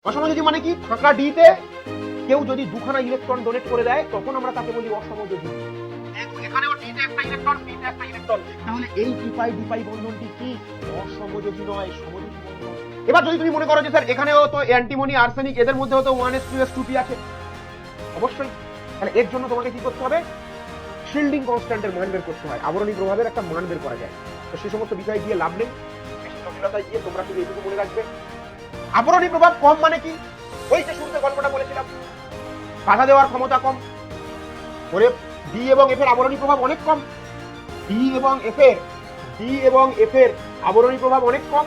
অসমযোজী মানে কি? ফাঁকা ডিতে কেউ যদি দুখানা ইলেকট্রন ডোনেট করে দেয় তখন আমরা তাকে বলি অসমযোজী। এখানেও ডিতে একটা ইলেকট্রন, বিতে একটা ইলেকট্রন, তাহলে এই ডিপাই ডিপাই বন্ধনটি কি? অসমযোজী নয়, সমযোজী বন্ধন। এবার যদি তুমি মনে করো যে স্যার এখানেও তো অ্যান্টিমনি আর্সেনিক, এদের মধ্যেও তো 1s2s2p আছে, অবশ্যই, তাহলে এর জন্য তোমাকে কি করতে হবে? শিল্ডিং কনস্ট্যান্টের মান বের করতে হয়, আবরণী প্রভাবের একটা মান বের করা যায়। তো সে সমস্ত বিষয়ে গিয়ে লাভ নেই, বেশি জটিলতায় গিয়ে তোমরা শুধু এটুকু মনে রাখবে, আবরণী প্রভাব কম মানে কি? ওই যে শুরুতে গল্পটা বলেছিলাম, বাধা দেওয়ার ক্ষমতা কম, ওরে ডি এবং এফ এর আবরণী প্রভাব অনেক কম, ডি এবং এফ এর আবরণী প্রভাব অনেক কম।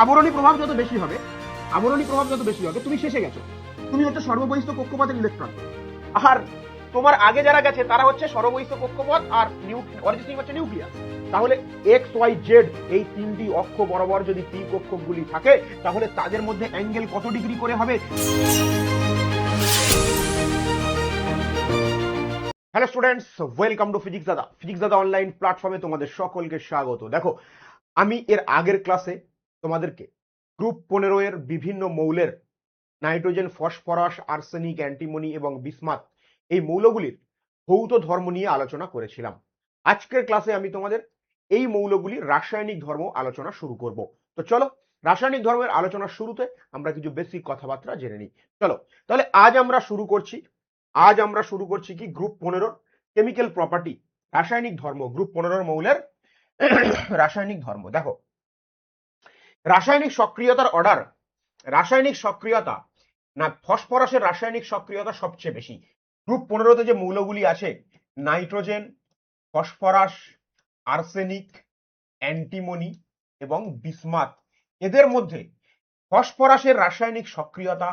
আবরণী প্রভাব যত বেশি হবে, তুমি শেষে গেছো, তুমি হচ্ছে সর্ববহিষ্ঠ কক্ষপথের ইলেকট্রন। আর তোমার আগে যারা গেছে তারা হচ্ছে সর্ববহিষ্ঠ কক্ষপথ আর অরিজিন হচ্ছে নিউক্লিয়াস। তাহলে এক্স ওয়াই জেড এই তিনটি অক্ষ বরাবর যদি পি কক্ষকগুলি থাকে তাহলে তাদের মধ্যে অ্যাঙ্গেল কত ডিগ্রি করে হবে? Hello students, welcome to physics দাদা অনলাইন প্ল্যাটফর্মে তোমাদের সকলকে স্বাগত। দেখো, আমি এর আগের ক্লাসে তোমাদেরকে গ্রুপ 15 এর বিভিন্ন মৌলের নাইট্রোজেন, ফসফরাস, আর্সেনিক, অ্যান্টিমনি এবং বিসমাথ এই মৌলগুলির ভৌত ধর্ম নিয়ে আলোচনা করেছিলাম। আজকের ক্লাসে আমি তোমাদের এই মৌলগুলির রাসায়নিক ধর্ম আলোচনা শুরু করব। তো চলো, রাসায়নিক ধর্মের আলোচনার শুরুতে আমরা কিছু বেসিক কথাবার্তা জেনে নিই। চলো, তাহলে আজ আমরা শুরু করছি কি গ্রুপ 15 কেমিক্যাল প্রপার্টি, রাসায়নিক ধর্ম, গ্রুপ 15 মৌলের রাসায়নিক ধর্ম। দেখো, রাসায়নিক সক্রিয়তার অর্ডার, রাসায়নিক সক্রিয়তা না, ফসফরাসের রাসায়নিক সক্রিয়তা সবচেয়ে বেশি। গ্রুপ 15তে যে মৌলগুলি আছে, নাইট্রোজেন, ফসফরাস, আর্সেনিক, অ্যান্টিমনি এবং বিসমাথ, এদের মধ্যে ফসফরাসের রাসায়নিক সক্রিয়তা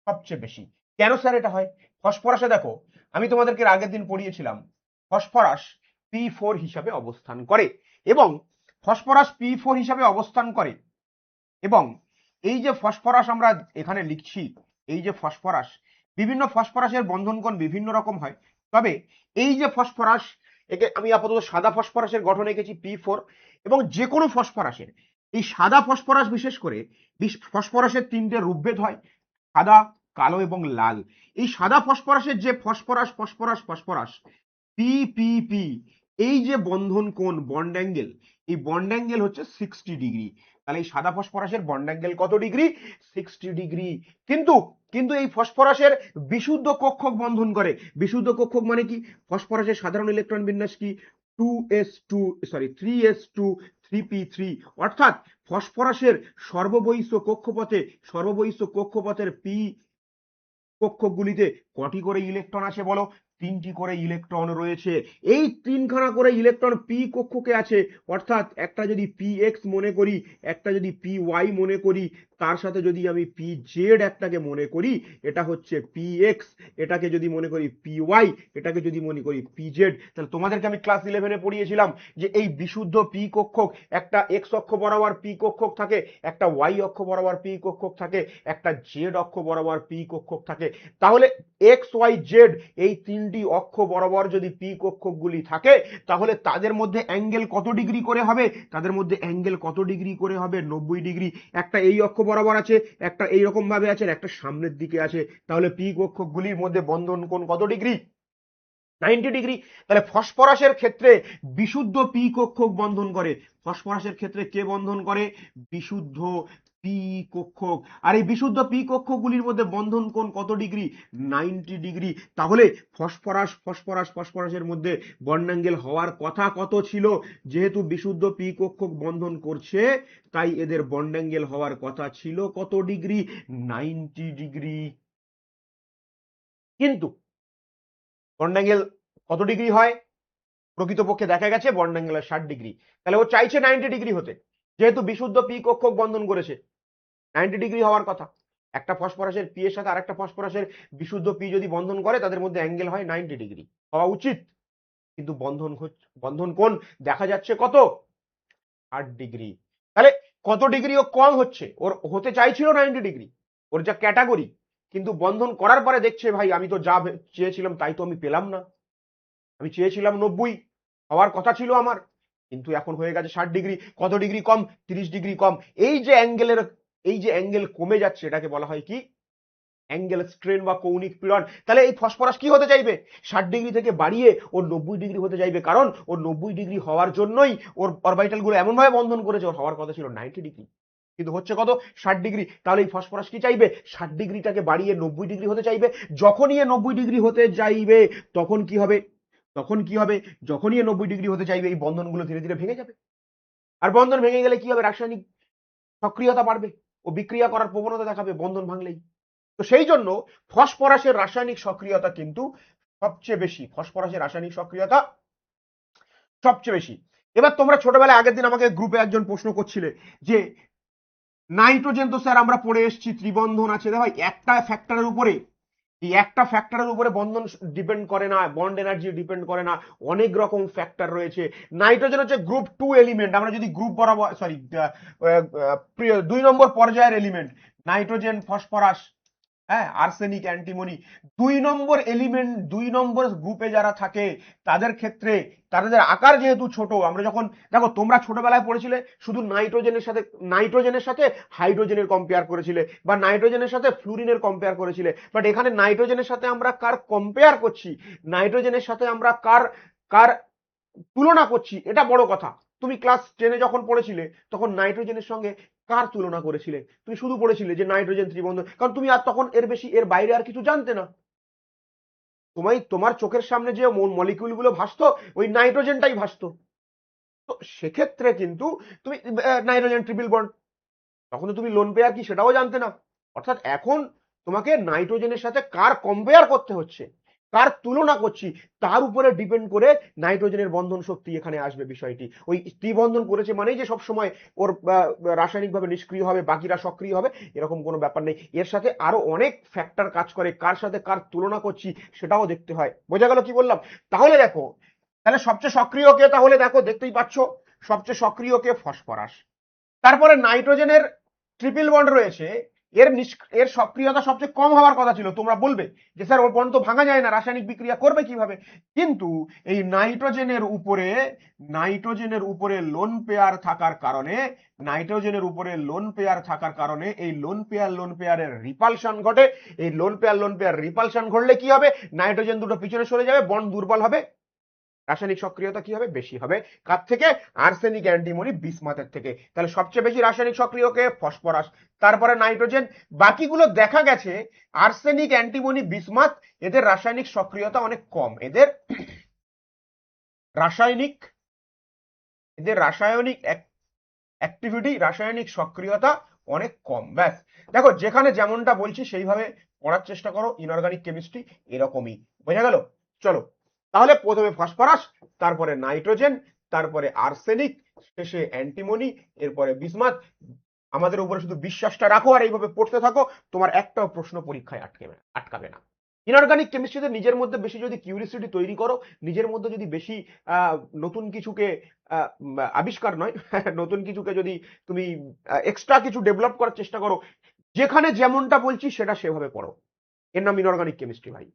সবচেয়ে বেশি। কেন স্যার এটা হয়? ফসফরাসে দেখো, আমি তোমাদেরকে আগের দিন পড়িয়েছিলাম, ফসফরাস P4 হিসাবে অবস্থান করে এবং এবং এই যে ফসফরাস আমরা এখানে লিখছি, এই যে ফসফরাস, বিভিন্ন ফসফরাসের বন্ধন কোণ বিভিন্ন রকম হয়, তবে এই যে ফসফরাস, একে আমি আপাতত সাদা ফসফরাসের গঠন এঁকেছি P4, এবং যে কোনো ফসফরাসের এই সাদা ফসফরাস, বিশেষ করে ফসফরাসের তিনটে রূপভেদ হয়, সাদা, কালো এবং লাল। এই সাদা ফসফরাসের যে ফসফরাস পি, এই যে বন্ধন কোণ, বন্ড অ্যাঙ্গেল, এই বন্ড অ্যাঙ্গেল হচ্ছে 60 ডিগ্রি। তাহলে এই সাদা ফসফরাসের বন্ড অ্যাঙ্গেল কত ডিগ্রি? 60 ডিগ্রি। কিন্তু কিন্তু এই ফসফরাসের বিশুদ্ধ কক্ষক বন্ধন করে। বিশুদ্ধ কক্ষক মানে কি? ফসফরাসের সাধারণ ইলেকট্রন বিন্যাস কি? 3s2 3p3, অর্থাৎ ফসফরাসের সর্ববহিষ্ঠ কক্ষপথের পি কক্ষকগুলিতে কটি করে ইলেকট্রন আছে বলো? 3টি করে ইলেকট্রন রয়েছে। এই 3খানা করে ইলেকট্রন পি কক্ষকে আছে, অর্থাৎ একটা যদি পি এক্স মনে করি, একটা যদি পি ওয়াই মনে করি, তার সাথে যদি আমি পি জেড একটাকে মনে করি, এটা হচ্ছে পি এক্স, এটাকে যদি মনে করি পি ওয়াই, এটাকে যদি মনে করি পি জেড। তাহলে তোমাদেরকে আমি ক্লাস 11-এ পড়িয়েছিলাম যে এই বিশুদ্ধ পি কক্ষক, একটা এক্স অক্ষ বরাবর পি কক্ষক থাকে, একটা ওয়াই অক্ষ বরাবর পি কক্ষক থাকে, একটা জেড অক্ষ বরাবর পি কক্ষক থাকে। তাহলে এক্স ওয়াই জেড এই তিনটি অক্ষ বরাবর যদি পি কক্ষকগুলি থাকে তাহলে তাদের মধ্যে অ্যাঙ্গেল কত ডিগ্রি করে হবে? 90 ডিগ্রি। একটা এই অক্ষ বরাবর আছে, একটা এইরকম ভাবে আছে, একটা সামনের দিকে আছে। তাহলে পি কক্ষকগুলির মধ্যে বন্ধন কোণ কত ডিগ্রি? 90 ডিগ্রি। তাহলে ফসফরাসের ক্ষেত্রে বিশুদ্ধ পি কক্ষক বন্ধন করে। ফসফরাসের ক্ষেত্রে কে বন্ধন করে? বিশুদ্ধ পি কক্ষক। আর এই বিশুদ্ধ পি কক্ষকগুলির মধ্যে বন্ধন কোণ কত ডিগ্রি? 90 ডিগ্রি। তাহলে ফসফরাসের মধ্যে বন্ড অ্যাঙ্গেল হওয়ার কথা কত ছিল? যেহেতু বিশুদ্ধ পি কক্ষক বন্ধন করছে, তাই এদের বন্ড অ্যাঙ্গেল হওয়ার কথা ছিল কত ডিগ্রি? 90 ডিগ্রি। কিন্তু বন্ড অ্যাঙ্গেল কত ডিগ্রি হয়? প্রকৃতপক্ষে দেখা গেছে বন্ড অ্যাঙ্গেল 60 ডিগ্রি। তাহলে ও চাইছে 90 ডিগ্রি হতে, যেহেতু বিশুদ্ধ পি কক্ষক বন্ধন করেছে, 90 ডিগ্রি হওয়ার কথা। একটা ফসফরাসের পি এর সাথে আরেকটা ফসফরাসের বিশুদ্ধ পি যদি বন্ধন করে, তাদের মধ্যে অ্যাঙ্গেল হয় 90 ডিগ্রি হওয়া উচিত। কিন্তু বন্ধন কোণ দেখা যাচ্ছে কত? 8 ডিগ্রি। তাহলে কত ডিগ্রি ও কম হচ্ছে? ওর হতে চাইছিল 90 ডিগ্রি, ওর যা ক্যাটাগরি, কিন্তু বন্ধন করার পরে দেখছে ভাই আমি তো যা চেয়েছিলাম তাই তো আমি পেলাম না। আমি চেয়েছিলাম 90 হওয়ার কথা ছিল আমার, কিন্তু এখন হয়ে গেছে 60 ডিগ্রি। কত ডিগ্রি কম? 30 ডিগ্রি কম। এই যে অ্যাঙ্গেলের এই যে অ্যাঙ্গেল কমে যাচ্ছে এটাকে বলা হয় কি অ্যাঙ্গেল স্ট্রেন বা কৌণিক পীড়ন। তাহলে এই ফসফরাস কি হতে চাইবে 60 ডিগ্রি থেকে বাড়িয়ে ওর 90 ডিগ্রি হতে চাইবে, কারণ ওর 90 ডিগ্রি হওয়ার জন্যই ওর অরবিটাল গুলো এমন ভাবে বন্ধন করেছে, ওর হওয়ার কথা ছিল 90 ডিগ্রি, কিন্তু হচ্ছে কত 60 ডিগ্রি। তাহলে এই ফসফরাস কি চাইবে 60 ডিগ্রিটাকে বাড়িয়ে 90 ডিগ্রি হতে চাইবে। যখনই এ 90 ডিগ্রি হতে চাইবে তখন কি হবে, যখনই এ 90 ডিগ্রি হতে চাইবে এই বন্ধনগুলো ধীরে ধীরে ভেঙে যাবে। আর বন্ধন ভেঙে গেলে কি হবে, রাসায়নিক সক্রিয়তা বাড়বে, ও বিক্রিয়া করার প্রবণতা দেখাবে বন্ধন ভাঙলেই। তো সেই জন্য ফসফরাসের রাসায়নিক সক্রিয়তা কিন্তু সবচেয়ে বেশি, ফসফরাসের রাসায়নিক সক্রিয়তা সবচেয়ে বেশি। এবার তোমরা ছোটবেলায় আগের দিন আমাকে গ্রুপে একজন প্রশ্ন করছিলে যে নাইট্রোজেন তো স্যার আমরা পড়ে এসেছি ত্রিবন্ধন আছে, দেখো একটা ফ্যাক্টরের উপরে, এই একটা ফ্যাক্টরের উপরে বন্ধন ডিপেন্ড করে না, বন্ড এনার্জি ডিপেন্ড করে না, অনেক রকম ফ্যাক্টর রয়েছে। নাইট্রোজেন হচ্ছে গ্রুপ 2 এলিমেন্ট, আমরা যদি গ্রুপ বরাবর সরি 2 নম্বর পর্যায়ের এলিমেন্ট নাইট্রোজেন, ফসফরাস, হ্যাঁ, আর্সেনিক, অ্যান্টিমনি, 2 নম্বর এলিমেন্ট, 2 নম্বর গ্রুপে যারা থাকে তাদের ক্ষেত্রে তাদের আকার যেহেতু ছোট, আমরা যখন দেখো তোমরা ছোটবেলায় পড়েছিলে শুধু নাইট্রোজেনের সাথে হাইড্রোজেনের কম্পেয়ার করেছিলে, বা নাইট্রোজেনের সাথে ফ্লুরিনের কম্পেয়ার করেছিলে, বাট এখানে নাইট্রোজেনের সাথে আমরা কার কম্পেয়ার করছি, নাইট্রোজেনের সাথে আমরা কার কার তুলনা করছি, এটা বড় কথা। তুমি ক্লাস 10-এ যখন পড়েছিলে তখন নাইট্রোজেনের সঙ্গে কার তুলনা করেছিলে, তুমি শুধু পড়েছিলে যে নাইট্রোজেন ত্রিবন্ধন, কারণ তুমি আর তখন এর বেশি এর বাইরে আর কিছু জানতে না। তোমার চোখের সামনে যে মলিকিউল গুলো ভাসতো ওই নাইট্রোজেনটাই ভাসতো। তো সেক্ষেত্রে কিন্তু তুমি নাইট্রোজেন ট্রিপল বন্ড, তখন তো তুমি লোন পেয়ার কি সেটাও জানতে না। অর্থাৎ এখন তোমাকে নাইট্রোজেনের সাথে কার কম্পেয়ার করতে হচ্ছে, কার তুলনা করছি, তার উপরে ডিপেন্ড করে নাইট্রোজেনের বন্ধন শক্তি এখানে আসবে বিষয়টি। ওই ত্রিবন্ধন করেছে মানেই যে সবসময় ওর রাসায়নিকভাবে নিষ্ক্রিয় হবে, বাকিরা সক্রিয় হবে, এরকম কোনো ব্যাপার নেই। এর সাথে আরো অনেক ফ্যাক্টর কাজ করে, কার সাথে কার তুলনা করছি সেটাও দেখতে হয়। বোঝা গেল কি বললাম? তাহলে দেখো, তাহলে সবচেয়ে সক্রিয় কে, তাহলে দেখো দেখতেই পাচ্ছ সবচেয়ে সক্রিয় কে ফসফরাস। তারপরে নাইট্রোজেনের ট্রিপল বন্ড রয়েছে, এর সক্রিয়তা সবচেয়ে কম হওয়ার কথা ছিল। তোমরা বলবে যে স্যার ওর বন্ড তো ভাঙা যায় না, রাসায়নিক বিক্রিয়া করবে কিভাবে? কিন্তু এই নাইট্রোজেনের উপরে লোন পেয়ার থাকার কারণে, এই লোন পেয়ারের রিপালশন ঘটে। এই লোন পেয়ার রিপালশন ঘটলে কি হবে, নাইট্রোজেন দুটো পিছনে সরে যাবে, বন্ড দুর্বল হবে, রাসায়নিক সক্রিয়তা কি হবে, বেশি হবে। কার থেকে? আর্সেনিক, অ্যান্টিমনি, বিসমাথের থেকে। তাহলে সবচেয়ে বেশি রাসায়নিক সক্রিয় কে? ফসফরাস, তারপরে নাইট্রোজেন। বাকিগুলো দেখা গেছে আর্সেনিক, অ্যান্টিমনি, বিসমাথ এদের রাসায়নিক সক্রিয়তা অনেক কম, এদের রাসায়নিক অ্যাক্টিভিটি, রাসায়নিক সক্রিয়তা অনেক কম। ব্যাস, দেখো যেখানে যেমনটা বলছি সেইভাবে পড়ার চেষ্টা করো। ইনঅর্গানিক কেমিস্ট্রি এরকমই। বোঝা গেল? চলো, তাহলে প্রথমে ফসফরাস, তারপরে নাইট্রোজেন, তারপরে আর্সেনিক, শেষে অ্যান্টিমনি, এরপরে বিসমাথ। আমাদের উপরে শুধু বিশ্বাসটা রাখো আর এইভাবে পড়তে থাকো, তোমার একটাও প্রশ্ন পরীক্ষায় আটকাবে না। ইনঅর্গানিক কেমিস্ট্রিতে নিজের মধ্যে বেশি যদি কিউরিসিটি তৈরি করো, নিজের মধ্যে যদি বেশি নতুন কিছুকে আবিষ্কার নয় নতুন কিছুকে যদি তুমি এক্সট্রা কিছু ডেভেলপ করার চেষ্টা করো, যেখানে যেমনটা বলছি সেটা সেভাবে পড়ো, এর নাম ইনঅর্গানিক কেমিস্ট্রি ভাই।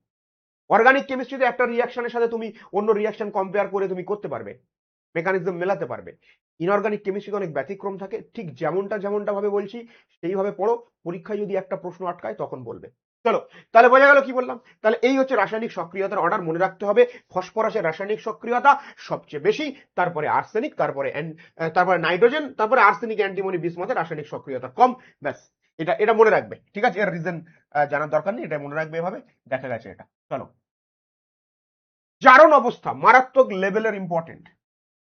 অর্গানিক কেমিস্ট্রিতে একটা রিয়াকশনের সাথে তুমি অন্য রিয়াকশন কম্পেয়ার করে তুমি করতে পারবে, মেকানিজম মেলাতে পারবে। ইনঅর্গানিক কেমিস্ট্রিতে অনেক ব্যতিক্রম থাকে, ঠিক যেমনটা ভাবে বলছি সেইভাবে পড়ো, পরীক্ষায় যদি একটা প্রশ্ন আটকায় তখন বলবে। চলো, তাহলে বোঝা গেল কি বললাম? তাহলে এই হচ্ছে রাসায়নিক সক্রিয়তার অর্ডার, মনে রাখতে হবে ফসফরাসের রাসায়নিক সক্রিয়তা সবচেয়ে বেশি, তারপরে আর্সেনিক, তারপরে নাইট্রোজেন, তারপরে আর্সেনিক, অ্যান্টিমনি, বিসমাথের রাসায়নিক সক্রিয়তা কম। ব্যাস, এটা মনে রাখবে, ঠিক আছে? এর রিজন জানার দরকার নেই, এটা মনে রাখবে, এভাবে দেখা গেছে এটা। চলো, জারণ অবস্থা মারাত্মক লেভেলের ইম্পর্টেন্ট।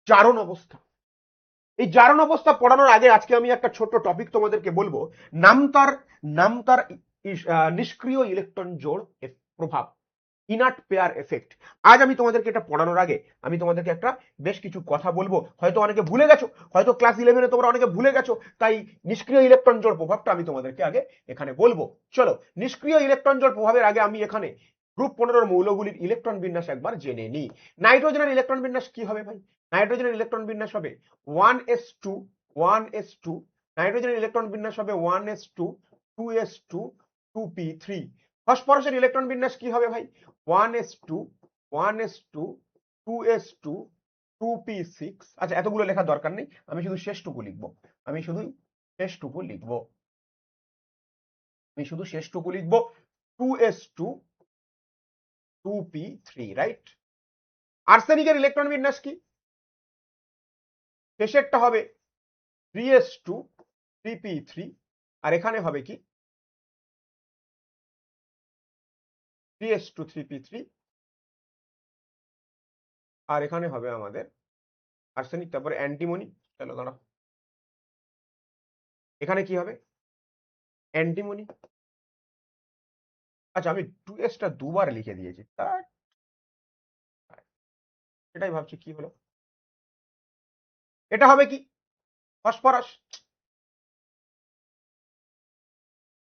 জারণ অবস্থা, এই জারণ অবস্থা পড়ানোর আগে আজকে আমি একটা ছোট্ট টপিক তোমাদেরকে বলবো, নামতার নিষ্ক্রিয় ইলেকট্রন জোড় প্রভাব, ইনার্ট পেয়ার এফেক্ট। আজ আমি তোমাদেরকে এটা পড়ানোর আগে আমি তোমাদেরকে একটা বেশ কিছু কথা বলবো, হয়তো অনেকে ভুলে গেছো, হয়তো ক্লাস 11-এ তোমরা অনেকে ভুলে গেছো, তাই নিষ্ক্রিয় ইলেকট্রন জোড় প্রভাবটা আমি তোমাদেরকে আগে এখানে বলবো। চলো, নিষ্ক্রিয় ইলেকট্রন জোড় প্রভাবের আগে আমি এখানে গ্রুপ 15 মৌলগুলির ইলেকট্রন বিন্যাস একবার জেনে নিই। নাইট্রোজেনের ইলেকট্রন বিন্যাস কি হবে ভাই? নাইট্রোজেনের ইলেকট্রন বিন্যাস হবে 1s2 1s2, নাইট্রোজেনের ইলেকট্রন বিন্যাস হবে 1s2 2s2 2p3। ফসফরাসের ইলেকট্রন বিন্যাস কি হবে ভাই? 1s2 1s2 2s2 2p6। আচ্ছা, এতগুলো লেখার দরকার নেই, আমি শুধু শেষটুকু লিখবো, আমি শুধু শেষটুকু লিখবো 2s2 2p3, রাইট? আর্সেনিকের ইলেকট্রন বিন্যাস কি? শেষেরটা হবে 3s2 3p3, আর এখানে হবে কি 3s2 3p3, আর এখানে হবে আমাদের আর্সেনিক, তারপরে অ্যান্টিমনি। চলো দাঁড়া, এখানে কি হবে অ্যান্টিমনি। আচ্ছা, আমি 2s টা দুবার লিখে দিয়েছি, এটাই ভাবছি কি হলো। এটা হবে কি ফসফরাস,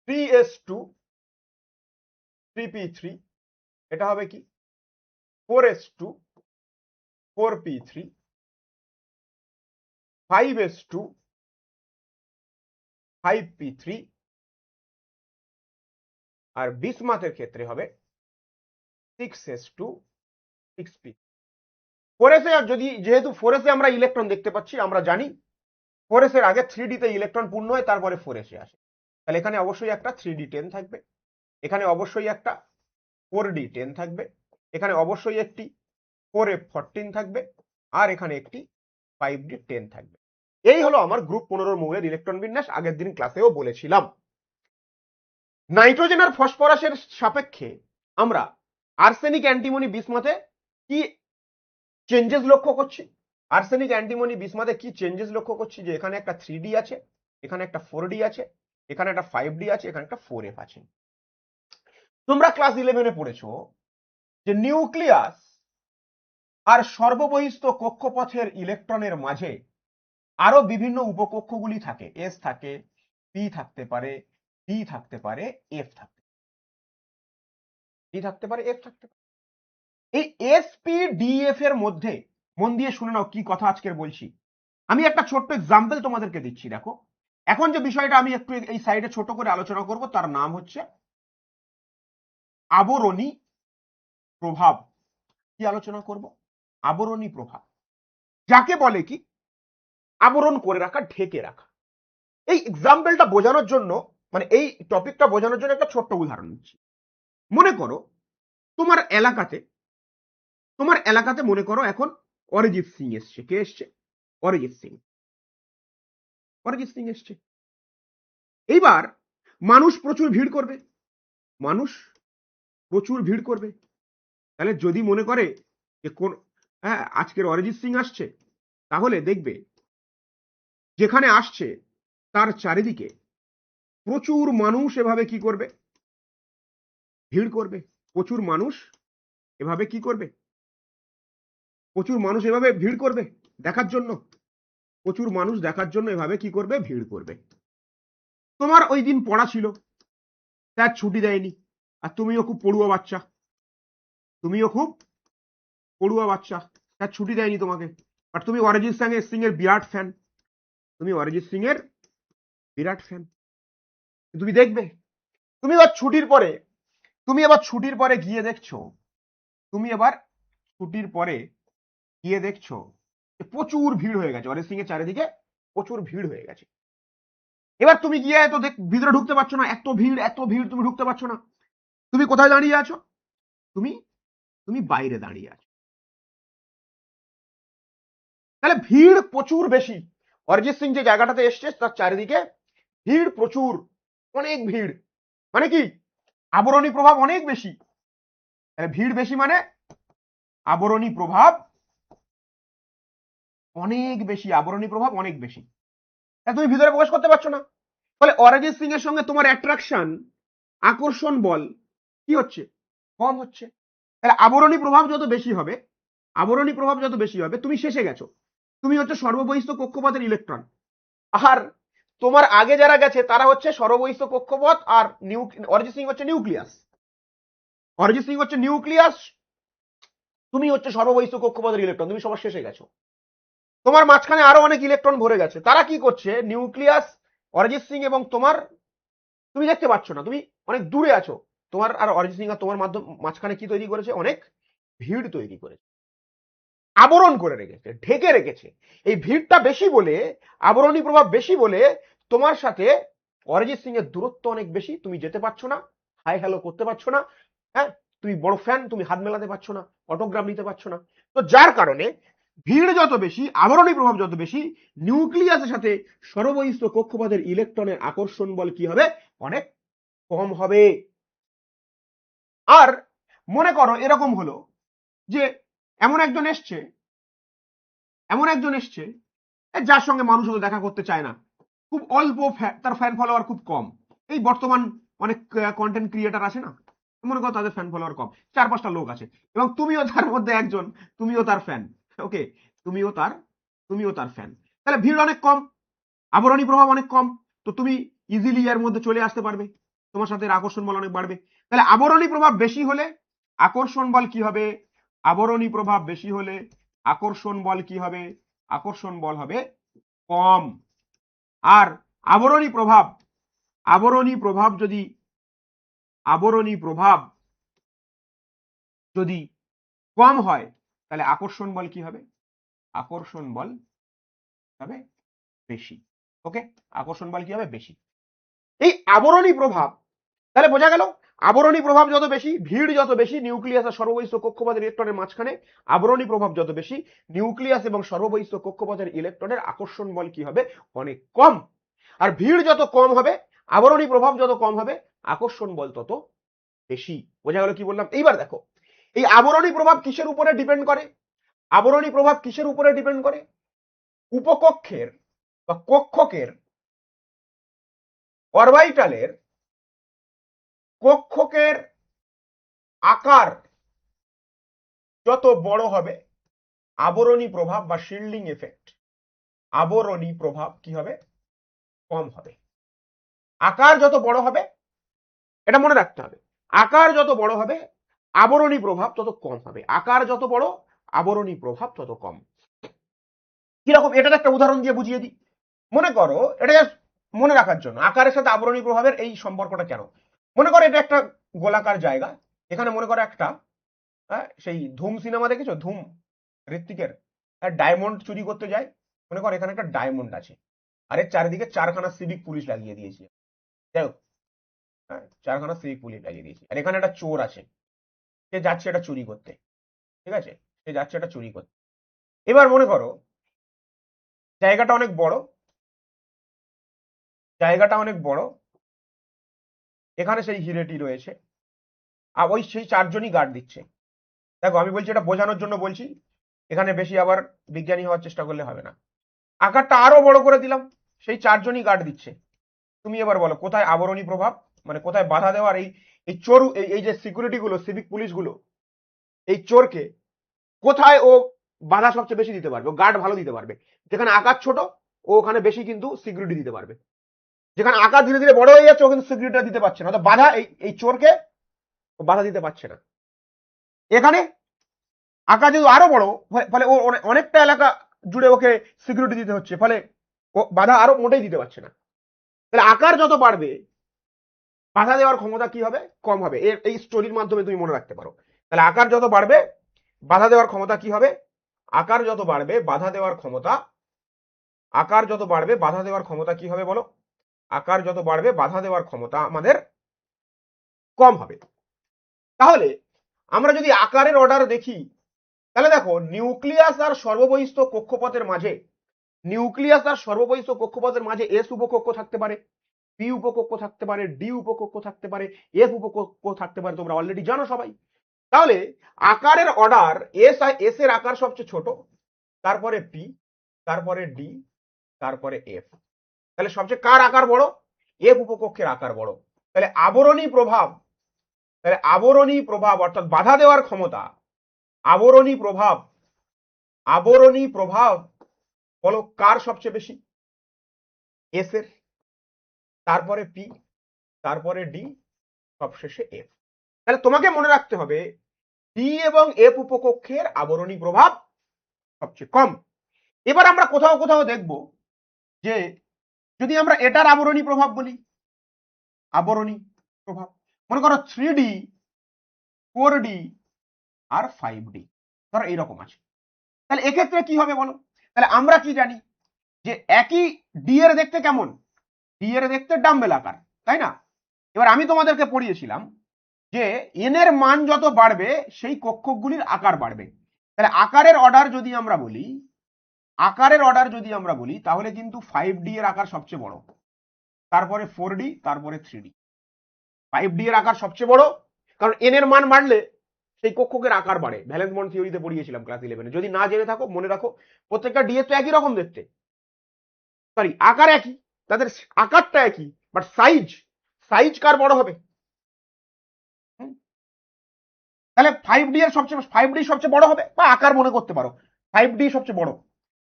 3s2 3p3, এটা হবে কি 4s2 4p3, 5s2 5p3, আর বিসমাথের ক্ষেত্রে হবে 6s2 6p। ফোরেসে যদি যেহেতু ফোরেসে আমরা ইলেকট্রন দেখতে পাচ্ছি, আমরা জানি ফোরেসের আগে 3d তে ইলেকট্রন পূর্ণ হয়, তারপরে ফোরেসে আসে। তাহলে এখানে অবশ্যই একটা 3d10 থাকবে, এখানে অবশ্যই একটা 4d10 থাকবে, এখানে অবশ্যই একটি 4f14 থাকবে, আর এখানে একটি 5d10 থাকবে। এই হলো আমার গ্রুপ 15 মৌলের ইলেকট্রন বিন্যাস। আগের দিন ক্লাসেও বলেছিলাম। নাইট্রোজেন আর ফসফরাসের সাপেক্ষে আমরা আর্সেনিক, অ্যান্টিমনি, বিসমাথে কি চেঞ্জেস লক্ষ্য করছি? আর্সেনিক, অ্যান্টিমনি, বিসমাথে কি চেঞ্জেস লক্ষ্য করছি? যে এখানে একটা 3d আছে, এখানে একটা 4d আছে, এখানে একটা 5d আছে, এখানে একটা 4f আছে। তোমরা ক্লাস 11-এ পড়েছো যে নিউক্লিয়াস আর সর্ববহিস্থ কক্ষপথের ইলেকট্রনের মাঝে আরো বিভিন্ন উপকক্ষগুলি থাকে। এস থাকে, পি থাকতে পারে, ডি থাকতে পারে, এফ থাকতে পারে, এফ থাকতে পারে। এই এস, পি, ডি, এফ এর মধ্যে মন দিয়ে শুনে নাও কি কথা আজকের বলছি। আমি একটা ছোট্ট এক্সাম্পল তোমাদেরকে দিচ্ছি। দেখো, এখন যে বিষয়টা আমি একটু এই সাইডে ছোট করে আলোচনা করব, তার নাম হচ্ছে আবরণী প্রভাব। কি আলোচনা করব? আবরণী প্রভাব, যাকে বলে কি আবরণ করে রাখা, ঢেকে রাখা। এই এক্সাম্পলটা বোঝানোর জন্য, মানে এই টপিকটা বোঝানোর জন্য একটা ছোট্ট উদাহরণ দিচ্ছি। মনে করো তোমার এলাকাতে মনে করো এখন অরিজিৎ সিং এসছে। কে এসছে? অরিজিৎ সিং এসছে। এইবার মানুষ প্রচুর ভিড় করবে। তাহলে যদি মনে করে যে কোন আজকের অরিজিৎ সিং আসছে, তাহলে দেখবে যেখানে আসছে তার চারিদিকে প্রচুর মানুষ এভাবে কি করবে? ভিড় করবে। প্রচুর মানুষ এভাবে কি করবে? প্রচুর মানুষ এভাবে ভিড় করবে দেখার জন্য। প্রচুর মানুষ দেখার জন্য এভাবে কি করবে? ভিড় করবে। তোমার ওই দিন পড়া ছিল, তার ছুটি দেয়নি, আর তুমিও খুব পড়ুয়া বাচ্চা, তার ছুটি দেয়নি তোমাকে। আর তুমি অরিজিৎ সিং এর বিরাট ফ্যান, তুমি দেখবে তুমি এবার ছুটির পরে গিয়ে দেখছো প্রচুর ভিড় হয়ে গেছে, অরিজিৎ সিং এর চারিদিকে প্রচুর ভিড় হয়ে গেছে। এবার তুমি গিয়ে তো ভিতরে ঢুকতে পারছো না, এত ভিড় তুমি ঢুকতে পারছো না। তুমি কোথায় দাঁড়িয়ে আছো? তুমি বাইরে দাঁড়িয়ে আছো। তাহলে ভিড় প্রচুর বেশি। অরিজিৎ সিং যে জায়গাটাতে এসছে তার চারিদিকে ভিড় প্রচুর, অনেক ভিড়। মানে কি? আবরণী প্রভাব অনেক বেশি। ভিড় বেশি মানে আবরণী প্রভাব অনেক বেশি। তুমি ভিতরে প্রবেশ করতে পারছো না। ফলে অরিজিৎ সিং এর সঙ্গে তোমার অ্যাট্রাকশন, আকর্ষণ বল কি হচ্ছে? কম হচ্ছে। তাহলে আবরণী প্রভাব যত বেশি হবে তুমি শেষে গেছো। তুমি হচ্ছে সর্ববহিস্থ কক্ষপথের ইলেকট্রন। আর তোমার আগে যারা গেছে তারা হচ্ছে সর্ববহিস্থ কক্ষপথ, আর অরিজিৎ সিং হচ্ছে নিউক্লিয়াস। তুমি হচ্ছে সর্ববহিস্থ কক্ষপথের ইলেকট্রন, তুমি সবার শেষে গেছো। তোমার মাঝখানে আরো অনেক ইলেকট্রন ভরে গেছে। তারা কি করছে? নিউক্লিয়াস, অরিজিৎ সিং এবং তুমি দেখতে পাচ্ছ না, তুমি অনেক দূরে আছো। তোমার আর অরিজিৎ সিং আর তোমার মাঝখানে কি তৈরি করেছে? অনেক ভিড় তৈরি করেছে, আবরণ করে রেখেছে, ঢেকে রেখেছে। এই ভিড়টা বেশি বলে, আবরণী প্রভাব বেশি বলে তোমার সাথে অরিজিৎ সিং এর দূরত্ব অনেক বেশি, তুমি যেতে পারছো না, হাই হ্যালো করতে পারছো না, হ্যাঁ তুমি বড় ফ্যান, তুমি হাত মেলাতে পারছো না, অটোগ্রাফ নিতে পারছো না। তো যার কারণে ভিড় যত বেশি, আবরণী প্রভাব যত বেশি, নিউক্লিয়াসের সাথে সর্ববহিস্থ কক্ষপথের ইলেকট্রনের আকর্ষণ বল কি হবে, অনেক কম হবে। আর মনে করো এরকম হলো যে এমন একজন এসছে, যার সঙ্গে মানুষ হয়তো দেখা করতে চায় না, খুব অল্প তার ফ্যান ফলোয়ার খুব কম। এই বর্তমান অনেক কন্টেন্ট ক্রিয়েটার আছে না, মনে করো তাদের ফ্যান ফলোয়ার কম, 4-5টা লোক আছে, এবং তুমিও তার মধ্যে একজন, তুমিও তার ফ্যান, ওকে, তুমিও তার ফ্যান, তাহলে ভিড় অনেক কম, আবরণী প্রভাব অনেক কম, তো তুমি ইজিলি এর মধ্যে চলে আসতে পারবে, তোমার সাথে আকর্ষণ বল অনেক বাড়বে। তাহলে আবরণী প্রভাব বেশি হলে আকর্ষণ বল কি হবে, আবরণী প্রভাব বেশি হলে আকর্ষণ বল কি হবে, আকর্ষণ বল হবে কম। আর আবরণী প্রভাব যদি কম হয় তাহলে আকর্ষণ বল কি হবে, আকর্ষণ বল হবে বেশি। ওকে, আকর্ষণ বল কি হবে, বেশি। এই আবরণী প্রভাব, তাহলে বোঝা গেল আবরণী প্রভাব যত বেশি, ভিড় যত বেশি, নিউক্লিয়াস আর সর্ববহিস্থ কক্ষপথের ইলেকট্রনের মাঝখানে আবরণী প্রভাব যত বেশি, নিউক্লিয়াস এবং সর্ববহিস্থ কক্ষপথের ইলেকট্রনের আকর্ষণ বল কি হবে, অনেক কম। আর ভিড় যত কম হবে, আবরণী প্রভাব যত কম হবে, আকর্ষণ বল তত বেশি। বোঝা গেল কি বললাম? এইবার দেখো এই আবরণী প্রভাব কিসের উপরে ডিপেন্ড করে, আবরণী প্রভাব কিসের উপরে ডিপেন্ড করে, উপকক্ষের বা কক্ষকের অরবাইটালের কক্ষকের আকার যত বড় হবে, আবরণী প্রভাব বা শিল্ডিং এফেক্ট, আবরণী প্রভাব কি হবে, কম হবে। আকার যত বড় হবে, এটা মনে রাখতে হবে, আকার যত বড় হবে আবরণী প্রভাব তত কম হবে, আকার যত বড় আবরণী প্রভাব তত কম। কিরকম, এটার একটা উদাহরণ দিয়ে বুঝিয়ে দিই। মনে করো এটা মনে রাখার জন্য, আকারের সাথে আবরণী প্রভাবের এই সম্পর্কটা কেন, মনে করো এটা একটা গোলাকার জায়গা, এখানে মনে করো একটা সেই ধুম সিনেমা দেখেছো, ধুম ঋত্বিকের, ডায়মন্ড চুরি করতে যায়, মনে করো এখানে একটা ডায়মন্ড আছে, আর এর চারিদিকে 4খানা সিভিক পুলিশ লাগিয়ে দিয়েছে, যাই হোক 4খানা সিভিক পুলিশ লাগিয়ে দিয়েছে, আর এখানে একটা চোর আছে, সে যাচ্ছে এটা চুরি করতে, ঠিক আছে, সে যাচ্ছে এটা চুরি করতে। এবার মনে করো জায়গাটা অনেক বড়, এখানে সেই হিরেটি রয়েছে, আর ওই সেই 4জনই গার্ড দিচ্ছে। দেখো আমি বলছি এটা বোঝানোর জন্য বলছি, এখানে বেশি আবার বিজ্ঞানী হওয়ার চেষ্টা করলে হবে না। আকারটা আরো বড় করে দিলাম, সেই 4জনই গার্ড দিচ্ছে। তুমি এবার বলো কোথায় আবরণী প্রভাব, মানে কোথায় বাধা দেওয়ার, এই চোর, এই যে সিকিউরিটি গুলো, সিভিক পুলিশ গুলো, এই চোরকে কোথায় ও বাধা সবচেয়ে বেশি দিতে পারবে, ও গার্ড ভালো দিতে পারবে। যেখানে আকার ছোট ও ওখানে বেশি কিন্তু সিকিউরিটি দিতে পারবে, যেখানে আকার ধীরে ধীরে বড় হয়ে যাচ্ছে ও কিন্তু সিকিউরিটি দিতে পারছে না, তো বাধা এই চোরকে বাধা দিতে পারছে না। এখানে আকার যেহেতু আরো বড়, ফলে ও অনেকটা এলাকা জুড়ে ওকে সিকিউরিটি দিতে হচ্ছে, ফলে ও বাধা আরো মোটেই দিতে পারছে না। তাহলে আকার যত বাড়বে বাধা দেওয়ার ক্ষমতা কি হবে, কম হবে। এই স্টোরির মাধ্যমে তুমি মনে রাখতে পারো। তাহলে আকার যত বাড়বে বাধা দেওয়ার ক্ষমতা কি হবে, আকার যত বাড়বে বাধা দেওয়ার ক্ষমতা, আকার যত বাড়বে বাধা দেওয়ার ক্ষমতা কি হবে বলো, আকার যত বাড়বে বাধা দেওয়ার ক্ষমতা আমাদের কম হবে। তাহলে আমরা যদি আকারের অর্ডার দেখি, তাহলে দেখো নিউক্লিয়াস আর সর্ববহিস্থ কক্ষপথের মাঝে, নিউক্লিয়াস আর সর্ববহিস্থ কক্ষপথের মাঝে এস উপকক্ষ থাকতে পারে, পি উপকক্ষ থাকতে পারে, ডি উপকক্ষ থাকতে পারে, এফ উপকক্ষ থাকতে পারে, তোমরা অলরেডি জানো সবাই। তাহলে আকারের অর্ডার এস এর আকার সবচেয়ে ছোট, তারপরে পি, তারপরে ডি, তারপরে এফ। তাহলে সবচেয়ে কার আকার বড়, এফ উপকক্ষের আকার বড়। তাহলে আবরণী প্রভাব অর্থাৎ বাধা দেওয়ার ক্ষমতা, আবরণী প্রভাব বলো কার সবচেয়ে বেশি, এস এর, তারপরে পি, তারপরে ডি, সবশেষে এফ। তাহলে তোমাকে মনে রাখতে হবে ডি এবং এফ উপকক্ষের আবরণী প্রভাব সবচেয়ে কম। এবার আমরা কোথাও কোথাও দেখব যে যদি আমরা এটার আবরণী প্রভাব বলি, আবরণী প্রভাব মনে করো 3D, 4D আর 5D, ধরো এইরকম আছে, তাহলে এক্ষেত্রে কি হবে বলো। তাহলে আমরা কি জানি যে একই ডি এর দেখতে কেমন, ডি এর দেখতে ডাম্বেল আকার, তাই না? এবার আমি তোমাদেরকে পড়িয়েছিলাম যে এন এর মান যত বাড়বে সেই কক্ষকগুলির আকার বাড়বে। তাহলে আকারের অর্ডার যদি আমরা বলি তাহলে কিন্তু 5D এর আকার সবচেয়ে বড়, তারপরে 4D, তারপরে 3D। 5D এর আকার সবচেয়ে বড়, কারণ এন এর মান বাড়লে সেই কক্ষকের আকার বাড়ে। ভ্যালেন্স বন্ড থিওরিতে পড়িয়েছিলাম ক্লাস 11-এ। যদি না জেনে থাকো মনে রাখো, প্রত্যেকটা ডি এর তো একই রকম দেখতে, সরি আকার একই, তাদের আকারটা একই, বাট সাইজ কার বড় হবে? তাহলে 5D সবচেয়ে বড় হবে, বা আকার মনে করতে পারো 5D সবচেয়ে বড়।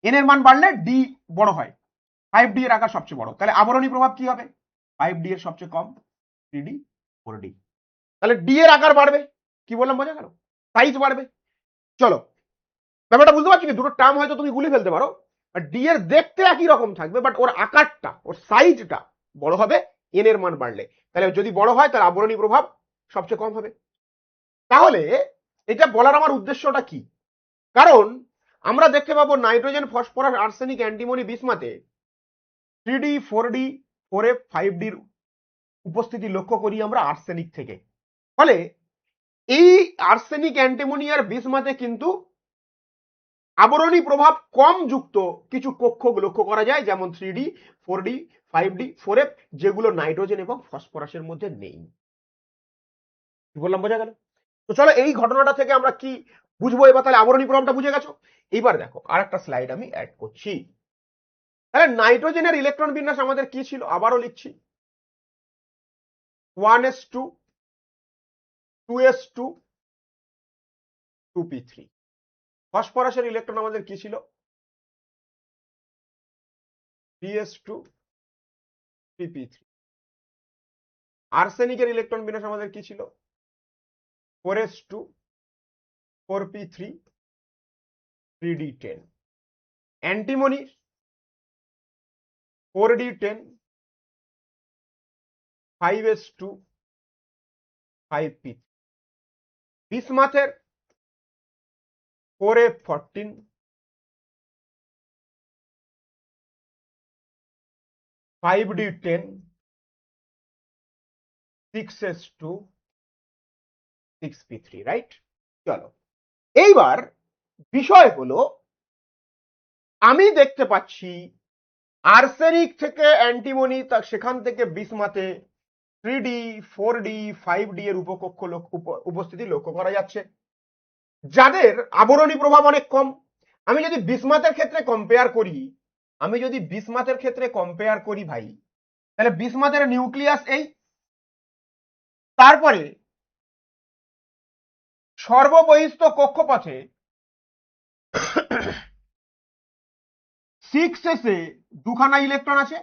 এন এর মান বাড়লে ডি বড় হয়, 5D এর আকার সবচেয়ে বড়। তাহলে আবরণী প্রভাব কি হবে? 5D এর সবচেয়ে কম, 3D 4D। তাহলে ডি এর আকার বাড়বে, কি বললাম বোঝা গেল? সাইজ বাড়বে। চলো, ব্যাপারটা বুঝতে পারছি কি? দুটো টার্ম হয়তো তুমি গুলি ফেলতে পারো, ডি এর দেখতে একই রকম থাকবে, বাট ওর আকারটা, ওর সাইজটা বড় হবে এন এর মান বাড়লে। তাহলে যদি বড় হয় তাহলে আবরণী প্রভাব সবচেয়ে কম হবে। তাহলে এটা বলার আমার উদ্দেশ্যটা কি? কারণ আমরা দেখতে পাবো নাইট্রোজেন, ফসফরাস, আর্সেনিক, অ্যান্টিমনি, বিসমাথে 3D, 4D, 4F, 5D উপস্থিতি লক্ষ্য করি আমরা আর্সেনিক থেকে। ফলে এই আর্সেনিক, অ্যান্টিমনি আর বিসমাথে কিন্তু আবরণী প্রভাব কম যুক্ত কিছু কক্ষক লক্ষ্য করা যায়, যেমন 3D, 4D, 5D, 4F, যেগুলো নাইট্রোজেন এবং ফসফরাসের মধ্যে নেই। কি বললাম বোঝা গেল? তো চলো এই ঘটনাটা থেকে আমরা কি বুঝবো এবার? তাহলে আবরণী প্রভাবটা বুঝে গেছো। এইবার দেখো আর একটা স্লাইড আমি অ্যাড করছি। তাহলে নাইট্রোজেনের ইলেকট্রন বিন্যাস আমাদের কি ছিল? আবারও লিখছি, 1s2, 2s2, 2p3। ফসফরাসের ইলেকট্রন আমাদের কি ছিল? 3s2, 3p3। আর্সেনিকের ইলেকট্রন বিন্যাস আমাদের কি ছিল? 4s2, 4p3, 3d10। Antimony 4d10, 5s2, 5p3। বিসমাথের 4f14, 5d10, 6s2, 6p3, right? চলো, এইবার বিষয় হলো আমি দেখতে পাচ্ছি আর্সেনিক থেকে অ্যান্টিমনি, সেখান থেকে বিসমাথে 3D, 4D, 5D এর উপকক্ষ উপস্থিতি লক্ষ্য করা যাচ্ছে, যাদের আবরণী প্রভাব অনেক কম। আমি যদি বিসমাথের ক্ষেত্রে কম্পেয়ার করি ভাই, তাহলে বিসমাথের নিউক্লিয়াস এই, তারপরে সর্ববহিস্থ কক্ষপথে 6s এ 2খানা ইলেকট্রন আছে,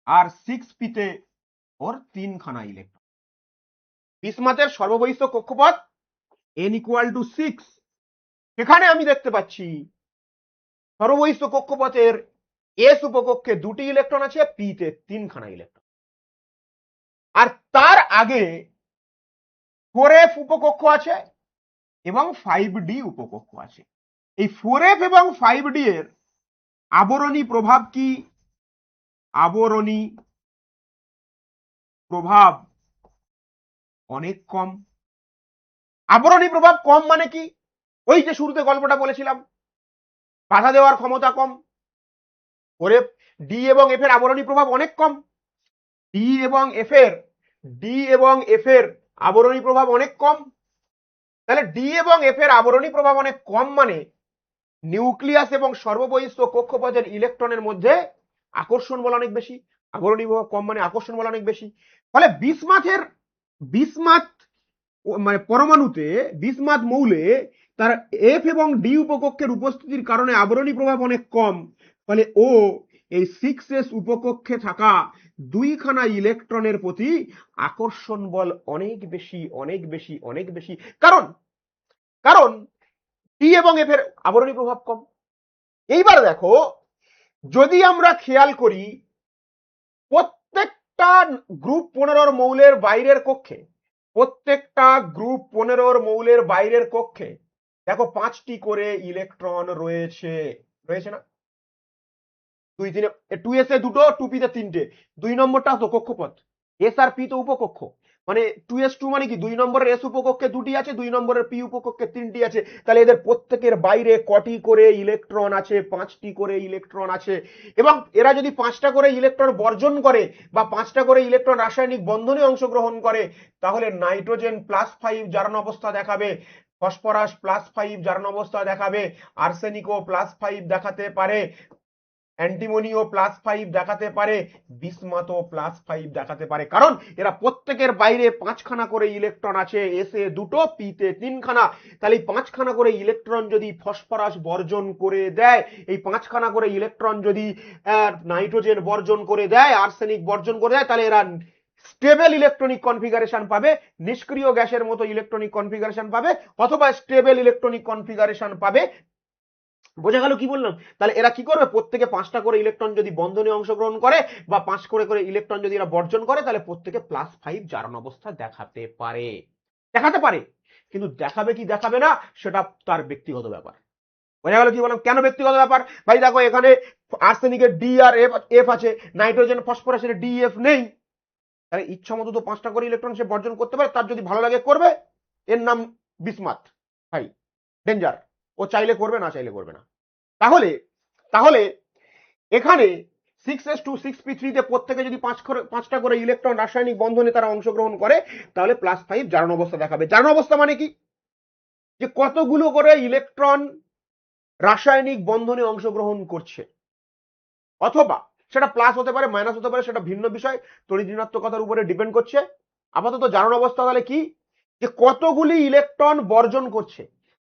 আর 6p তে ওর 3খানা ইলেকট্রন। বিসমাথের সর্ববহিস্থ কক্ষপথ n = 6, সেখানে আমি দেখতে পাচ্ছি সর্ববহিস্থ কক্ষপথের এস উপকক্ষে 2টি ইলেকট্রন আছে, পি তে 3খানা ইলেকট্রন। আর তার আগে 4f উপকক্ষ আছে এবং 5d উপকক্ষ আছে। এই 4f এবং 5d এর আবরণী প্রভাব কি? আবরণী প্রভাব অনেক কম। আবরণী প্রভাব কম মানে কি? ওই যে শুরুতে গল্পটা বলেছিলাম, বাধা দেওয়ার ক্ষমতা কম। 4f, ডি এবং এফ এর আবরণী প্রভাব অনেক কম। ডি এবং এফ এর আবরণী প্রভাব অনেক কম। তাহলে ডি এবং এফ এর আবরণী প্রভাব অনেক কম মানে নিউক্লিয়াস এবং সর্ববহিস্থ কক্ষপথের ইলেকট্রনের মধ্যে আকর্ষণ বল অনেক বেশি। আবরণী প্রভাব কম মানে আকর্ষণ বল অনেক বেশি। ফলে বিসমাথ মানে পরমাণুতে, বিসমাথ মৌলে তার এফ এবং ডি উপকক্ষের উপস্থিতির কারণে আবরণী প্রভাব অনেক কম। ফলে ও এই 6s উপকক্ষে থাকা 2খানা ইলেকট্রনের প্রতি আকর্ষণ বল অনেক বেশি। কারণ ডি এবং এফ এর আবরণী প্রভাব কম। এইবার দেখো, যদি আমরা খেয়াল করি প্রত্যেকটা গ্রুপ 15 মৌলের বাইরের কক্ষে, দেখো 5টি করে ইলেকট্রন রয়েছে না? দুই তিনে 2s এ দুটো 2p তে তিনটে, 2 নম্বরটা তো কক্ষপথ, s আর p তো উপকক্ষ, মানে 2s2 মানে কি 2 নম্বরের s উপকক্ষে দুটি আছে, 2 নম্বরের p উপকক্ষে তিনটি আছে, তাহলে এদের প্রত্যেকের বাইরে কটি করে ইলেকট্রন আছে? 5টি করে ইলেকট্রন আছে। এবং এরা যদি 5টা করে ইলেকট্রন বর্জন করে বা 5টা করে ইলেকট্রন রাসায়নিক বন্ধনে অংশগ্রহণ করে, তাহলে নাইট্রোজেন +5 জারণ অবস্থা দেখাবে, ফসফরাস +5 জারণ অবস্থা দেখাবে, আর্সেনিকও +5 দেখাতে পারে, অ্যান্টিমনিও +5 দেখাতে পারে, বিসমাথও +5 দেখাতে পারে। কারণ এরা প্রত্যেকের বাইরে 5খানা করে ইলেকট্রন আছে, এসে দুটো, পিতে 3খানা। তাহলে এই 5খানা করে ইলেকট্রন যদি ফসফরাস বর্জন করে দেয়, এই 5খানা করে ইলেকট্রন যদি নাইট্রোজেন বর্জন করে দেয়, আর্সেনিক বর্জন করে দেয়, তাহলে এরা স্টেবল ইলেকট্রনিক কনফিগারেশন পাবে, নিষ্ক্রিয় গ্যাসের মতো ইলেকট্রনিক কনফিগারেশন পাবে, অথবা স্টেবল ইলেকট্রনিক কনফিগারেশন পাবে। বোঝা গেল কি বললাম? তাহলে এরা কি করবে? প্রত্যেকে 5টা করে ইলেকট্রন যদি বন্ধনে অংশগ্রহণ করে বা 5 করে করে ইলেকট্রন যদি এরা বর্জন করে, তাহলে প্রত্যেকে +5 জারণ অবস্থা দেখাতে পারে। দেখাতে পারে, কিন্তু দেখাবে কি দেখাবে না সেটা তার ব্যক্তিগত ব্যাপার। বোঝা গেল কি বললাম? কেন ব্যক্তিগত ব্যাপার? ভাই দেখো, এখানে আর্সেনিকের ডি আর এফ আছে, নাইট্রোজেন ফসফরাসের ডি এফ নেই, তাহলে ইচ্ছা মতো তো 5টা করে ইলেকট্রন সে বর্জন করতে পারে, তার যদি ভালো লাগে করবে। এর নাম বিসমাথ, ভাই ডেঞ্জার। ও চাইলে করবে, না চাইলে করবে না। তাহলে তাহলে এখানে 6s2 6p3 তে প্রত্যেকে যদি 5টা করে ইলেকট্রন রাসায়নিক বন্ধনে তারা অংশগ্রহণ করে, তাহলে +5 জারণ অবস্থা দেখাবে। জারণ অবস্থা মানে কি? যে কতগুলো করে ইলেকট্রন রাসায়নিক বন্ধনে অংশগ্রহণ করছে, অথবা সেটা প্লাস হতে পারে, মাইনাস হতে পারে, সেটা ভিন্ন বিষয়, তড়িৎ ঋণাত্মকতার উপরে ডিপেন্ড করছে। আপাতত জারণ অবস্থা তাহলে কি? যে কতগুলি ইলেকট্রন বর্জন করছে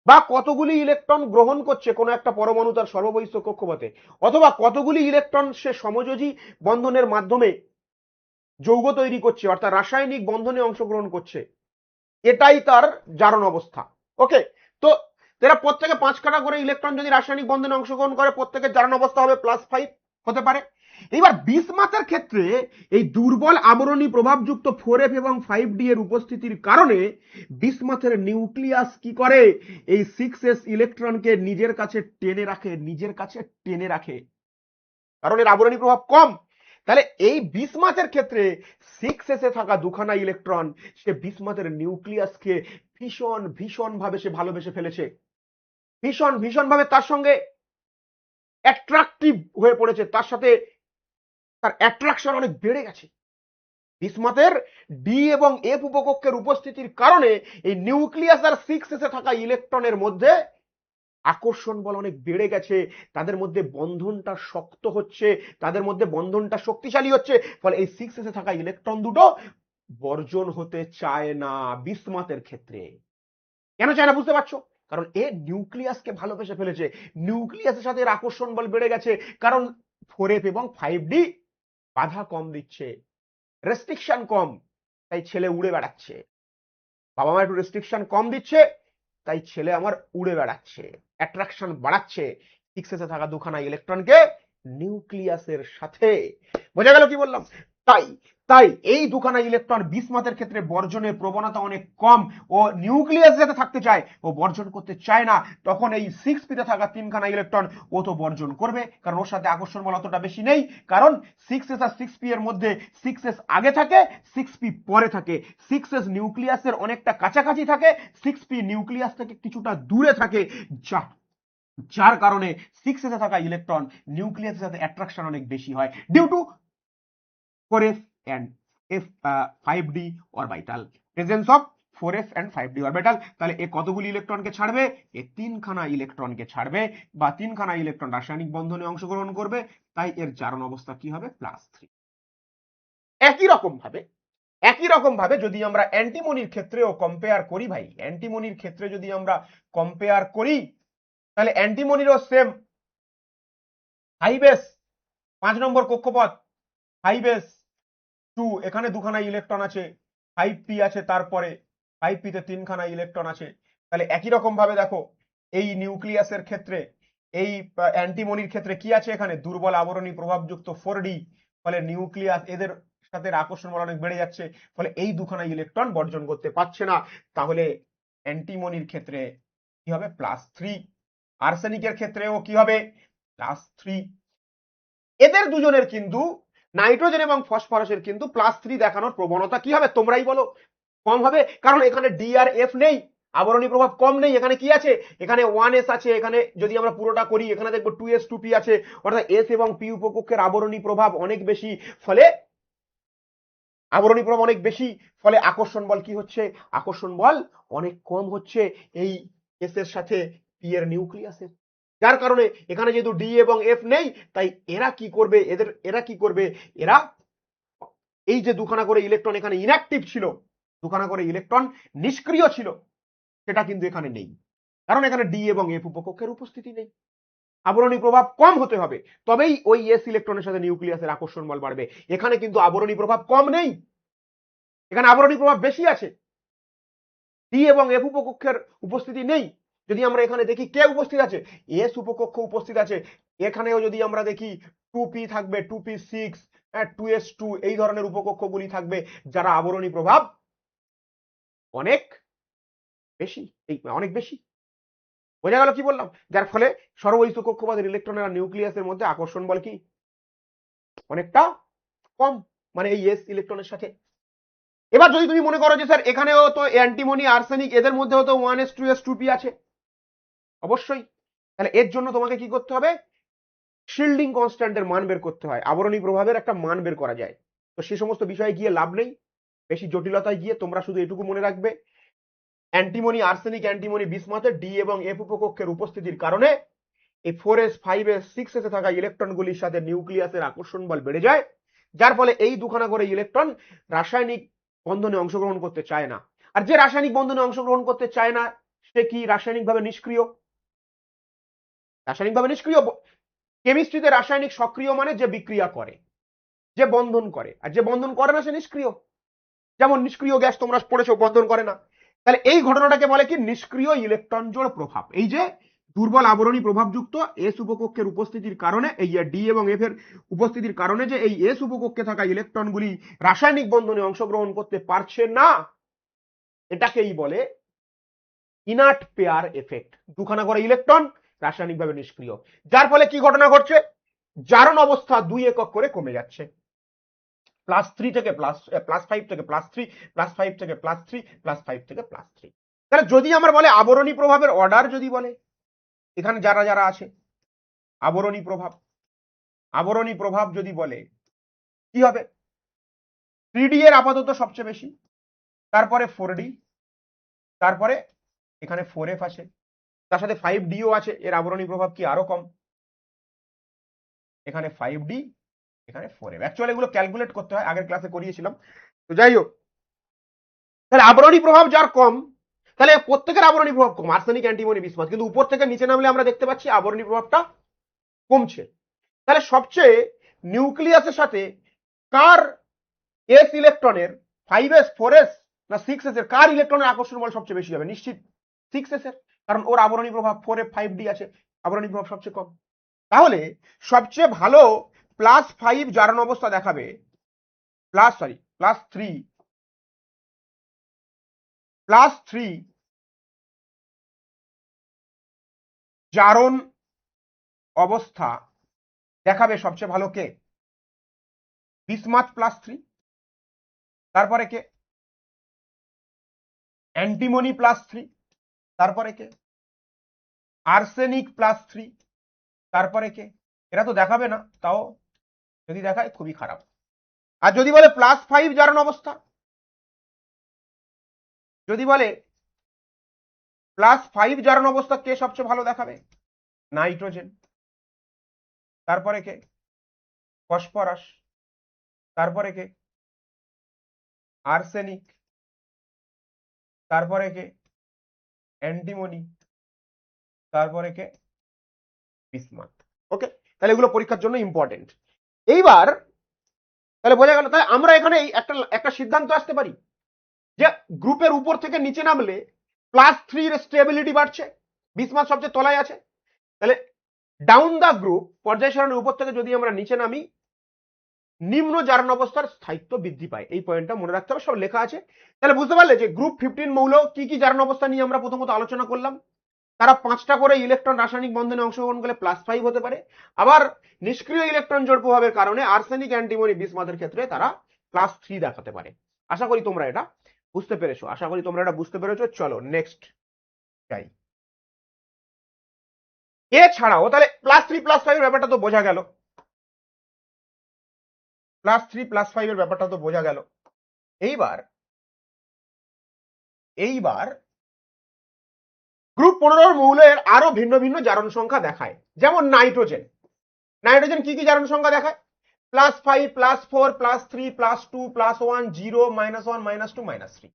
বা কতগুলি ইলেকট্রন গ্রহণ করছে কোনো একটা পরমাণু তার সর্ববহিঃস্থ কক্ষপথে, অথবা কতগুলি ইলেকট্রন সে সমযোজী বন্ধনের মাধ্যমে যৌগ তৈরি করছে, অর্থাৎ রাসায়নিক বন্ধনে অংশগ্রহণ করছে, এটাই তার জারণ অবস্থা। ওকে, তো এরা প্রত্যেকে 5খানা করে ইলেকট্রন যদি রাসায়নিক বন্ধনে অংশগ্রহণ করে, প্রত্যেকের জারণ অবস্থা হবে +5 হতে পারে। এবার বিসমাথের ক্ষেত্রে এই দুর্বল আবরণী প্রভাবযুক্ত 4f এবং 5d এর উপস্থিতির কারণে বিসমাথের নিউক্লিয়াস কি করে? এই 6s ইলেকট্রনকে নিজের কাছে টেনে রাখে, কারণ এর আবরণী প্রভাব কম। তাহলে এই বিসমাথের ক্ষেত্রে 6s এ থাকা দুখানা ইলেকট্রন সে বিসমাথের নিউক্লিয়াসকে ভীষণ ভীষণ ভাবে সে ভালোবেসে ফেলেছে, ভীষণ ভীষণ ভাবে তার সঙ্গে অ্যাট্রাকটিভ হয়ে পড়েছে, তার সাথে তার অ্যাট্রাকশন অনেক বেড়ে গেছে। বিসমাথের ডি এবং এফ উপকক্ষের উপস্থিতির কারণে এই নিউক্লিয়াস আর 6s এ থাকা ইলেকট্রনের মধ্যে আকর্ষণ বল অনেক বেড়ে গেছে, তাদের মধ্যে বন্ধনটা শক্ত হচ্ছে, তাদের মধ্যে বন্ধনটা শক্তিশালী হচ্ছে। ফলে এই 6s এ থাকা ইলেকট্রন দুটো বর্জন হতে চায় না বিসমাথের ক্ষেত্রে। কেন চায় না বুঝতে পারছো? কারণ এ নিউক্লিয়াসকে ভালোবেসে ফেলেছে, নিউক্লিয়াসের সাথে এর আকর্ষণ বল বেড়ে গেছে, কারণ 4f এবং 5d বাধা কম দিচ্ছে, রেস্ট্রিকশন কম, তাই ছেলে উড়ে বেড়াচ্ছে। বাবা মা একটু রেস্ট্রিকশন কম দিচ্ছে, তাই ছেলে আমার উড়ে বেড়াচ্ছে, অ্যাট্রাকশন বাড়াচ্ছে 6s এ থাকা দুখানা ইলেকট্রনকে নিউক্লিয়াসের সাথে। বোঝা গেল কি বললাম? তাই তাই এই দুখানা ইলেকট্রন বিসমাথের ক্ষেত্রে বর্জনের প্রবণতা অনেক কম। ও নিউক্লিয়াস যাতে থাকতে চায়, ও বর্জন করতে চায় না। তখন এই 6p তে থাকা 3খানা ইলেকট্রন ও তো বর্জন করবে, কারণ ওর সাথে আকর্ষণ বল অতটা বেশি নেই। কারণ 6s আর 6p এর মধ্যে 6s আগে থাকে, 6p পরে থাকে। 6s নিউক্লিয়াসের অনেকটা কাছাকাছি থাকে, 6p নিউক্লিয়াস থেকে কিছুটা দূরে থাকে, যার কারণে 6s এ থাকা ইলেকট্রন নিউক্লিয়াসের সাথে অ্যাট্রাকশন অনেক বেশি হয়, due to 4f and 5d orbital, presence of 4f and 5d orbital. তাহলে এ কতগুলি ইলেকট্রনকে ছাড়বে? এ 3খানা ইলেকট্রনকে ছাড়বে, বা 3খানা ইলেকট্রন রাসায়নিক বন্ধনে অংশগ্রহণ করবে, তাই এর জারণ অবস্থা কি হবে? +3। একই রকম ভাবে যদি আমরা অ্যান্টিমনির ক্ষেত্রেও কম্পেয়ার করি, ভাই অ্যান্টিমনির ক্ষেত্রে যদি আমরা কম্পেয়ার করি, তাহলে অ্যান্টিমনিরও সেম 5s 5 নম্বর কক্ষপথ, 5s2 এখানে দুখানা ইলেকট্রন আছে, 5p আছে, তারপরে 5p তে 3খানা ইলেকট্রন আছে। তাহলে একই রকম ভাবে দেখো এই নিউক্লিয়াসের ক্ষেত্রে, এই অ্যান্টিমনির ক্ষেত্রে কি আছে? এখানে দুর্বল আবরণী প্রভাবযুক্ত 4d, ফলে নিউক্লিয়াস এদের সাথে আকর্ষণ বল অনেক বেড়ে যাচ্ছে, ফলে এই দুখানা ইলেকট্রন বর্জন করতে পারছে না। তাহলে অ্যান্টিমনির ক্ষেত্রে কি হবে? +3। আর্সেনিকের ক্ষেত্রেও কি হবে? +3। এদের দুজনের কিন্তু নাইট্রোজেন এবং ফসফরাসের কিন্তু +3 দেখানোর প্রবণতা কি হবে তোমরাই বলো? কম হবে, কারণ এখানে ডি আর এফ নেই, আবরণী প্রভাব কম নেই। এখানে কি আছে? এখানে 1s আছে, এখানে যদি আমরা পুরোটা করি এখানে দেখবো 2s 2p আছে, অর্থাৎ এস এবং পি উপকক্ষের আবরণী প্রভাব অনেক বেশি, ফলে আবরণী প্রভাব অনেক বেশি, ফলে আকর্ষণ বল কি হচ্ছে? আকর্ষণ বল অনেক কম হচ্ছে এই এস এর সাথে পি এর নিউক্লিয়াসে। যার কারণে এখানে যেহেতু ডি এবং এফ নেই, তাই এরা কি করবে? এরা কি করবে? এরা এই যে দুখানা করে ইলেকট্রন এখানে ইনঅ্যাক্টিভ ছিল, দুখানা করে ইলেকট্রন নিষ্ক্রিয় ছিল, সেটা কিন্তু এখানে নেই, কারণ এখানে ডি এবং এফ উপকক্ষের উপস্থিতি নেই। আবরণী প্রভাব কম হতে হবে, তবেই ওই এস ইলেকট্রনের সাথে নিউক্লিয়াসের আকর্ষণ বল বাড়বে। এখানে কিন্তু আবরণী প্রভাব কম নেই, এখানে আবরণী প্রভাব বেশি আছে, ডি এবং এফ উপকক্ষের উপস্থিতি নেই। যদি আমরা এখানে দেখি কে উপস্থিত আছে? এস উপকক্ষ উপস্থিত আছে। এখানেও যদি আমরা দেখি 2p থাকবে, 2p6, 2s2, এই ধরনের উপকক্ষগুলি থাকবে, যারা আবরণী প্রভাব অনেক বেশি, অনেক বেশি। বোঝা গেল কি বললাম? যার ফলে সর্বৈত কক্ষপথের ইলেকট্রনের আর নিউক্লিয়াসের মধ্যে আকর্ষণ বল কি অনেকটা কম, মানে এই এস ইলেকট্রনের সাথে। এবার যদি তুমি মনে করো যে স্যার এখানেও তো অ্যান্টিমনি আর্সেনিক, এদের মধ্যেও তো 1s 2s 2p আছে, অবশ্যই, তাহলে এর জন্য তোমাকে কি করতে হবে? শিল্ডিং কনস্ট্যান্টের মান বের করতে হয়, আবরণী প্রভাবের একটা মান বের করা যায়। তো সে সমস্ত বিষয়ে গিয়ে লাভ নেই, বেশি জটিলতায় গিয়ে। তোমরা শুধু এটুকু মনে রাখবে, অ্যান্টিমনি আর্সেনিক, অ্যান্টিমনি বিসমাথে ডি এবং এফ উপকক্ষের উপস্থিতির কারণে এই 4s 5s 6s এ থাকা ইলেকট্রনগুলির সাথে নিউক্লিয়াসের আকর্ষণ বল বেড়ে যায়, যার ফলে এই দুখানা করে ইলেকট্রন রাসায়নিক বন্ধনে অংশগ্রহণ করতে চায় না। আর যে রাসায়নিক বন্ধনে অংশগ্রহণ করতে চায় না, সে কি রাসায়নিকভাবে নিষ্ক্রিয়। রাসায়নিকভাবে নিষ্ক্রিয়। কেমিস্ট্রিতে রাসায়নিক সক্রিয় মানে যে বিক্রিয়া করে, যে বন্ধন করে, আর যে বন্ধন করে না সে নিষ্ক্রিয়। যেমন নিষ্ক্রিয় গ্যাস তোমরা পড়েছো, বন্ধন করে না। তাহলে এই ঘটনাটাকে বলে কি? নিষ্ক্রিয় ইলেকট্রন জোড় প্রভাব। এই যে দুর্বল আবরণী প্রভাবযুক্ত এস উপকক্ষের উপস্থিতির কারণে, এই ডি এবং এফ এর উপস্থিতির কারণে যে এই এস উপকক্ষে থাকা ইলেকট্রনগুলি রাসায়নিক বন্ধনে অংশগ্রহণ করতে পারছে না, এটাকেই বলে ইনার্ট পেয়ার এফেক্ট। দুখানা করে ইলেকট্রন রাসায়নিকভাবে নিষ্ক্রিয়, যার ফলে কি ঘটনা ঘটছে? জারণ অবস্থা 2 একক করে কমে যাচ্ছে, +3 থেকে +5 থেকে +3, +5 থেকে +3, +5 থেকে +3। তাহলে যদি আমরা বলে আবরণী প্রভাবের অর্ডার, যদি বলে এখানে যারা যারা আছে আবরণী প্রভাব যদি বলে কি হবে? 3d এর আপাতত সবচেয়ে বেশি, তারপরে 4d, তারপরে এখানে 4f আছে, তার সাথে 5dও আছে, এর আবরণী প্রভাব কি আরো কম, এখানে 5d, এখানে 4f। অ্যাকচুয়ালি এগুলো ক্যালকুলেট করতে হয়, আগের ক্লাসে করিয়েছিলাম। তো যাই হোক, তাহলে আবরণী প্রভাব যার কম, তাহলে প্রত্যেকের আবরণী প্রভাব কম, আর্সেনিক, অ্যান্টিমনি, বিসমাথ। কিন্তু উপর থেকে নিচে নামলে আমরা দেখতে পাচ্ছি আবরণী প্রভাবটা কমছে। তাহলে সবচেয়ে নিউক্লিয়াসের সাথে কার এস ইলেকট্রনের, 5s 4s না 6s এর, কার ইলেকট্রনের আকর্ষণ বল সবচেয়ে বেশি হবে? নিশ্চিত 6s এর, কারণ ওর আবরণী প্রভাব 4f 5d আছে, আবরণী প্রভাব সবচেয়ে কম। তাহলে সবচেয়ে ভালো +5 জারণ অবস্থা দেখাবে, +3 জারণ অবস্থা দেখাবে সবচেয়ে ভালো কে? বিসমাথ +3, তারপরে কে? অ্যান্টিমনি +3, তারপরে কে? আর্সেনিক +3, তারপরে কে? এরা তো দেখাবে না, তাও যদি দেখায় খুবই খারাপ। আর যদি বলে +5 জারণ অবস্থা, যদি বলে +5 জারণ অবস্থা কে সবচেয়ে ভালো দেখাবে? নাইট্রোজেন, তারপরে কে? ফসফরাস, তারপরে কে? আর্সেনিক, তারপরে কে? অ্যান্টিমনি, তারপরে কে? বিসমাথ। ওকে, তাহলে এগুলো পরীক্ষার জন্য ইম্পর্টেন্ট। এইবার তাহলে বোঝা গেল, তাই আমরা এখানে একটা সিদ্ধান্ত আসতে পারি যে গ্রুপের উপর থেকে নিচে নামলে +3 এর স্টেবিলিটি বাড়ছে, বিসমাথ সবচেয়ে তলায় আছে। তাহলে ডাউন দা গ্রুপ, পর্যায় সারণীর উপর থেকে যদি আমরা নিচে নামি, নিম্ন জারণ অবস্থার স্থায়িত্ব বৃদ্ধি পায়। এই পয়েন্টটা মনে রাখতে হবে, সব লেখা আছে। তাহলে বুঝতে পারলে যে গ্রুপ 15 মৌল কি কি জারণ অবস্থা নিয়ে আমরা প্রথমত আলোচনা করলাম। তারা 5টা করে ইলেকট্রন রাসায়নিক বন্ধনে অংশগ্রহণ করলে +5 হতে পারে। আবার নিষ্ক্রিয় ইলেকট্রন জোড় প্রভাবের কারণে আর্সেনিক, অ্যান্টিমনি, বিসমাথের ক্ষেত্রে তারা +3 দেখাতে পারে। আশা করি তোমরা এটা বুঝতে পেরেছো। চলো নেক্সট যাই। এছাড়াও তাহলে +3+5 এর ব্যাপারটা তো বোঝা গেল, +3+5 এর ব্যাপারটা তো বোঝা গেল। এইবার গ্রুপ 15 মৌলের আরো ভিন্ন ভিন্ন জারণ সংখ্যা দেখায়। যেমন নাইট্রোজেন কি কি জারণ সংখ্যা দেখায়? +5, +4, +3, +2, +1, 0, -1, -2, -3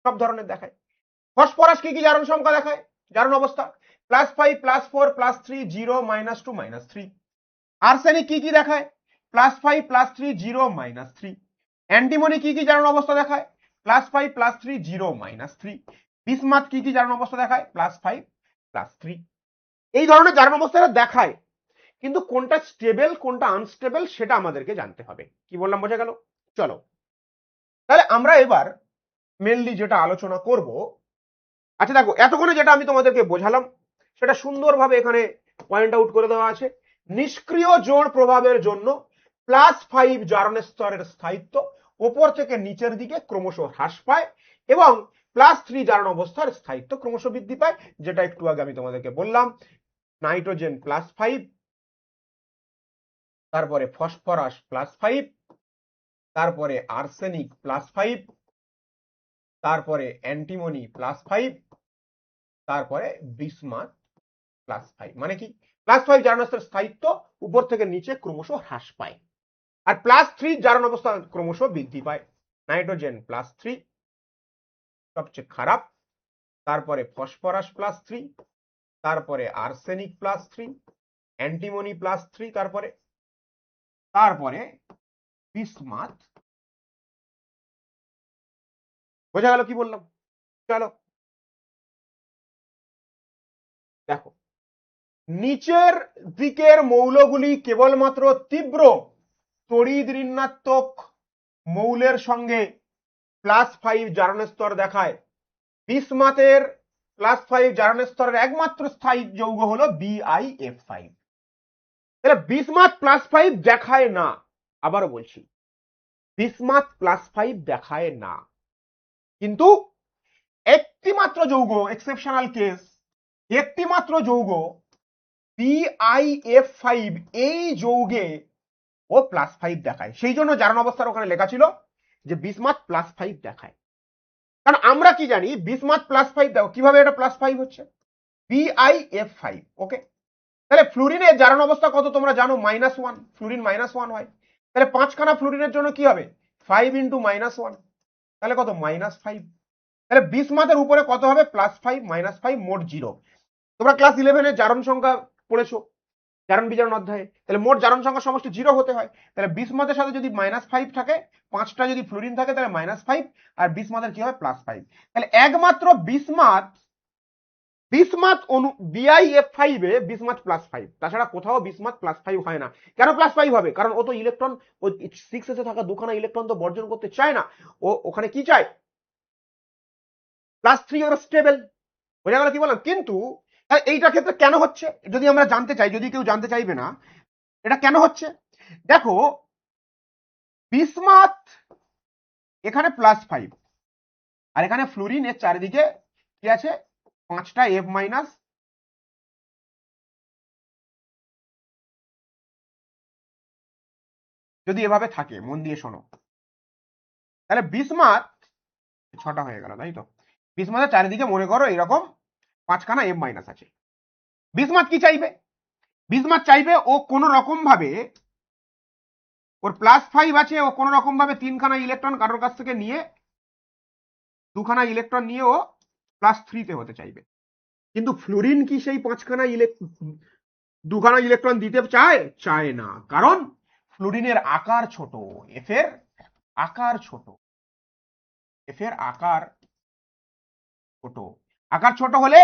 সব ধরনের দেখায়। ফসফরাস কি কি জারণ সংখ্যা দেখায়? জারণ অবস্থা +5, +4, +3, 0, -2, -3। আর্সেনিক কি কি দেখায়? +5, +3, 0, -3। অ্যান্টিমনি কি কি জারণ অবস্থা দেখায়? +5, +3, 0, -3। বিসমাথ কি কি জারণ অবস্থা দেখায়? +5, +3। এই ধরনের জারণ অবস্থাটা দেখায়, কিন্তু কোনটা স্টেবল কোনটা আনস্টেবল সেটা আমাদেরকে জানতে হবে। কি বললাম বোঝা গেল? চলো তাহলে আমরা এবার মেনলি যেটা আলোচনা করব, আচ্ছা দেখো এতক্ষণে যেটা আমি তোমাদেরকে বোঝালাম সেটা সুন্দরভাবে এখানে পয়েন্ট আউট করে দেওয়া আছে। নিষ্ক্রিয় জোড় প্রভাবের জন্য +5 জারণ স্তরের স্থায়িত্ব উপর থেকে নিচের দিকে ক্রমশ হ্রাস পায় এবং +3 জারণ অবস্থার স্থায়িত্ব ক্রমশ বৃদ্ধি পায়, যেটা একটু আগে আমি তোমাদেরকে বললাম। নাইট্রোজেন +5, তারপরে ফসফরাস +5, তারপরে আর্সেনিক +5, তারপরে অ্যান্টিমনি +5, তারপরে বিসমাথ +5। মানে কি? +5 জারণ স্তরের স্থায়িত্ব উপর থেকে নিচে ক্রমশ হ্রাস পায় আর +3 জারণ অবস্থা ক্রমশ বৃদ্ধি পায়। নাইট্রোজেন +3 সবচেয়ে খারাপ, তারপরে ফসফরাস +3, তারপরে আর্সেনিক +3, অ্যান্টিমনি +3, তারপরে বিসমাথ। বোঝা গেল কি বললাম? চলো দেখো, নিচের দিকের মৌলগুলি কেবলমাত্র তীব্র তড়িৎ ঋণাত্মক মৌলের সঙ্গে +5 জারণ স্তর দেখায়। বিসমাথের +5 জারণ স্তরের একমাত্র স্থায়ী যৌগ হলো BiF5। তাহলে বিসমাথ +5 দেখায় না। আবারও বলছি, বিসমাথ +5 দেখায় না, কিন্তু একটি মাত্র যৌগ, এক্সেপশনাল কেস, একটি মাত্র যৌগ BiF5 এই যৌগে ও +5 দেখায়। সেই জন্য জারণ অবস্থার ওখানে লেখা ছিল যে বিসমাথ +5 দেখায়। কারণ আমরা কি জানি বিসমাথ +5 দেখো কিভাবে এটা +5 হচ্ছে, BiF5। ওকে, তাহলে ফ্লুরিনের জারণ অবস্থা কত তোমরা জানো? -1। ফ্লুরিন -1 হয়, তাহলে 5খানা ফ্লুরিনের জন্য কি হবে? 5 × -1, তাহলে কত? -5। তাহলে বিসমাথের উপরে কত হবে? +5 -5 মোট 0। তোমরা ক্লাস 11 এর জারণ সংখ্যা পড়েছো, জারণ বিজারণ অধ্যায়ে। তাহলে মোট জারণ সংখ্যা সমষ্টি 0 হতে হয়। তাহলে বিসমাথের সাথে যদি -5 থাকে, 5টা যদি ফ্লুরিন থাকে তাহলে -5, আর বিসমাথের কি হবে? +5। তাহলে একমাত্র বিসমাথ BiF5 এ বিসমাথ +5, তাছাড়া কোথাও বিসমাথ +5 হয় না। কেন +5 হবে? কারণ ও তো ইলেকট্রন, ও 6s এ থাকা 2খানা ইলেকট্রন তো বর্জন করতে চায় না, ও ওখানে কি চায়? +3 ওর স্টেবল। বোঝা গেল কি বললাম? কিন্তু এইটার ক্ষেত্রে কেন হচ্ছে যদি আমরা জানতে চাই, যদি কেউ জানতে চাইবে না এটা কেন হচ্ছে, দেখো বিসমাথ এখানে +5 আর এখানে ফ্লুরিন এর চারিদিকে কি আছে? 5টা F-। যদি এভাবে থাকে, মন দিয়ে শোনো, তাহলে বিসমাথ 6টা হয়ে গেল, তাই তো? বিসমাথের চারিদিকে মনে করো এরকম 5খানা F- আছে। বিসমাথ কি চাইবে? বিসমাথ চাইবে ও কোন রকম ভাবে, ওর +5 আছে, ও কোন রকম ভাবে 3খানা ইলেকট্রন কারোর কাছ থেকে নিয়ে, 2খানা ইলেকট্রন নিয়ে ও +3 তে হতে চাইবে। কিন্তু ফ্লুরিন কি সেই 2খানা ইলেকট্রন দিতে চায় না, কারণ ফ্লুরিনের আকার ছোট, এফ এর আকার ছোট, আকার ছোট হলে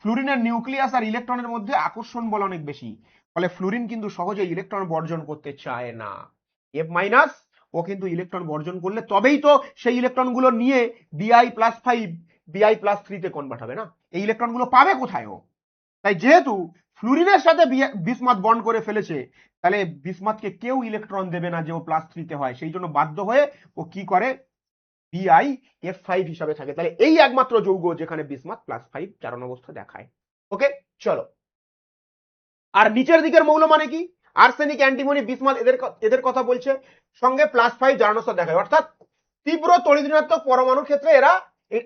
ফ্লুরিনের নিউক্লিয়াস আর ইলেকট্রনের মধ্যে আকর্ষণ বল অনেক বেশি, ফলে ফ্লুরিন কিন্তু সহজে ইলেকট্রন বর্জন করতে চায় না। F- ও কিন্তু ইলেকট্রন বর্জন করলে তবেই তো সেই ইলেকট্রনগুলো নিয়ে Bi+5 বিআই প্লাস 3 তে কনভার্ট হবে না, এই ইলেকট্রনগুলো পাবে কোথায় ও? তাই যেহেতু ফ্লুরিনের সাথে বিসমাথ বন্ড করে ফেলেছে, তাহলে বিসমাথকে কেউ ইলেকট্রন দেবে না যে ও প্লাস 3 তে হয়, সেই জন্য বাধ্য হয়ে ও কি করে, BiF5 হিসাবে থাকে। তাহলে এই একমাত্র যৌগ যেখানে বিসমাথ +5 জারণ অবস্থা দেখায়। ওকে, চলো। আর নিচের দিকের মৌল মানে কি, আর্সেনিক, অ্যান্টিমনি, বিসমাথ, এদের কথা বলছে, সঙ্গে +5 জারণ অবস্থা দেখায়, অর্থাৎ তীব্র তড়িৎ ঋণাত্মক পরমাণুর ক্ষেত্রে এরা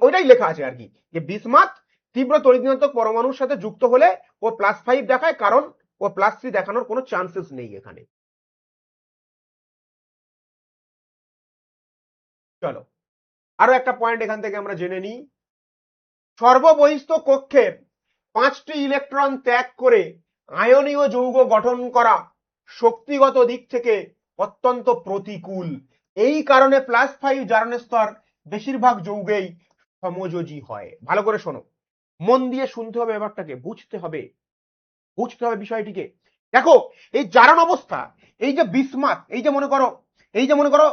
ওইটাই লেখা আছে আর কি, যে বিসমাথ তীব্র তড়িৎ ঋণাত্মক পরমাণুর সাথে যুক্ত হলে ও +5 দেখায়, কারণ ও +3 দেখানোর কোনো চান্সেস নেই এখানে। চলো আরো একটা পয়েন্ট এখান থেকে আমরা জেনে নিই। সর্ববহিস্থ কক্ষের 5টি ইলেকট্রন ত্যাগ করে আয়নীয় যৌগ গঠন করা শক্তিগত দিক থেকে অত্যন্ত প্রতিকূল। এই কারণে +5 জারণ স্তর বেশিরভাগ যৌগেই সমযোজী হয়। ভালো করে শোনো, মন দিয়ে শুনতে হবে, ব্যাপারটাকে বুঝতে হবে বিষয়টিকে। দেখো এই জারণ অবস্থা, এই যে বিসমাথ, এই যে মনে করো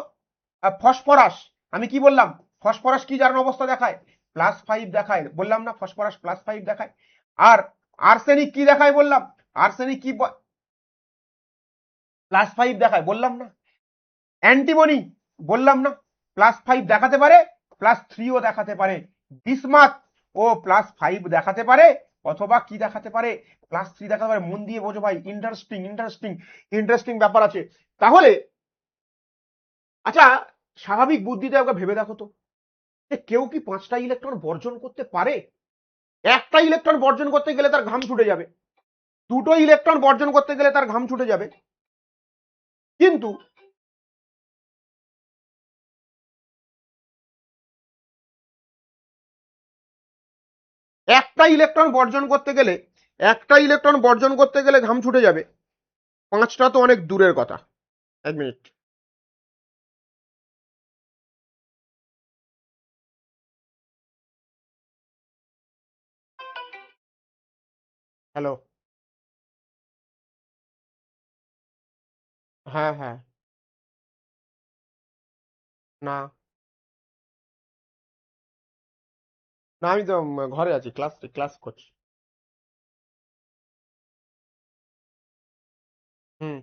ফসফরাস, আমি কি বললাম, ফসফরাস কি জারণ অবস্থা দেখায়, +5 দেখায়, বললাম না ফসফরাস +5 দেখায়। আর আর্সেনিক কি দেখায় বললাম, আর্সেনিক কি +5 দেখায়, বললাম না। অ্যান্টিমনি বললাম না +5 দেখাতে পারে, +3ও দেখাতে পারে। বিসমাথ ও +5 দেখাতে পারে, অথবা কি দেখাতে পারে, +3 দেখাতে পারে। মন দিয়ে বোঝো ভাই, ইন্টারেস্টিং ব্যাপার আছে। তাহলে আচ্ছা, স্বাভাবিক বুদ্ধিতে ওকে ভেবে দেখো তো, যে কেউ কি 5টা ইলেকট্রন বর্জন করতে পারে? একটা ইলেকট্রন বর্জন করতে গেলে তার ঘাম ছুটে যাবে, 2টো ইলেকট্রন বর্জন করতে গেলে তার ঘাম ছুটে যাবে, কিন্তু একটা ইলেকট্রন বর্জন করতে গেলে ঘাম ছুটে যাবে, 5টা তো অনেক দূরের কথা। 1 মিনিট। হ্যালো, হ্যাঁ হ্যাঁ, না না, আমি তো ঘরে আছি, ক্লাস করছি। হুম,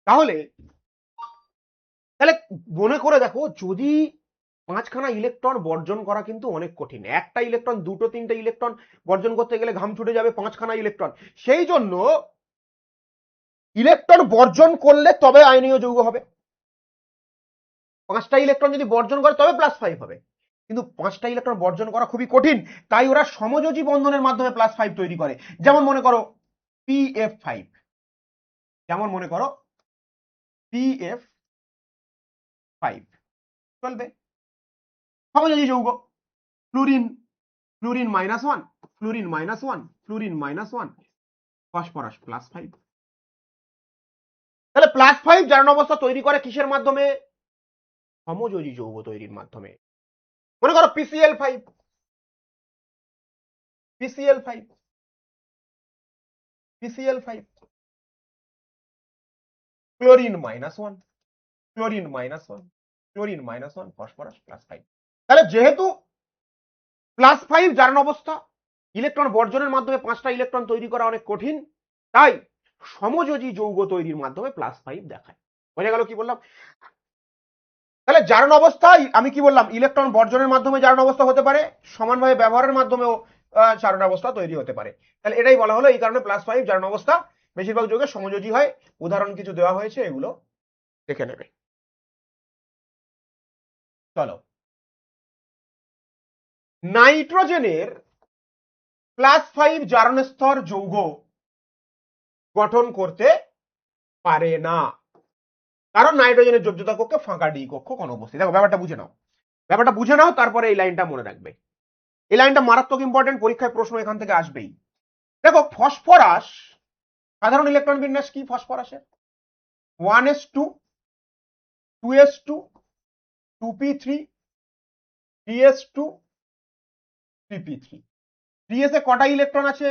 তাহলে তাহলে মনে করে দেখো, যদি 5খানা ইলেকট্রন বর্জন করা কিন্তু অনেক কঠিন, একটা ইলেকট্রন, 2টো 3টে ইলেকট্রন বর্জন করতে গেলে ঘাম ছুটে যাবে 5খানা ইলেকট্রন। সেই জন্য ইলেকট্রন বর্জন করলে তবে আয়নীয় যৌগ হবে, 5টা ইলেকট্রন যদি বর্জন করে তবে +5 হবে, কিন্তু 5টা ইলেকট্রন বর্জন করা খুবই কঠিন, তাই ওরা সমযোজী বন্ধনের মাধ্যমে +5 তৈরি করে। যেমন মনে করো PF5, যেমন মনে করো PF5 চলবে, সমযোজী যৌগ। Fluorine, -1, fluorine phosphorus +5। তাহলে +5 জারণ অবস্থা তৈরি করে কিসের মাধ্যমে, সমযোজী যৌগ তৈরির মাধ্যমে। মনে করো PCl5, PCl5, PCl5, chlorine -1, chlorine -1, chlorine -1, phosphorus +5। তাহলে যেহেতু +5 জারণ অবস্থা, ইলেকট্রন বর্জনের মাধ্যমে 5টা ইলেকট্রন তৈরি করা অনেক কঠিন, তাই সমযোজী যৌগ তৈরির মাধ্যমে +5 দেখায়। বোঝা গেল কি বললাম? তাহলে জারণ অবস্থায় আমি কি বললাম, ইলেকট্রন বর্জনের মাধ্যমে জারণ অবস্থা হতে পারে, সমানভাবে ব্যবহারের মাধ্যমেও জারণ অবস্থা তৈরি হতে পারে। তাহলে এটাই বলা হলো, এই কারণে +5 জারণ অবস্থা বেশিরভাগ যৌগে সমযোজী হয়। উদাহরণ কিছু দেওয়া হয়েছে, এগুলো দেখে নেবে। চলো, নাইট্রোজেনের +5 জারণ স্তর যৌগ গঠন করতে পারে না, কারণ নাইট্রোজেনের যোজ্যতা কক্ষে ফাঁকা ডি কক্ষ অনুপস্থিত। দেখো ব্যাপারটা বুঝে নাও, তারপরে এই লাইনটা মনে রাখবে। এই লাইনটা মারাত্মক ইম্পর্টেন্ট, পরীক্ষায় প্রশ্ন এখান থেকে আসবেই। দেখো ফসফরাস সাধারণ ইলেকট্রন বিন্যাস কি ফসফরাসের, 1s2, 2s2, 2p3, 3s2, 3p3। 3s এ কটা ইলেকট্রন আছে,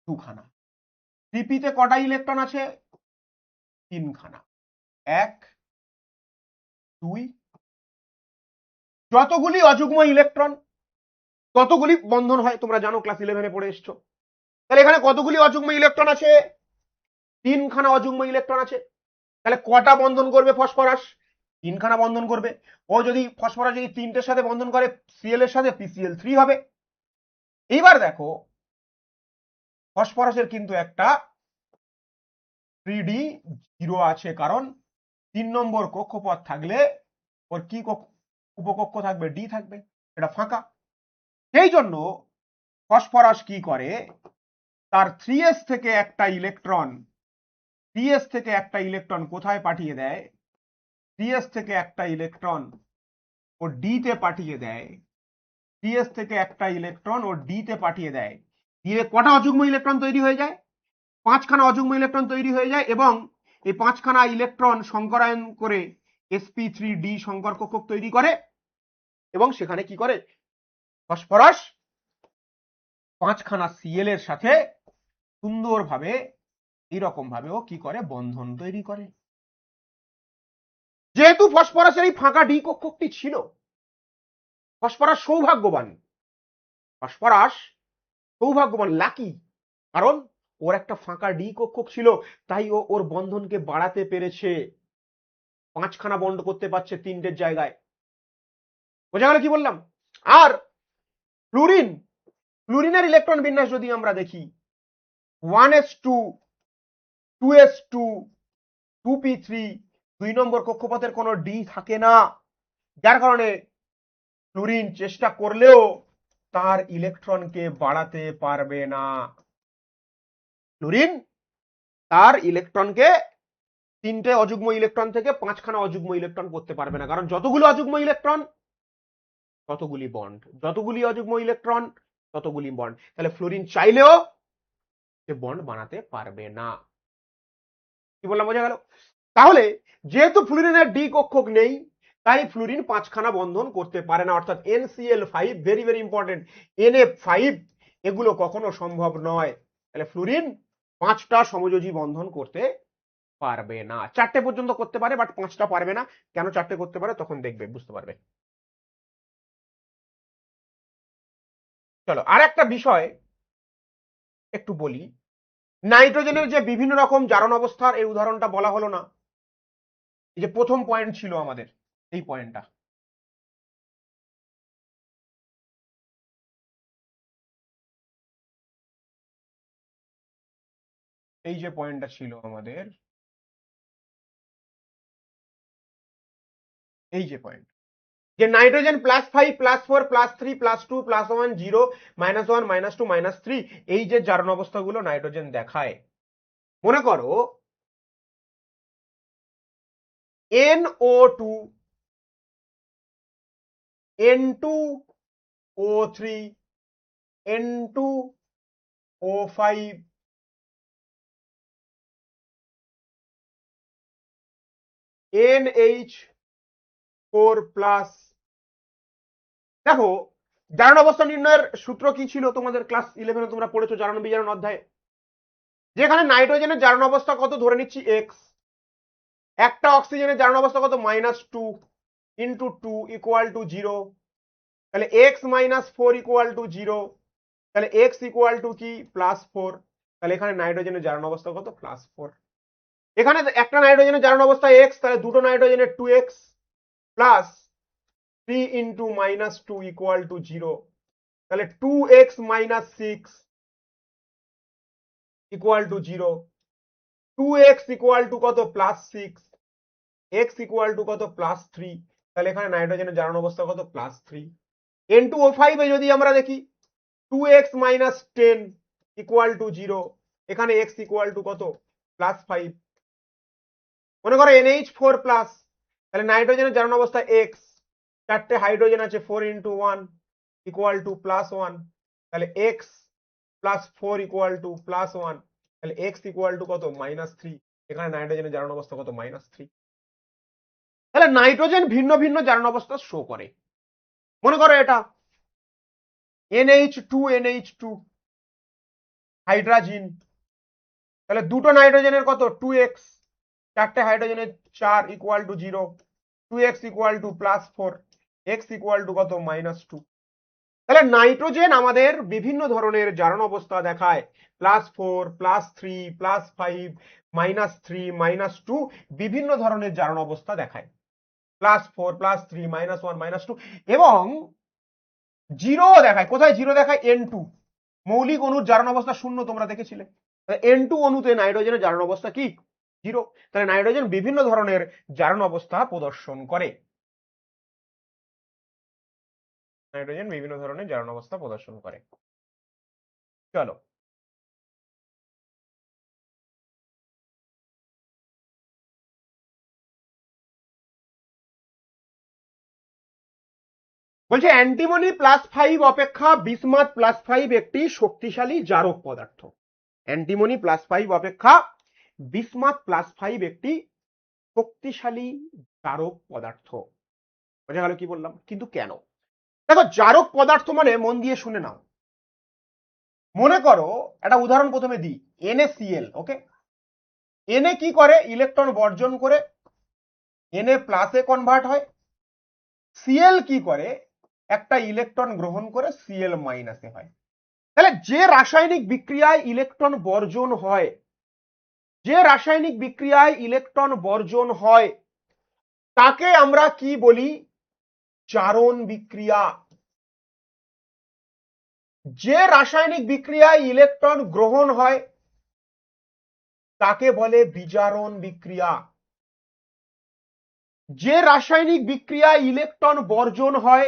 2খানা। 3p তে কটা ইলেকট্রন আছে, 3খানা। 1, 2, যতগুলি অযুগ্ম ইলেকট্রন ততগুলি বন্ধন হয়, তোমরা জানো, ক্লাস 11-এ পড়ে এসছো। তাহলে এখানে কতগুলি অযুগ্ম ইলেকট্রন আছে? 3খানা অযুগ্ম ইলেকট্রন আছে। তাহলে কটা বন্ধন করবে ফসফরাস? 3খানা বন্ধন করবে। ও যদি ফসফরাস যদি 3টের সাথে বন্ধন করে সিএল এর সাথে, PCl3 হবে। এইবার দেখো ফসফরাসের কিন্তু একটা 3d0 আছে, কারণ 3 নম্বর কক্ষপথ থাকলে ওর কি উপকক্ষ থাকবে? ডি থাকবে, এটা ফাঁকা। সেই জন্য ফসফরাস কি করে, তার 3s থেকে একটা ইলেকট্রন, 3s থেকে একটা ইলেকট্রন কোথায় পাঠিয়ে দেয়? 3s থেকে একটা ইলেকট্রন ও ডি তে পাঠিয়ে দেয়। 3s থেকে একটা ইলেকট্রন ও ডি তে পাঠিয়ে দেয়। দিয়ে কটা অযুগ্ম ইলেকট্রন তৈরি হয়ে যায়? 5খানা অযুগ্ম ইলেকট্রন তৈরি হয়ে যায়, এবং এই 5খানা ইলেকট্রন সংকরায়ন করে sp3d সংকর কক্ষক তৈরি করে, এবং সেখানে কি করে ফসফরাস 5খানা সিএল এর সাথে সুন্দরভাবে এইরকম ভাবে ও কি করে? বন্ধন তৈরি করে। যেহেতু ফসফরাসের এই ফাঁকা ডি কক্ষকটি ছিল, ফসফরাস সৌভাগ্যবান, ফসফরাস সৌভাগ্যবান, লাকি, কারণ ওর একটা ফাঁকা ডি কক্ষক ছিল, তাই ও ওর বন্ধনকে বাড়াতে পেরেছে, 5খানা বন্ড করতে পারছে 3টের জায়গায়। বোঝা গেল কি বললাম? আর ফ্লুরিন, ফ্লুরিনের ইলেকট্রন বিন্যাস যদি আমরা দেখি, 1s2 2s2 2p3, 2 নম্বর কক্ষপথের কোনো ডি থাকে না, যার কারণে ফ্লুরিন চেষ্টা করলেও তার ইলেকট্রনকে বাড়াতে পারবে না। ফ্লুরিন তার ইলেকট্রনকে 3টে অযুগ্ম ইলেকট্রন থেকে 5খানা অযুগ্ম ইলেকট্রন করতে পারবে না, কারণ যতগুলো অযুগ্ম ইলেকট্রন ততগুলি বন্ড, যতগুলি অযুগ্ম ইলেকট্রন ততগুলি বন্ড। তাহলে ফ্লুরিন চাইলেও সে বন্ড বানাতে পারবে না। কি বললাম, বোঝা গেল? তাহলে যেহেতু ফ্লুরিনের ডি কক্ষক নেই, তাই ফ্লুরিন 5খানা বন্ধন করতে পারে না, অর্থাৎ NCl5, very very important, NF5, এগুলো কখনো সম্ভব নয়। তাহলে ফ্লুরিন 5টা সমযোজী বন্ধন করতে পারবে না। 4টে পর্যন্ত করতে পারে, বাট 5টা পারবে না। কেন 4টে করতে পারে তখন দেখবে, বুঝতে পারবে। চলো আর একটা বিষয় একটু বলি। নাইট্রোজেনের যে বিভিন্ন রকম জারণ অবস্থার এই উদাহরণটা বলা হলো না, এই যে প্রথম পয়েন্ট ছিল আমাদের, এই পয়েন্টটা, এই যে পয়েন্টটা ছিল আমাদের, এই যে পয়েন্ট, যে নাইট্রোজেন +5 +4 +3 +2 +1 0 -1 -2 -3, এই যে জারণ অবস্থাগুলো নাইট্রোজেন দেখায়, মনে করো NO2 N2O3 N2O5 NH4+। দেখো জারণ অবস্থা নির্ণয়ের সূত্র কি ছিল? তোমাদের ক্লাস 11-এ তোমরা পড়েছো জারণ বিজারণ অধ্যায়ে, যেখানে নাইট্রোজেনের জারণ অবস্থা কত ধরে নিচ্ছি x, একটা অক্সিজেনের জারণ অবস্থা কত? -2 × 2 = 0, তাহলে x - 4 = 0, তাহলে x = কি? +4, তাহলে এখানে নাইট্রোজেনের জারণ অবস্থা কত? +4। এখানে একটা নাইট্রোজেনের জারণ অবস্থা x, তাহলে দুটো নাইট্রোজেনের 2x প্লাস 3 × -2 = 0, তাহলে 2x - 6 = 0, 2x = কত? +6, x = কত? +3, তাহলে এখানে নাইট্রোজেনের জারণ অবস্থা কত? +3। N2O5 এ যদি আমরা দেখি 2x - 10 = 0, এখানে x = কত? +5। মনে করো NH4+, তাহলে নাইট্রোজেনের জারণ অবস্থা x, 4টে হাইড্রোজেন আছে, 4 × 1 = +1, তাহলে x + 4 = +1, তাহলে x = কত? -3, এখানে নাইট্রোজেনের জারণ অবস্থা কত? -3। তাহলে নাইট্রোজেন ভিন্ন ভিন্ন জারণ অবস্থা শো করে। মনে করো এটা NH2 হাইড্রাজিন, তাহলে দুটো নাইট্রোজেনের কত? 2x, 4টে হাইড্রোজেনের 4 = 0, 2x = +4, এক্স ইকুয়াল টু কত -2। তাহলে নাইট্রোজেন আমাদের বিভিন্ন ধরনের জারণ অবস্থা দেখায়, +4 +3 +5 -3 -2 বিভিন্ন ধরনের জারণ অবস্থা দেখায়, +4 +3 -1 -2 এবং জিরো দেখায়। কোথায় জিরো দেখায়? N2 মৌলিক অণুর জারণ অবস্থা 0 তোমরা দেখেছিলে। N2 অণুতে নাইট্রোজেনের জারণ অবস্থা কি? 0। তাহলে নাইট্রোজেন বিভিন্ন ধরনের জারণ অবস্থা প্রদর্শন করে। নাইট্রোজেন বিভিন্ন ধরনের জারণ অবস্থা প্রদর্শন করে। চলো বলছে অ্যান্টিমনি +5 অপেক্ষা বিসমাথ +5 একটি শক্তিশালী জারক পদার্থ। অ্যান্টিমনি +5 অপেক্ষা বিসমাথ +5 একটি শক্তিশালী জারক পদার্থ। বোঝা গেল কি বললাম? কিন্তু কেন? দেখো, জারক পদার্থ মানে মন দিয়ে শুনে নাও। মনে করো একটা উদাহরণ প্রথমে দিই, NaCl। ওকে, Na কি করে? ইলেকট্রন বর্জন করে Na প্লাসে কনভার্ট হয়। Cl কি করে? একটা ইলেকট্রন গ্রহণ করে Cl মাইনাসে হয়। তাহলে যে রাসায়নিক বিক্রিয়ায় ইলেকট্রন বর্জন হয়, যে রাসায়নিক বিক্রিয়ায় ইলেকট্রন বর্জন হয় তাকে আমরা কি বলি? জারণ বিক্রিয়া। যে রাসায়নিক বিক্রিয়ায় ইলেকট্রন গ্রহণ হয় তাকে বলে বিজারণ বিক্রিয়া। যে রাসায়নিক বিক্রিয়ায় ইলেকট্রন বর্জন হয়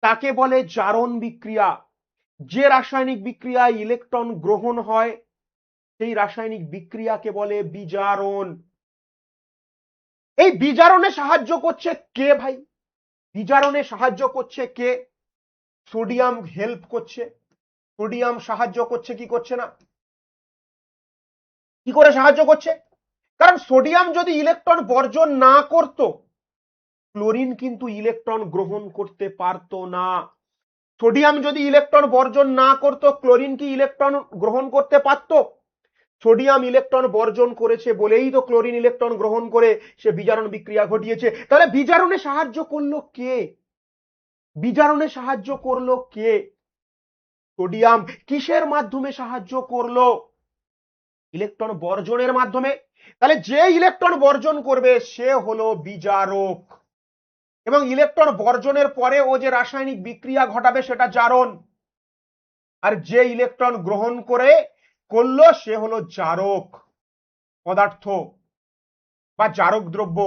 তাকে বলে জারণ বিক্রিয়া। যে রাসায়নিক বিক্রিয়ায় ইলেকট্রন গ্রহণ হয় সেই রাসায়নিক বিক্রিয়াকে বলে বিজারণ। এই বিজারণে সাহায্য করছে কে ভাই? বিজারণে সাহায্য করছে কে? সোডিয়াম হেল্প করছে। সোডিয়াম সাহায্য করছে কি করছে না? কি করে সাহায্য করছে? কারণ সোডিয়াম যদি ইলেকট্রন বর্জন না করত, ক্লোরিন কিন্তু ইলেকট্রন গ্রহণ করতে পারতো না। সোডিয়াম যদি ইলেকট্রন বর্জন না করত, ক্লোরিন কি ইলেকট্রন গ্রহণ করতে পারত? সোডিয়াম ইলেকট্রন বর্জন করেছে বলেই তো ক্লোরিন ইলেকট্রন গ্রহণ করে সে বিজারণ বিক্রিয়া ঘটিয়েছে। তাহলে বিজারণে সাহায্য করলো কে? বিজারণে সাহায্য করলো কে? সোডিয়াম। কিসের মাধ্যমে সাহায্য করলো? ইলেকট্রন বর্জনের মাধ্যমে। তাহলে যে ইলেকট্রন বর্জন করবে সে হলো বিজারক, এবং ইলেকট্রন বর্জনের পরে ও যে রাসায়নিক বিক্রিয়া ঘটাবে সেটা জারণ। আর যে ইলেকট্রন গ্রহণ করলো সে হলো জারক পদার্থ বা জারক দ্রব্য।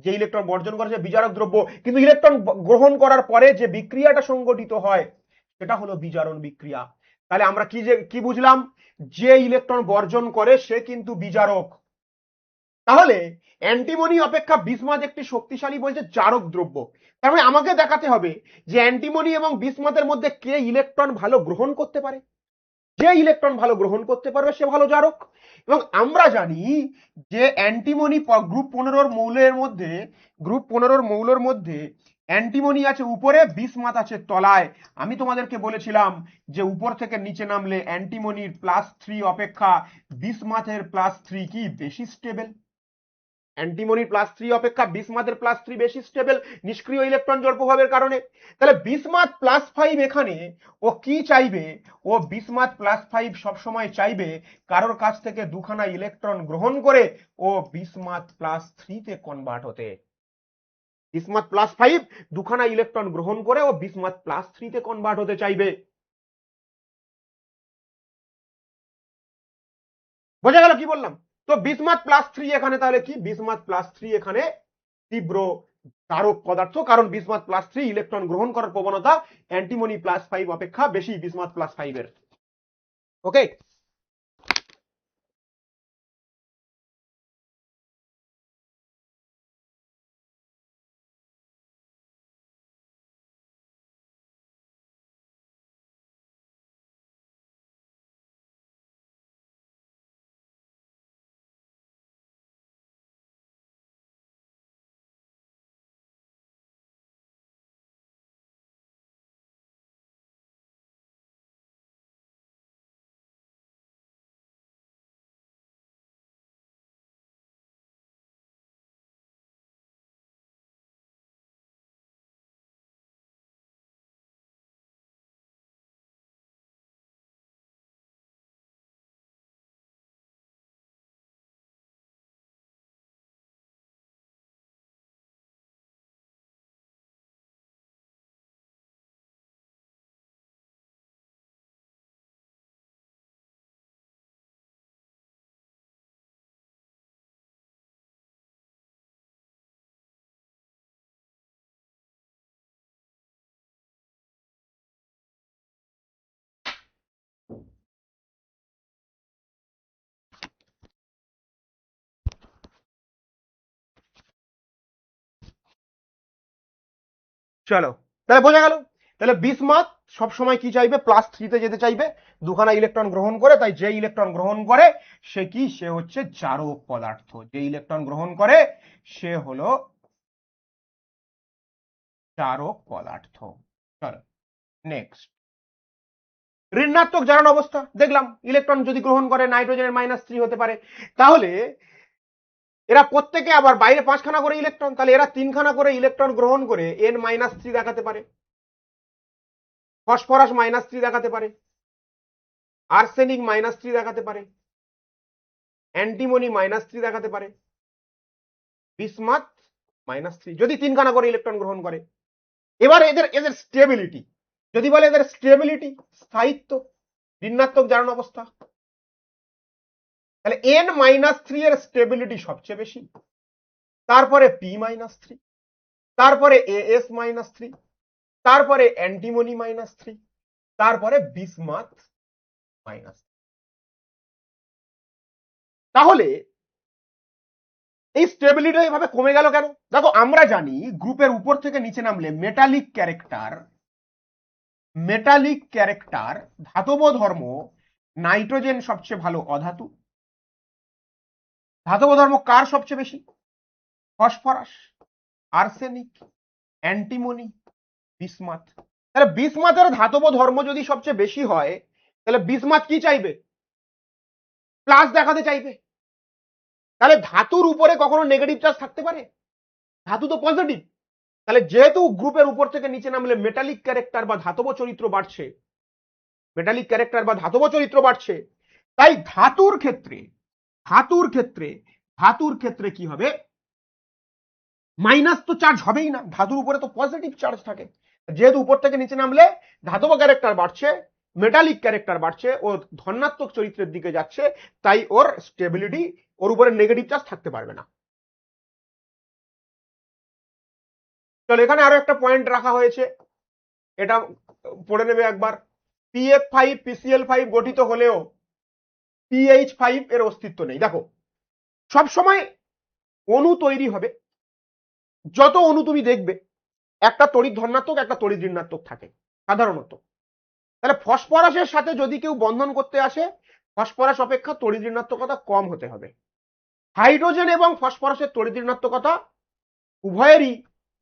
যে ইলেকট্রন বর্জন করে সে বিজারক দ্রব্য, কিন্তু ইলেকট্রন গ্রহণ করার পরে যে বিক্রিয়াটা সংঘটিত হয় সেটা হলো বিজারণ বিক্রিয়া। তাহলে আমরা কি বুঝলাম? যে ইলেকট্রন বর্জন করে সে কিন্তু বিজারক। তাহলে অ্যান্টিমনি অপেক্ষা বিসমাথ একটি শক্তিশালী বলছে জারক দ্রব্য। তার মানে আমাকে দেখাতে হবে যে অ্যান্টিমনি এবং বিসমাথের মধ্যে কে ইলেকট্রন ভালো গ্রহণ করতে পারে। যে ইলেকট্রন ভালো গ্রহণ করতে পারবে সে ভালো জারক। এবং আমরা জানি যে অ্যান্টিমনি গ্রুপ 15 মৌলের মধ্যে অ্যান্টিমনি আছে উপরে, বিসমাথ আছে তলায়। আমি তোমাদেরকে বলেছিলাম যে উপর থেকে নিচে নামলে অ্যান্টিমনির +3 অপেক্ষা বিসমাথের +3 কি বেশি স্টেবল। অ্যান্টিমনির +3 অপেক্ষা বিসমাথের +3 বেশি স্টেবল নিষ্ক্রিয় ইলেকট্রন জড় প্রভাবের কারণে। তাহলে বিসমাথ +5 এখানে ও কি চাইবে? ও বিসমাথ +5 সবসময় চাইবে কারোর কাছ থেকে দুখানা ইলেকট্রন গ্রহণ করে ও বিসমাথ +3 তে কনভার্ট হতে। বিসমাথ +5 দুখানা ইলেকট্রন গ্রহণ করে ও বিসমাথ +3 তে কনভার্ট হতে চাইবে। বোঝা গেল কি বললাম? তো বিসমাথ +3 এখানে তাহলে কি? বিসমাথ +3 এখানে তীব্র জারক পদার্থ, কারণ বিসমাথ +3 ইলেকট্রন গ্রহণ করার প্রবণতা অ্যান্টিমনি +5 অপেক্ষা বেশি বিসমাথ +5 এর। ওকে। চলো তাহলে বোঝা গেল। তাহলে বিসমাথ সবসময় কি চাইবে, +3 যেতে চাইবে, দুখানা ইলেকট্রন গ্রহণ করে। তাই যে ইলেকট্রন গ্রহণ করে সে কি, সে হচ্ছে জারক পদার্থ। যে ইলেকট্রন গ্রহণ করে সে হলো জারক পদার্থ। চলো নেক্সট, ঋণাত্মক জারণ অবস্থা দেখলাম, ইলেকট্রন যদি গ্রহণ করে নাইট্রোজেনের -3 হতে পারে। তাহলে এরা প্রত্যেকে আবার বাইরে 5খানা করে ইলেকট্রন, তাহলে এরা 3খানা করে ইলেকট্রন গ্রহণ করে N-3 দেখাতে পারে, ফসফরাস -3 দেখাতে পারে, আর্সেনিক -3 দেখাতে পারে, অ্যান্টিমনি -3 দেখাতে পারে, বিসমাথ -3, যদি 3খানা করে ইলেকট্রন গ্রহণ করে। এবার এদের এদের স্টেবিলিটি, যদি বলে এদের স্টেবিলিটি, স্থায়িত্ব, ঋণাত্মক জারণ অবস্থা, তাহলে N-3 এর স্টেবিলিটি সবচেয়ে বেশি, তারপরে P-3, তারপরে AS-3, তারপরে অ্যান্টিমনি -3, তারপরে বিসমাথ -3। তাহলে এই স্টেবিলিটি এইভাবে কমে গেল কেন? দেখো আমরা জানি গ্রুপের উপর থেকে নিচে নামলে মেটালিক ক্যারেক্টার ধাতব ধর্ম, নাইট্রোজেন সবচেয়ে ভালো অধাতু, ধাতব ধর্ম কার সবচেয়ে বেশি, ফসফরাস, আর্সেনিক, অ্যান্টিমনি, বিসমাথ। তাহলে বিসমাথের ধাতব ধর্ম যদি সবচেয়ে বেশি হয়, তাহলে বিসমাথ কি চাইবে, প্লাস দেখাতে চাইবে। তাহলে ধাতুর উপরে কখনো নেগেটিভ চার্জ থাকতে পারে? ধাতু তো পজিটিভ। তাহলে যেহেতু গ্রুপের উপর থেকে নিচে নামলে মেটালিক ক্যারেক্টার বা ধাতব চরিত্র বাড়ছে, তাই ধাতুর ক্ষেত্রে কি হবে, মাইনাস তো চার্জ হবেই না, ধাতুর উপরে তো পজিটিভ চার্জ থাকে। যেহেতু উপর থেকে নিচে নামলে ধাতব ক্যারেক্টার বাড়ছে, মেটালিক ক্যারেক্টার বাড়ছে, ও ধনাত্মক চরিত্রের দিকে যাচ্ছে, তাই ওর স্টেবিলিটি, ওর উপরে নেগেটিভ চার্জ থাকতে পারবে না। চলো এখানে আরো একটা পয়েন্ট রাখা হয়েছে, এটা পড়ে নেবে একবার। PF5 PCl5 গঠিত হলেও PH5 এর অস্তিত্ব নেই। দেখো সবসময় অণু তৈরি হবে, যত অণু তুমি দেখবে একটা তড়িৎ ধনাত্মক একটা তড়িৎ ঋণাত্মক থাকে সাধারণত। তাহলে ফসফরাসের সাথে যদি কেউ বন্ধন করতে আসে, ফসফরাস অপেক্ষা তড়িৎ ঋণাত্মকতা কম হতে হবে। হাইড্রোজেন এবং ফসফরাসের তড়িৎ ঋণাত্মকতা উভয়েরই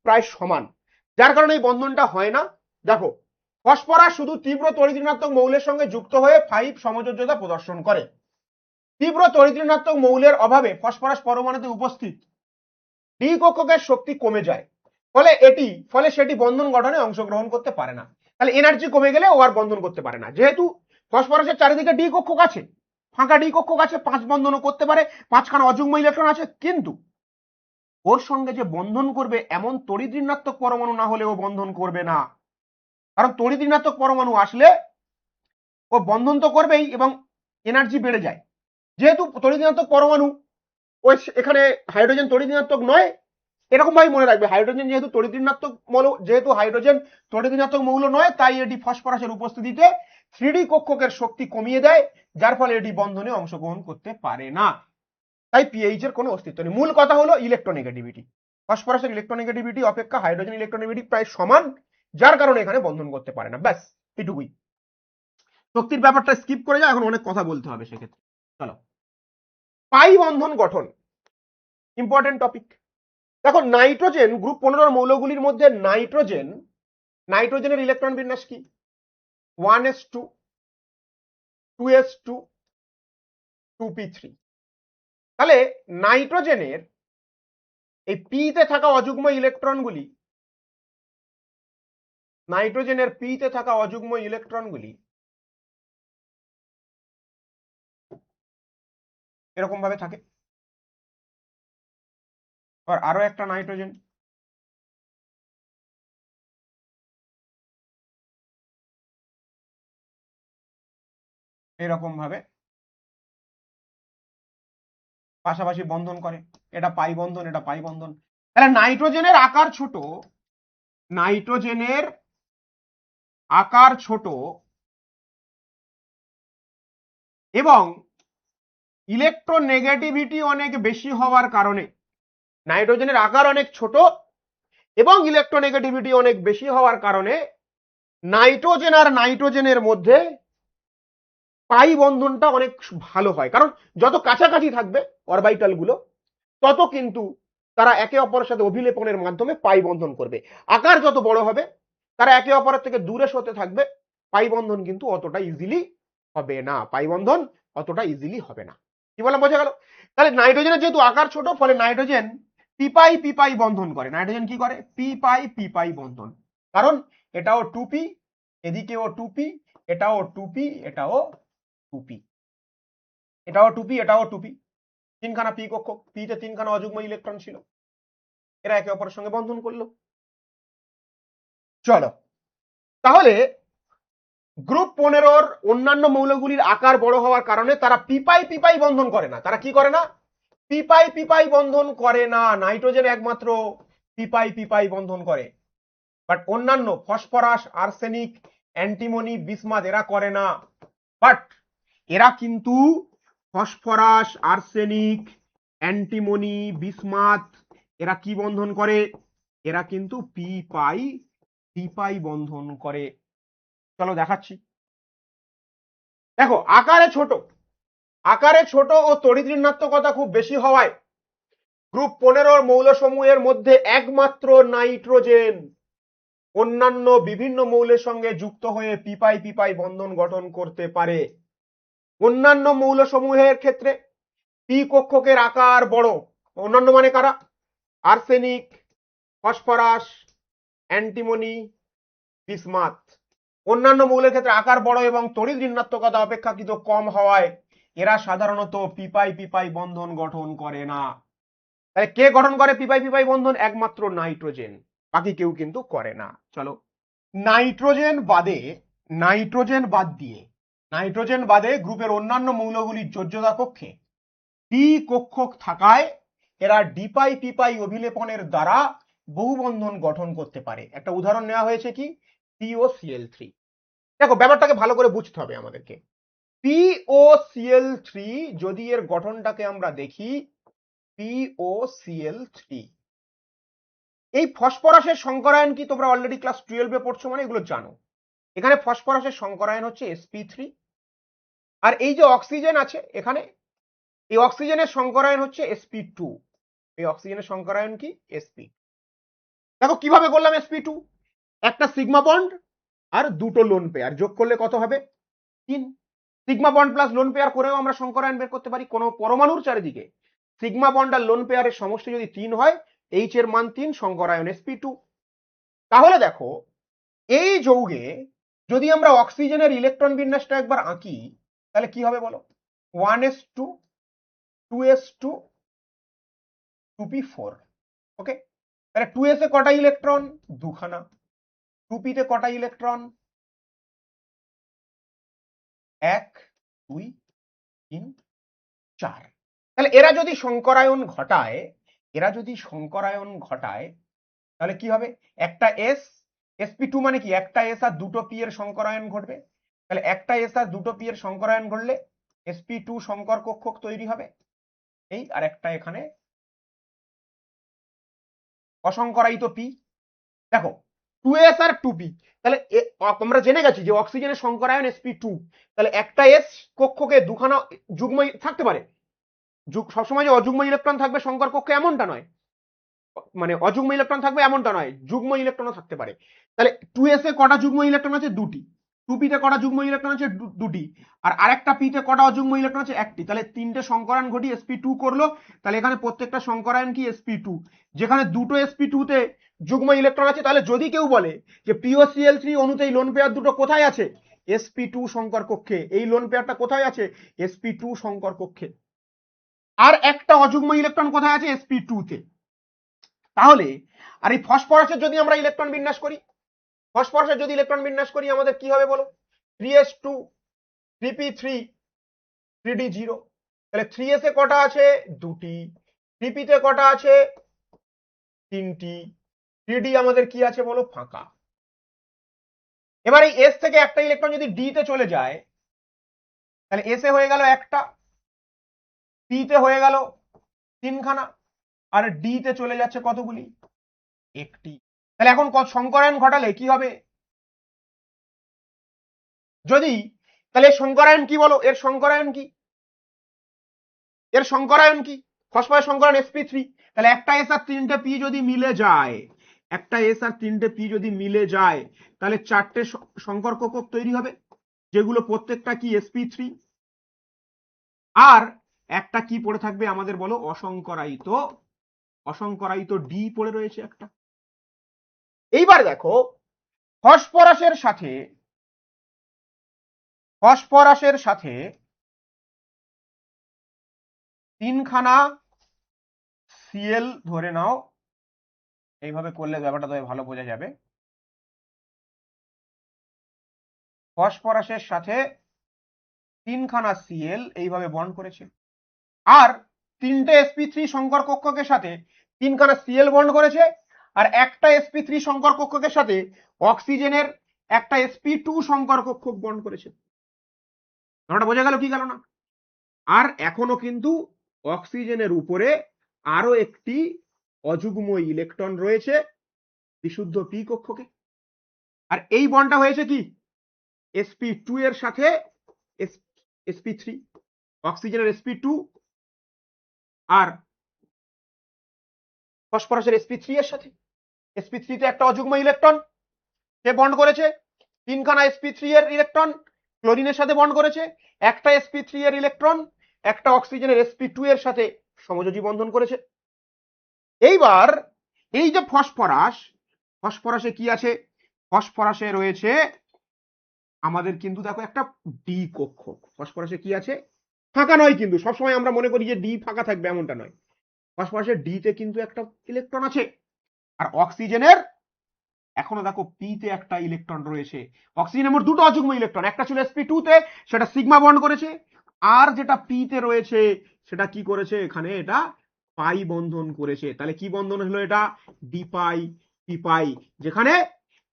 প্রায় সমান, যার কারণে এই বন্ধনটা হয় না। দেখো ফসফরাস শুধু তীব্র তড়িৎ ঋণাত্মক মৌলের সঙ্গে যুক্ত হয়ে 5 সমযোজ্যতা প্রদর্শন করে। তীব্র তড়িৎ ঋণাত্মক মৌলের অভাবে ফসফরাস পরমাণুতে উপস্থিত ডি কক্ষকের শক্তি কমে যায়, ফলে সেটি বন্ধন গঠনে অংশগ্রহণ করতে পারে না। তাহলে এনার্জি কমে গেলে ও আর বন্ধন করতে পারে না। যেহেতু ফসফরাসের চারিদিকে ডি কক্ষক আছে, ফাঁকা ডি কক্ষক আছে, 5 বন্ধনও করতে পারে, 5খানা অযুগ্ম ইলেকট্রন আছে, কিন্তু ওর সঙ্গে যে বন্ধন করবে এমন তড়িৎ ঋণাত্মক পরমাণু না হলে ও বন্ধন করবে না। কারণ তড়িৎ ঋণাত্মক পরমাণু আসলে ও বন্ধন তো করবেই এবং এনার্জি বেড়ে যায়। যেহেতু তড়িৎ ঋণাত্মক পরমাণু, ওই এখানে হাইড্রোজেন তড়িৎ ঋণাত্মক নয়, এরকম ভাবে মনে রাখবে, হাইড্রোজেন যেহেতু তড়িৎ ঋণাত্মক মৌল নয়, তাই এটি ফসফরাসের উপস্থিতিতে 3D কক্ষকের শক্তি কমিয়ে দেয়, যার ফলে এটি বন্ধনে অংশগ্রহণ করতে পারে না। তাই পিএইচ এর কোনো অস্তিত্ব নেই। মূল কথা হলো ইলেকট্রোনেগেটিভিটি, ফসফরাসের ইলেকট্রোনেগেটিভিটি অপেক্ষা হাইড্রোজেন ইলেকট্রোনেগেটিভিটি প্রায় সমান, যার কারণে এখানে বন্ধন করতে পারে না। ব্যাস এটুকুই। শক্তির ব্যাপারটা স্কিপ করে যায়, এখন অনেক কথা বলতে হবে সেক্ষেত্রে। চলো পাই বন্ধন গঠন, ইম্পর্টেন্ট টপিক। দেখো নাইট্রোজেন গ্রুপ 15 মৌলগুলির মধ্যে নাইট্রোজেনের ইলেকট্রন বিন্যাস কি, 1s2 2s2 2p3। তাহলে নাইট্রোজেনের এই পিতে থাকা অযুগ্ম ইলেকট্রনগুলি এরকম ভাবে থাকে। আরো একটা নাইট্রোজেন, এরকম ভাবে পাশাপাশি বন্ধন করে, এটা পাই বন্ধন, এটা পাই বন্ধন। তাহলে নাইট্রোজেনের আকার ছোট এবং ইলেকট্রোনেগেটিভিটি অনেক বেশি হওয়ার কারণে, নাইট্রোজেনের আকার অনেক ছোট এবং ইলেকট্রোনেগেটিভিটি অনেক বেশি হওয়ার কারণে নাইট্রোজেন আর নাইট্রোজেনের মধ্যে পাই বন্ধনটা অনেক ভালো হয়, কারণ যত কাছাকাছি থাকবে অরবিটাল গুলো তত কিন্তু তারা একে অপরের সাথে অভিলেপনের মাধ্যমে পাই বন্ধন করবে। আকার যত বড় হবে তারা একে অপরের থেকে দূরে সরতে থাকবে, পাই বন্ধন কিন্তু অতটা ইজিলি হবে না, পাই বন্ধন অতটা ইজিলি হবে না। কি বলা বোঝা গেল? তাহলে নাইট্রোজেনের যেহেতু আকার ছোট, ফলে নাইট্রোজেন পিপাই পিপাই বন্ধন করে। নাইট্রোজেন কি করে? পিপাই পিপাই বন্ধন, কারণ এটাও টুপি, এদিকেও টুপি, এটাও টুপি, এটাও টুপি, এটাও টুপি, এটাও টুপি, তিনখানা পি কক্ষক, পিতে তিনখানা অযুগ্ম ইলেকট্রন ছিল, এরা একে অপরের সঙ্গে বন্ধন করলো। চলো, তাহলে গ্রুপ 15 অন্যান্য মৌলগুলির আকার বড় হওয়ার কারণে তারা পিপাই পিপাই বন্ধন করে না। তারা কি করে না? পিপাই পিপাই বন্ধন করে না। নাইট্রোজেন একমাত্র পিপাই পিপাই বন্ধন করে, বাট অন্যান্য ফসফরাস, আর্সেনিক, অ্যান্টিমনি, বিসমাথ এরা করে না। বাট এরা কিন্তু ফসফরাস, আর্সেনিক, অ্যান্টিমনি, বিসমাথ এরা কি বন্ধন করে? এরা কিন্তু পিপাই পিপাই বন্ধন করে। চলো দেখাচ্ছি। দেখো, আকারে ছোট ও তড়িৎ ঋণাত্মকতা খুব বেশি হওয়ায় গ্রুপ 15 মৌলসমূহের মধ্যে একমাত্র নাইট্রোজেন অন্যান্য বিভিন্ন মৌলের সঙ্গে যুক্ত হয়ে পিপাই পিপাই বন্ধন গঠন করতে পারে। অন্যান্য মৌলসমূহের ক্ষেত্রে পি কক্ষকের আকার বড়। অন্যান্য মানে কারা? Arsenic, phosphorus, antimony, bismuth. অন্যান্য মৌলের ক্ষেত্রে আকার বড় এবং তড়িৎ ঋণাত্মকতা অপেক্ষাকৃত কম হওয়ায় এরা সাধারণত পিপাই পিপাই বন্ধন গঠন করে না। তাহলে কে গঠন করে পিপাই পিপাই বন্ধন? একমাত্র নাইট্রোজেন, বাকি কেউ কিন্তু করে না। চলো, নাইট্রোজেন বাদে গ্রুপের অন্যান্য মৌলগুলির যোজ্যতা কক্ষে পি কক্ষক থাকায় এরা ডিপাই পিপাই অভিলেপনের দ্বারা বহু বন্ধন গঠন করতে পারে। একটা উদাহরণ নেওয়া হয়েছে কি? POCl3। দেখো, ব্যাপারটাকে ভালো করে বুঝতে হবে আমাদেরকে। POCl3 যদি এর গঠনটাকে আমরা দেখি, POCl3 এই ফসফরাসের সংকরায়ন কি? তোমরা অলরেডি ক্লাস 12 এ পড়ছো, মানে এগুলো জানো। এখানে ফসফরাসের সংকরায়ন হচ্ছে sp3, আর এই যে অক্সিজেন আছে এখানে, এই অক্সিজেনের সংকরায়ন হচ্ছে sp2। এই অক্সিজেনের সংকরায়ন কি? sp। দেখো কিভাবে করলাম sp2, একটা সিগমা বন্ড আর দুটো লোন পেয়ার যোগ করলে কত হবে? 3। Sigma bond plus lone pair করেও আমরা সংকরায়ন বের করতে পারি। কোনো পরমাণুর চারিদিকে সিগমা বন্ড আর লোন পেয়ারের সমষ্টি যদি 3 হয়, এইচ এর মান 3, সংকরায়ন sp2। তাহলে দেখো, এই যৌগে যদি আমরা অক্সিজেনের ইলেকট্রন বিন্যাসটা একবার আঁকি, তাহলে কি হবে বলো? 1s2, 2s2, 2p4। ওকে, তাহলে 2s এ কটা ইলেকট্রন? দুখানা। 2p তে কটা ইলেকট্রন? 1, 2, 3, 4। তাহলে এরা যদি সংকরায়ন ঘটায় তাহলে কি হবে? একটা s, sp2 মানে কি? একটা s আর দুটো p এর সংকরায়ন ঘটবে। তাহলে একটা s আর দুটো p এর সংকরায়ন ঘটলে sp2 সংকর কক্ষক তৈরি হবে। এই আর একটা এখানে অসংকরায়িত p। দেখো, 2s আর 2p, তাহলে আমরা জেনে গেছি যে অক্সিজেনের সংকরায়ন sp2। তাহলে একটা s কক্ষকে দুখানা যুগ্ম থাকতে পারে। সবসময় যে অযুগ্ম ইলেকট্রন থাকবে সংকর কক্ষে এমনটা নয়, মানে অযুগ্ম ইলেকট্রন থাকবে এমনটা নয়, যুগ্ম ইলেকট্রনও থাকতে পারে। তাহলে 2s এ কটা যুগ্ম ইলেকট্রন আছে? দুটি। 2p তে কটা যুগ্ম ইলেকট্রন আছে? দুটি। আর আরেকটা p তে কটা অযুগ্ম ইলেকট্রন আছে? একটি। তাহলে তিনটে সংকরায়ন ঘটি sp2 করলো। তাহলে এখানে প্রত্যেকটা সংকরায়ন কি? sp2। যেখানে দুটো sp2 তে যুগ্ম ইলেকট্রন আছে, তাহলে যদি কেউ বলে যে POCl3 অণুতে এই লোন পেয়ার দুটো কোথায় আছে? sp2 সংকর কক্ষে। এই লোন পেয়ারটা কোথায় আছে? sp2 সংকর কক্ষে। আর একটা অযুগ্ম ইলেকট্রন কোথায় আছে? sp2 তে। তাহলে আর এই ফসফরাসের যদি আমরা ইলেকট্রন বিন্যাস করি, আমাদের কি হবে বলো? 3s2, 3p3, 3d0। তাহলে 3s এ কটা আছে? দুটি। 3p তে কটা আছে? তিনটি। 3d আমাদের কি আছে বলো? ফাঁকা। এবার এই s থেকে একটা ইলেকট্রন যদি d তে চলে যায়, তাহলে s এ হয়ে গেল একটা, p তে হয়ে গেল তিনখানা, আর d তে চলে যাচ্ছে কতগুলি? একটি। তাহলে এখন সংকরায়ন ঘটালে কি হবে? যদি তাহলে সংকরায়ন কি বলো, এর সংকরায়ন কি? এর সংকরায়ন কি? ফসফরাস সংকরায়ন sp3। তাহলে একটা এস আর তিনটে পি যদি মিলে যায়, একটা এস আর তিনটে পি যদি মিলে যায়, তাহলে চারটে সংকর কক্ষক তৈরি হবে, যেগুলো প্রত্যেকটা কি sp3। আর একটা কি পড়ে থাকবে আমাদের বলো, অসংকরায়িত, অসংকরায়িত ডি পড়ে রয়েছে একটা। এইবার দেখো ফসফরাসের সাথে, ফসফরাসের সাথে তিনখানা সিএল ধরে নাও, এইভাবে করলে ব্যাপারটা তবে ভালো বোঝা যাবে। ফসফরাসের সাথে তিনখানা সিএল এইভাবে বন্ড করেছে, আর তিনটে sp3 সংকর কক্ষকের সাথে তিনখানা সিএল বন্ড করেছে, আর একটা sp3 সংকর কক্ষকের সাথে অক্সিজেনের একটা sp2 সংকর কক্ষক বন্ড করেছে। ব্যাপারটা বোঝা গেল কি গেল না? আর এখনো কিন্তু অক্সিজেনের উপরে আরো একটি অযুগ্ম ইলেকট্রন রয়েছে বিশুদ্ধ পি কক্ষকে। আর এই বন্ডটা হয়েছে কি sp2 এর সাথে sp3, অক্সিজেনের sp2 আর ফসফরাসের sp3 এর সাথে। sp3 তে একটা অযুগ্ম ইলেকট্রন সে বন্ড করেছে, তিনখানা sp3 এর ইলেকট্রন ক্লোরিনের সাথে বন্ড করেছে, একটা sp3 এর ইলেকট্রন একটা অক্সিজেনের sp2 এর সাথে সমযোজী বন্ধন করেছে। এইবার এই যে ফসফরাস, ফসফরাসে কি আছে? ফসফরাসে রয়েছে আমাদের কিন্তু দেখো একটা ডি কক্ষক। ফসফরাসে কি আছে? ফাঁকা নয় কিন্তু, সবসময় আমরা মনে করি যে ডি ফাঁকা থাকবে, এমনটা নয়। ফসফরাসের ডি তে কিন্তু একটা ইলেকট্রন আছে, আর অক্সিজেনের এখনো দেখো পি তে একটা ইলেকট্রন রয়েছে। অক্সিজেনের মোট দুটো অযুগ্ম ইলেকট্রন, একটা ছিল sp2 তে, সেটা সিগমা বন্ড করেছে, আর যেটা পি তে রয়েছে সেটা কি করেছে, এখানে এটা পাই বন্ধন করেছে। তাহলে কি বন্ধন হলো এটা? ডি পাই পি পাই, যেখানে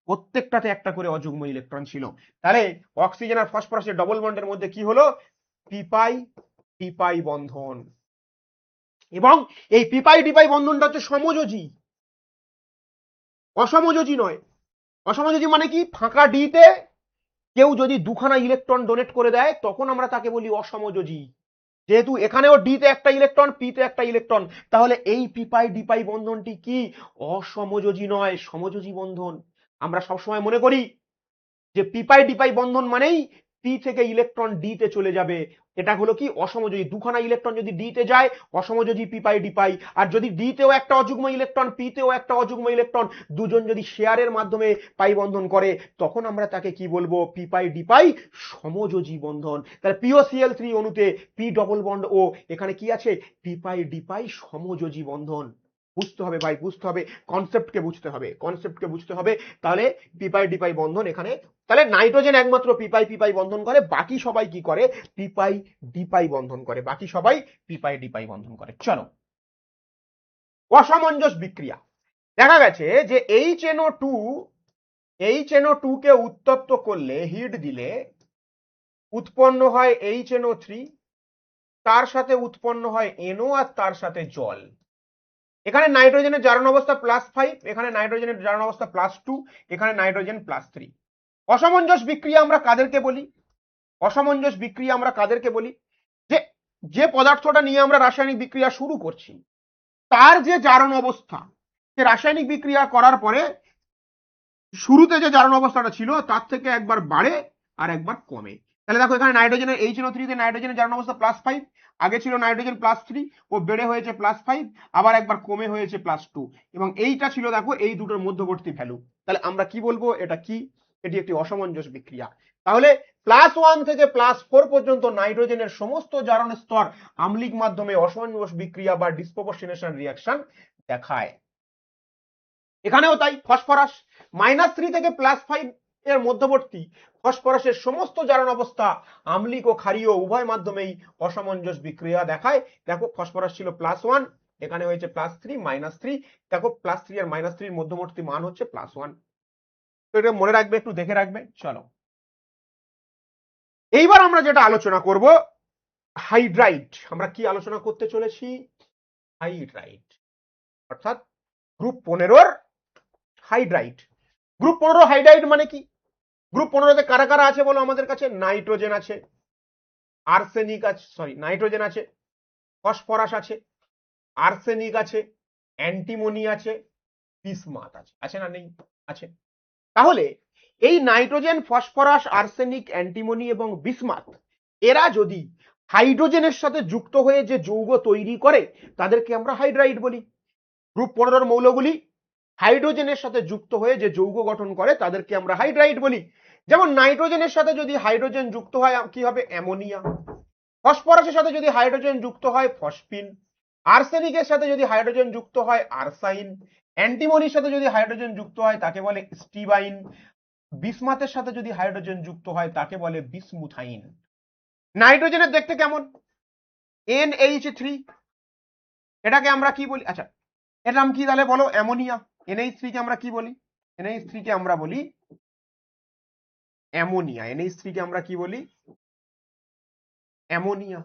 প্রত্যেকটাতে একটা করে অযুগ্ম ইলেকট্রন ছিল। তাহলে অক্সিজেন আর ফসফরাসের ডবল বন্ডের মধ্যে কি হলো? পি পাই পি পাই বন্ধন। এবং এই পি পাই ডি পাই বন্ধনটা হচ্ছে সমযোজী, অসমযোজী নয়। অসমযোজী মানে কি? ফাঁকা ডি তে কেউ যদি দুখানা ইলেকট্রন ডোনেট করে দেয় তখন আমরা তাকে বলি অসমযোজী। যেহেতু এখানেও ডি তে একটা ইলেকট্রন, পি তে একটা ইলেকট্রন, তাহলে এই পি পাই ডি পাই বন্ধনটি কি? অসমযোজী নয়, সমযোজী বন্ধন। আমরা সবসময় মনে করি যে পি পাই ডি পাই বন্ধন মানেই পি থেকে ইলেকট্রন ডি তে চলে যাবে, এটা হলো কি? অসমযোজী। দুখানা ইলেকট্রন যদি ডি তে যায়, অসমযোজী পি পাই ডি পাই। আর যদি ডি তেও একটা অযুগ্ম ইলেকট্রন, পি তেও একটা অযুগ্ম ইলেকট্রন, দুজন যদি শেয়ারের মাধ্যমে পাই বন্ধন করে, তখন আমরা তাকে কি বলবো? পি পাই ডি পাই সমযোজী বন্ধন। তাহলে POCl3 অণুতে পি ডবল বন্ড ও, এখানে কি আছে? পি পাই ডি পাই সমযোজী বন্ধন। বুঝতে হবে ভাই, বুঝতে হবে, কনসেপ্টকে বুঝতে হবে, কনসেপ্টকে বুঝতে হবে। তাহলে পি পাই ডি পাই বন্ধন এখানে, তাহলে নাইট্রোজেন একমাত্র পি পাই পি পাই বন্ধন করে, বাকি সবাই কি করে? পি পাই ডি পাই বন্ধন করে, বাকি সবাই পি পাই ডি পাই বন্ধন করে। চলো, অসামঞ্জস বিক্রিয়া। দেখা গেছে যে HNO2 কে উত্তপ্ত করলে, হিট দিলে উৎপন্ন হয় HNO3, তার সাথে উৎপন্ন হয় NO, আর তার সাথে জল। এখানে নাইট্রোজেনের জারণ অবস্থা +5, এখানে নাইট্রোজেনের জারণ অবস্থা +2, এখানে নাইট্রোজেন +3। অসামঞ্জস বিক্রিয়া আমরা কাদেরকে বলি? অসামঞ্জস বিক্রিয়া আমরা কাদেরকে বলি? যে যে পদার্থটা নিয়ে আমরা রাসায়নিক বিক্রিয়া শুরু করছি, তার যে জারণ অবস্থা, সে রাসায়নিক বিক্রিয়া করার পরে শুরুতে যে জারণ অবস্থাটা ছিল তার থেকে একবার বাড়ে আর একবার কমে। তাহলে দেখো এখানে নাইট্রোজেনের HNO3 তে নাইট্রোজেনের জারণ অবস্থা +5, আগে ছিল নাইট্রোজেন +3, ও বেড়ে হয়েছে +5, আবার একবার কমে হয়েছে +2, এবং এইটা ছিল দেখো এই দুটোর মধ্যবর্তী ভ্যালু। তাহলে আমরা কি বলবো? এটা কি? এটি একটি অসামঞ্জস বিক্রিয়া। তাহলে +1 থেকে +4 পর্যন্ত নাইট্রোজেনের সমস্ত জারণ স্তর আম্লিক মাধ্যমে অসামঞ্জস বিক্রিয়া বা ডিসপ্রপোর্শনেশন রিঅ্যাকশন দেখায়। এখানেও তাই। ফসফরাস -3 থেকে +5 এর মধ্যবর্তী ফসফরাসের সমস্ত জারণ অবস্থা আম্লিক ও ক্ষারীয় উভয় মাধ্যমেই অসামঞ্জস বিক্রিয়া দেখায়। দেখো ফসফরাস ছিল +1, এখানে হয়েছে +3, -3। দেখো +3 আর -3 মধ্যবর্তী মান হচ্ছে +1। তো এটা মনে রাখবে, একটু দেখে রাখবে। চলো, এইবার আমরা যেটা আলোচনা করব, হাইড্রাইড। আমরা কি আলোচনা করতে চলেছি? হাইড্রাইড, অর্থাৎ গ্রুপ 15 এর হাইড্রাইড। গ্রুপ 15 হাইড্রাইড মানে কি? গ্রুপ 15তে কারা কারা আছে বলো আমাদের কাছে? নাইট্রোজেন আছে, আর্সেনিক আছে, সরি নাইট্রোজেন আছে, ফসফরাস আছে, আর্সেনিক আছে, অ্যান্টিমনি আছে, বিসমাথ আছে। আছে না নেই? আছে। তাহলে এই নাইট্রোজেন, ফসফরাস, আর্সেনিক, অ্যান্টিমনি এবং বিসমাথ এরা যদি হাইড্রোজেনের সাথে যুক্ত হয়ে যে যৌগ তৈরি করে তাদেরকে আমরা হাইড্রাইড বলি। গ্রুপ 15 মৌলগুলি হাইড্রোজেনের সাথে যুক্ত হয়ে যে যৌগ গঠন করে তাদেরকে আমরা হাইড্রাইড বলি। যেমন নাইট্রোজেনের সাথে যদি হাইড্রোজেন যুক্ত হয় কি হবে? অ্যামোনিয়া। ফসফরাসের সাথে যদি হাইড্রোজেন যুক্ত হয় ফসফিন। আর্সেনিকের সাথে যদি হাইড্রোজেন যুক্ত হয় আর্সাইন। অ্যান্টিমনির সাথে যদি হাইড্রোজেন যুক্ত হয় তাকে বলে স্টিবাইন। বিসমাথের সাথে যদি হাইড্রোজেন যুক্ত হয় তাকে বলে বিসমুথাইন। নাইট্রোজেনের দেখতে কেমন? NH3। এটাকে আমরা কি বলি? আচ্ছা, এর নাম কি তাহলে বলো? অ্যামোনিয়া। NH3 কে আমরা কি বলি? NH3 কে আমরা বলি অ্যামোনিয়া। NH3 কে আমরা কি বলি? অ্যামোনিয়া।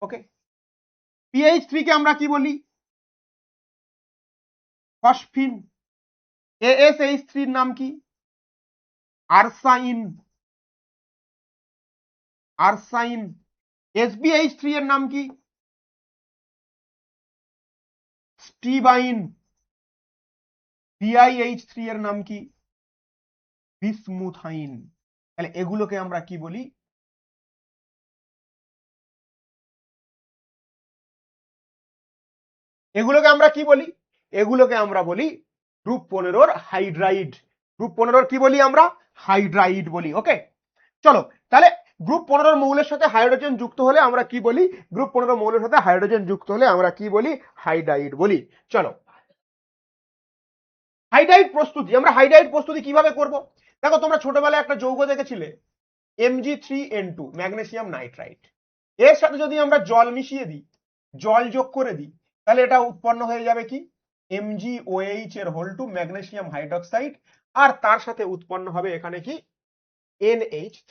ওকে। PH3 কে আমরা কি বলি? ফসফিন। ASH3 এর নাম কি? আর্সাইন। আর্সাইন। SbH3 এর নাম কি? স্টিবাইন। BiH3 এর নাম কি? বিসমুথাইন। তাহলে এগুলোকে আমরা কি বলি? এগুলোকে আমরা কি বলি? এগুলোকে আমরা বলি গ্রুপ 15 হাইড্রাইড। গ্রুপ 15 কি বলি আমরা? হাইড্রাইড বলি। ওকে, চলো তাহলে গ্রুপ 15 মৌলের সাথে হাইড্রোজেন যুক্ত হলে আমরা কি বলি? গ্রুপ 15 মৌলের সাথে হাইড্রোজেন যুক্ত হলে আমরা কি বলি? হাইড্রাইড বলি। চলো, হাইড্রাইড প্রস্তুতি। আমরা হাইড্রাইড প্রস্তুতি কিভাবে করব? দেখো, তোমরা ছোটবেলায় একটা যৌগ দেখেছিলে Mg3N2, ম্যাগনেসিয়াম নাইট্রাইট। এর সাথে যদি আমরা জল মিশিয়ে দিই, জল যোগ করে দিই, তাহলে এটা উৎপন্ন হয়ে যাবে কি? MgOH এর হোল টু ম্যাগনেসিয়াম হাইড্রোক্সাইড। আর তার সাথে উৎপন্ন হবে এখানে কি? NH3,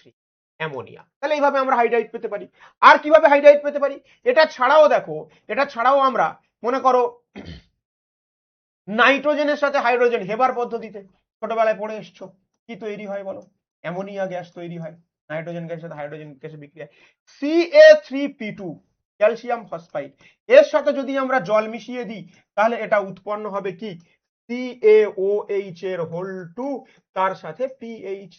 ammonia. তাহলে এইভাবে আমরা হাইড্রাইড পেতে পারি। আর কিভাবে হাইড্রাইড পেতে পারি? এটা ছাড়াও দেখো, এটা ছাড়াও আমরা মনে করো নাইট্রোজেনের সাথে হাইড্রোজেন হেবার পদ্ধতিতে ছোটবেলায় পড়ে এসছো, কি তৈরি হয় বলো? অ্যামোনিয়া গ্যাস তৈরি হয় নাইট্রোজেন গ্যাসের সাথে হাইড্রোজেন গ্যাসের বিক্রিয়ায়। Ca3P2, calcium phosphide. এর সাথে যদি আমরা জল মিশিয়ে দিই তাহলে এটা উৎপন্ন হবে কি? CaOH এর হোল টু, তার সাথে PH।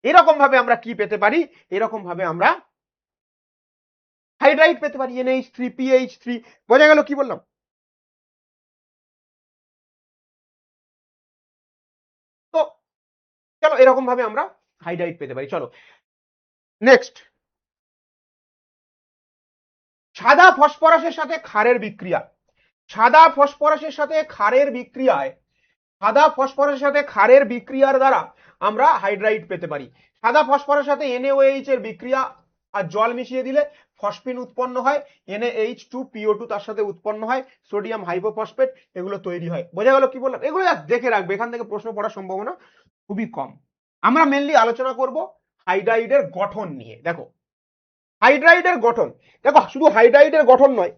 এরকম ভাবে আমরা কি পেতে পারি? এরকম ভাবে আমরা হাইড্রাইড পেতে পারি, NH3PH3। বোঝা গেল কি বললাম? তো চলো, এরকম ভাবে আমরা হাইড্রাইড পেতে পারি। চলো নেক্সট, সাদা ফসফরাসের সাথে ক্ষারের বিক্রিয়া। সাদা ফসফরাসের সাথে ক্ষারের বিক্রিয়ায়, সাদা ফসফরাসের সাথে ক্ষারের বিক্রিয়ার দ্বারা আমরা হাইড্রাইড পেতে পারি। সাদা ফসফরাসের সাথে NaOH এর বিক্রিয়া আর জল মিশিয়ে দিলে ফসফিন উৎপন্ন হয়, NaH2PO2 তার সাথে উৎপন্ন হয়, সোডিয়াম হাইপোফসফেট, এগুলো তৈরি হয়। বোঝা গেল কি বললাম? এগুলো দেখে রাখবে, এখান থেকে প্রশ্ন পড়ার সম্ভাবনা খুবই কম। আমরা মেনলি আলোচনা করব হাইড্রাইডের গঠন নিয়ে। দেখো, হাইড্রাইডের গঠন, দেখো শুধু হাইড্রাইডের গঠন নয়,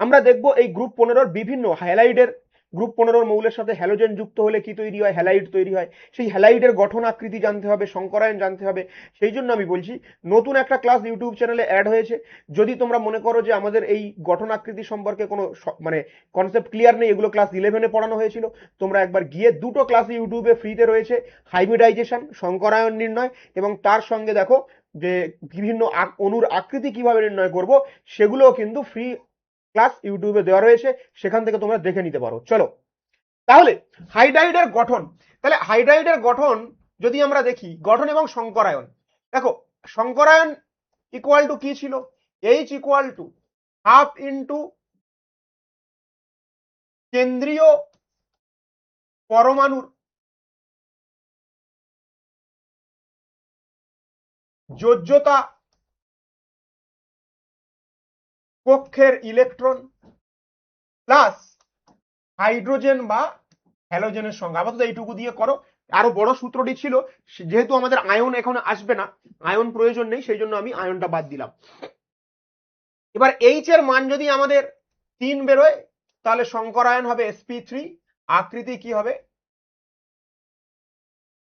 আমরা দেখব এই গ্রুপ 15 বিভিন্ন হ্যালাইডের, গ্রুপ 15 মৌলের সাথে হ্যালোজেন যুক্ত হলে কি তৈরি হয়? হ্যালাইড তৈরি হয়। সেই হ্যালাইডের গঠন আকৃতি জানতে হবে, সংকরায়ন জানতে হবে। সেই জন্য আমি বলছি নতুন একটা ক্লাস ইউটিউব চ্যানেলে অ্যাড হয়েছে। যদি তোমরা মনে করো যে আমাদের এই গঠন আকৃতি সম্পর্কে কোনো মানে কনসেপ্ট ক্লিয়ার নেই, এগুলো ক্লাস 11-এ পড়ানো হয়েছিল, তোমরা একবার গিয়ে দুটো ক্লাস ইউটিউবে ফ্রিতে রয়েছে, হাইব্রিডাইজেশন, সংকরায়ন নির্ণয়, এবং তার সঙ্গে দেখো যে বিভিন্ন অণুর আকৃতি কিভাবে নির্ণয় করব, সেগুলোও কিন্তু ফ্রি ক্লাস ইউটিউবে দেওয়া রয়েছে, সেখান থেকে তোমরা দেখে নিতে পারো। চলো তাহলে হাইড্রাইডের গঠন। তাহলে হাইড্রাইডের গঠন যদি আমরা দেখি, গঠন এবং সংকরায়ন। দেখো, সংকরায়ন ইকুয়াল টু কি ছিল? H equal to half into কেন্দ্রীয় পরমাণুর যোজ্যতা কক্ষের ইলেকট্রন প্লাস হাইড্রোজেন বা হ্যালোজেনের সংখ্যা। আপাতত এইটুকু দিয়ে করো। আরো বড় সূত্রটি ছিল, যেহেতু আমাদের আয়ন এখন আসবে না, আয়ন প্রয়োজন নেই, সেই জন্য আমি আয়নটা বাদ দিলাম। এবার H এর মান যদি আমাদের 3 বেরোয়, তাহলে সংকরায়ন হবে sp3, আকৃতি কি হবে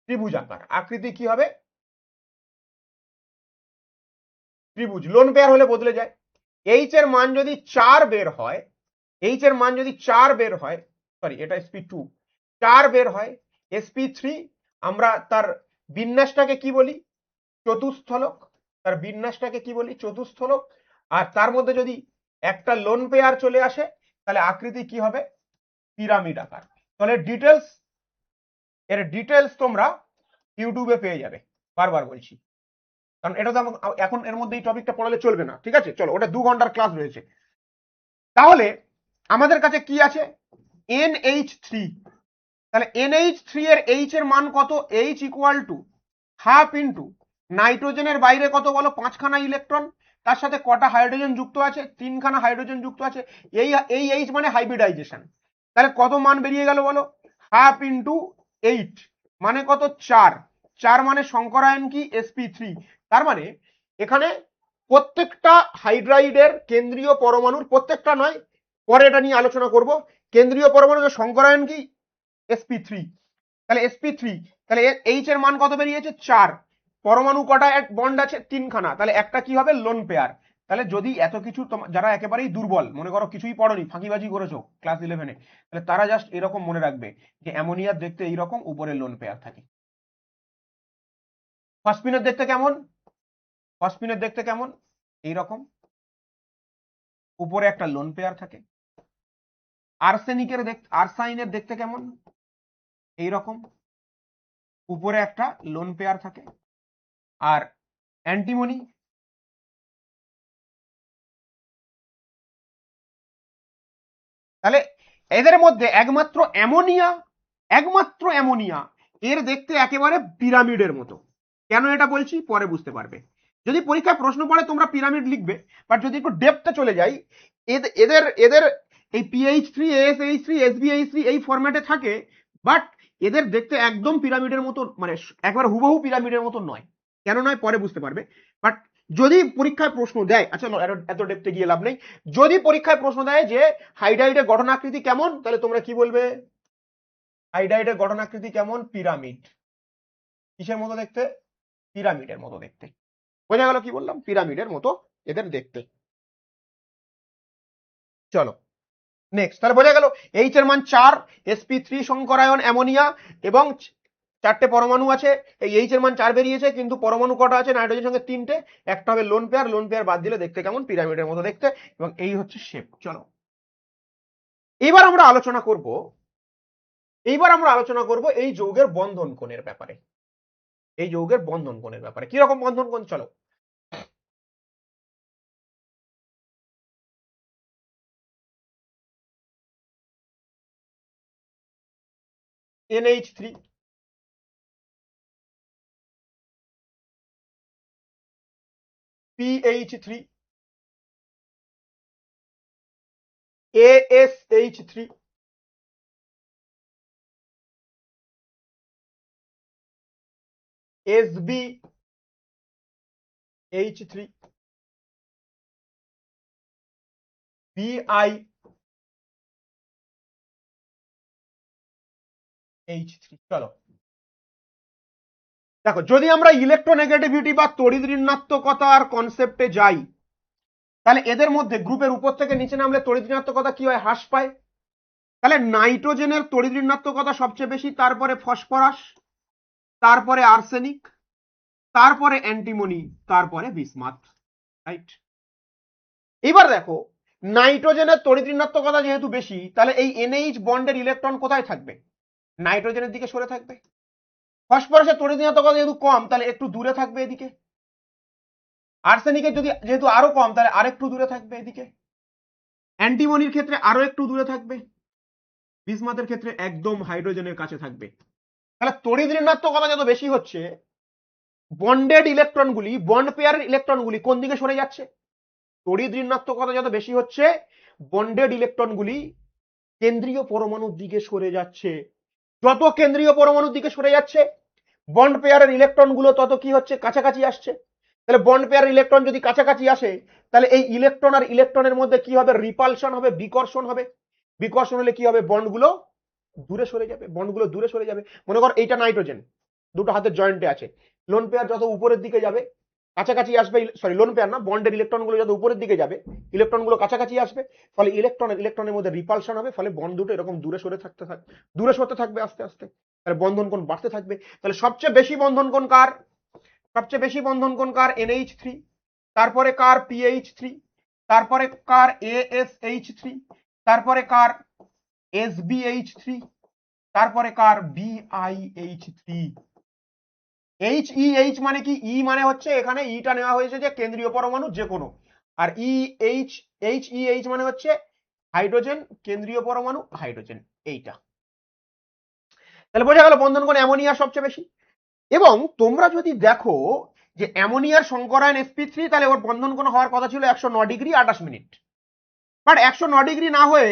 ত্রিভুজাকার, আকৃতি কি হবে ত্রিভুজ। লোন পেয়ার হলে বদলে যায়। এইচ এর মান যদি 4 বের হয়, এইচ এর মান যদি 4 বের হয়, সরি এটা sp2, 4 বের হয়, sp3 আমরা তার বিন্যাসটাকে কি বলি চতুস্থলক, তার বিন্যাসটাকে কি বলি চতুস্থলক। আর তার মধ্যে যদি একটা লোন পেয়ার চলে আসে তাহলে আকৃতি কি হবে পিরামিড আকার। তাহলে এর ডিটেলস তোমরা ইউটিউবে পেয়ে যাবে, বারবার বলছি, কারণ এটা তো এখন এর মধ্যে এই টপিকটা পড়ালে চলবে না, ঠিক আছে? চলো, ওটা 2 ঘন্টার ক্লাস রয়েছে। তাহলে আমাদের কাছে কি আছে NH3, তাহলে NH3 এর H এর মান কত, H equal to half into নাইট্রোজেনের বাইরে কত বলো 5 খানা ইলেকট্রন, তার সাথে কটা হাইড্রোজেন যুক্ত আছে 3 খানা হাইড্রোজেন যুক্ত আছে, এই H মানে হাইব্রিডাইজেশন। তাহলে কত মান বেরিয়ে গেল বলো, হাফ ইন্টু 8 মানে কত 4, 4 মানে সংকরায়ন কি sp3। তার মানে এখানে প্রত্যেকটা হাইড্রাইডের কেন্দ্রীয় পরমাণুর, প্রত্যেকটা নয় পরে এটা নিয়ে আলোচনা করব, কেন্দ্রীয় পরমাণুর সংকরায়ন কি sp3। তাহলে sp3, তাহলে H এর মান কত বেরিয়েছে 4, পরমাণু কটা বন্ড আছে 3 খানা, তাহলে একটা কি হবে লোন পেয়ার। তাহলে যদি এত কিছু যারা একেবারেই দুর্বল, মনে করো কিছুই পড়নি ফাঁকিবাজি করেছো ক্লাস 11-এ, তাহলে তারা জাস্ট এরকম মনে রাখবে যে অ্যামোনিয়ার দেখতে এইরকম, উপরে লোন পেয়ার থাকে। ফসফিনের দেখতে কেমন, ফসফিনের দেখতে কেমন এইরকম, উপরে একটা লোন পেয়ার থাকে। আর্সাইনের দেখতে কেমন এইরকম, উপরে একটা লোন পেয়ার থাকে। আর অ্যান্টিমনি, তাহলে এদের মধ্যে একমাত্র অ্যামোনিয়া এর দেখতে একেবারে পিরামিডের মতো। কেন এটা বলছি পরে বুঝতে পারবে, যদি পরীক্ষায় প্রশ্ন পড়ে তোমরা পিরামিড লিখবে, বাট যদি একটু ডেপথে চলে যাই, এদের এদের এই PH3 ASH3 SbH3 এই ফরম্যাটে থাকে, বাট এদের দেখতে একদম পিরামিডের মতো, মানে একবার হুবহু পিরামিডের মতো নয়। কেন নয় পরে বুঝতে পারবে। বাট যদি পরীক্ষায় প্রশ্ন দেয়, আচ্ছা এত ডেপথে গিয়ে লাভ নেই, যদি পরীক্ষায় প্রশ্ন দেয় যে হাইড্রাইডের গঠনাকৃতি কেমন, তাহলে তোমরা কি বলবে হাইড্রাইডের গঠনাকৃতি কেমন পিরামিড। কিসের মতো দেখতে, পিরামিডের মতো দেখতে। বোঝা গেল কি বললাম, পিরামিডের মতো এদের দেখতে। চলো নেক্সট, তাহলে বোঝা গেল H এর মান 4, sp3 সংকরায়ন অ্যামোনিয়া, এবং 4টে পরমাণু আছে। এই H এর মান 4 বেরিয়েছে, কিন্তু পরমাণু কটা আছে নাইট্রোজেনের সঙ্গে 3টে, একটা হবে লোন পেয়ার, লোন পেয়ার বাদ দিলে দেখতে কেমন পিরামিডের মতো দেখতে, এবং এই হচ্ছে শেপ। চলো এইবার আমরা আলোচনা করব এই যৌগের বন্ধন কোণের ব্যাপারে, এই যৌগের বন্ধন কোণের ব্যাপারে। কি রকম বন্ধন কোণ, চলো NH3, PH3, ASH3, SbH3, BiH3। চলো দেখো, যদি আমরা ইলেকট্রোনেগেটিভিটি বা তড়িৎ ঋণাত্মকতার কনসেপ্টে যাই, তাহলে এদের মধ্যে গ্রুপের উপর থেকে নিচে নামলে তড়িৎ ঋণাত্মকতা কি হয়, হ্রাস পায়। তাহলে নাইট্রোজেনের তড়িৎ ঋণাত্মকতা সবচেয়ে বেশি, তারপরে ফসফরাস, তারপরে আর্সেনিক, তারপরে অ্যান্টিমনি, তারপরে বিসমাথ, রাইট। এবার দেখো নাইট্রোজেনের তড়িৎ ঋণাত্মকতা যেহেতু বেশি, তাহলে এই NH বন্ডের ইলেকট্রন কোথায় থাকবে, নাইট্রোজেনের দিকে সরে থাকবে। ফসফরাসের তড়িৎ ঋণাত্মকতা যেহেতু কম, তাহলে একটু দূরে থাকবে এদিকে। আর্সেনিকের যেহেতু আরো কম, তাহলে আরেকটু দূরে থাকবে এদিকে। অ্যান্টিমনির ক্ষেত্রে আরো একটু দূরে থাকবে, বিসমাথের ক্ষেত্রে একদম হাইড্রোজেনের কাছে থাকবে। তাহলে তড়িৎ ঋণাত্মকতা যত বেশি হচ্ছে, বন্ডেড ইলেকট্রনগুলি, বন্ড পেয়ারের ইলেকট্রনগুলি কোন দিকে সরে যাচ্ছে, তড়িৎ ঋণাত্মকতা যত বেশি হচ্ছে, বন্ডেড ইলেকট্রনগুলি কেন্দ্রীয় পরমাণুর দিকে সরে যাচ্ছে। যত কেন্দ্রীয় পরমাণুর দিকে সরে যাচ্ছে, বন্ড পেয়ারের ইলেকট্রনগুলো তত কি হচ্ছে, কাছাকাছি আসছে। তাহলে বন্ড পেয়ারের ইলেকট্রন যদি কাছাকাছি আসে, তাহলে এই ইলেকট্রন আর ইলেকট্রনের মধ্যে কি হবে, রিপালশন হবে, বিকর্ষণ হবে। বিকর্ষণ হলে কি হবে, বন্ডগুলো দূরে সরে যাবে, বন্ডগুলো দূরে সরে যাবে। মনে কর এইটা নাইট্রোজেন, দুটো হাতের জয়েন্টে আছে, লোন পেয়ার যত উপরের দিকে যাবে কাছাকাছি আসবে, সরি লোন পেয়ার না, বন্ডের ইলেকট্রনগুলো যত উপরের দিকে যাবে ইলেকট্রনগুলো কাছাকাছি আসবে, ফলে ইলেকট্রনের মধ্যে রিপালশন হবে, ফলে বন্ড দুটো এরকম দূরে সরতে থাকবে আস্তে আস্তে, তাহলে বন্ধন কোণ বাড়তে থাকবে। তাহলে সবচেয়ে বেশি বন্ধন কোণ কার, সবচেয়ে বেশি বন্ধন কোণ কার, NH3, তারপরে কার PH3, তারপরে কার ASH3, তারপরে কার SbH3, তারপরে কার BiH3। HEH মানে কি, ই মানে হচ্ছে এখানে ইটা নেওয়া হয়েছে যে কেন্দ্রীয় পরমাণু যে কোনো, আর HEH মানে হচ্ছে হাইড্রোজেন, কেন্দ্রীয় পরমাণু হাইড্রোজেন, এইটা। তাহলে বোঝা গেল বন্ধন কোণ অ্যামোনিয়া সবচেয়ে বেশি। এবং তোমরা যদি দেখো যে অ্যামোনিয়ার সংকরায়ন sp3, তাহলে ওর বন্ধন কোণ হওয়ার কথা ছিল 109 ডিগ্রি 28 মিনিট, বাট 109 ডিগ্রি না হয়ে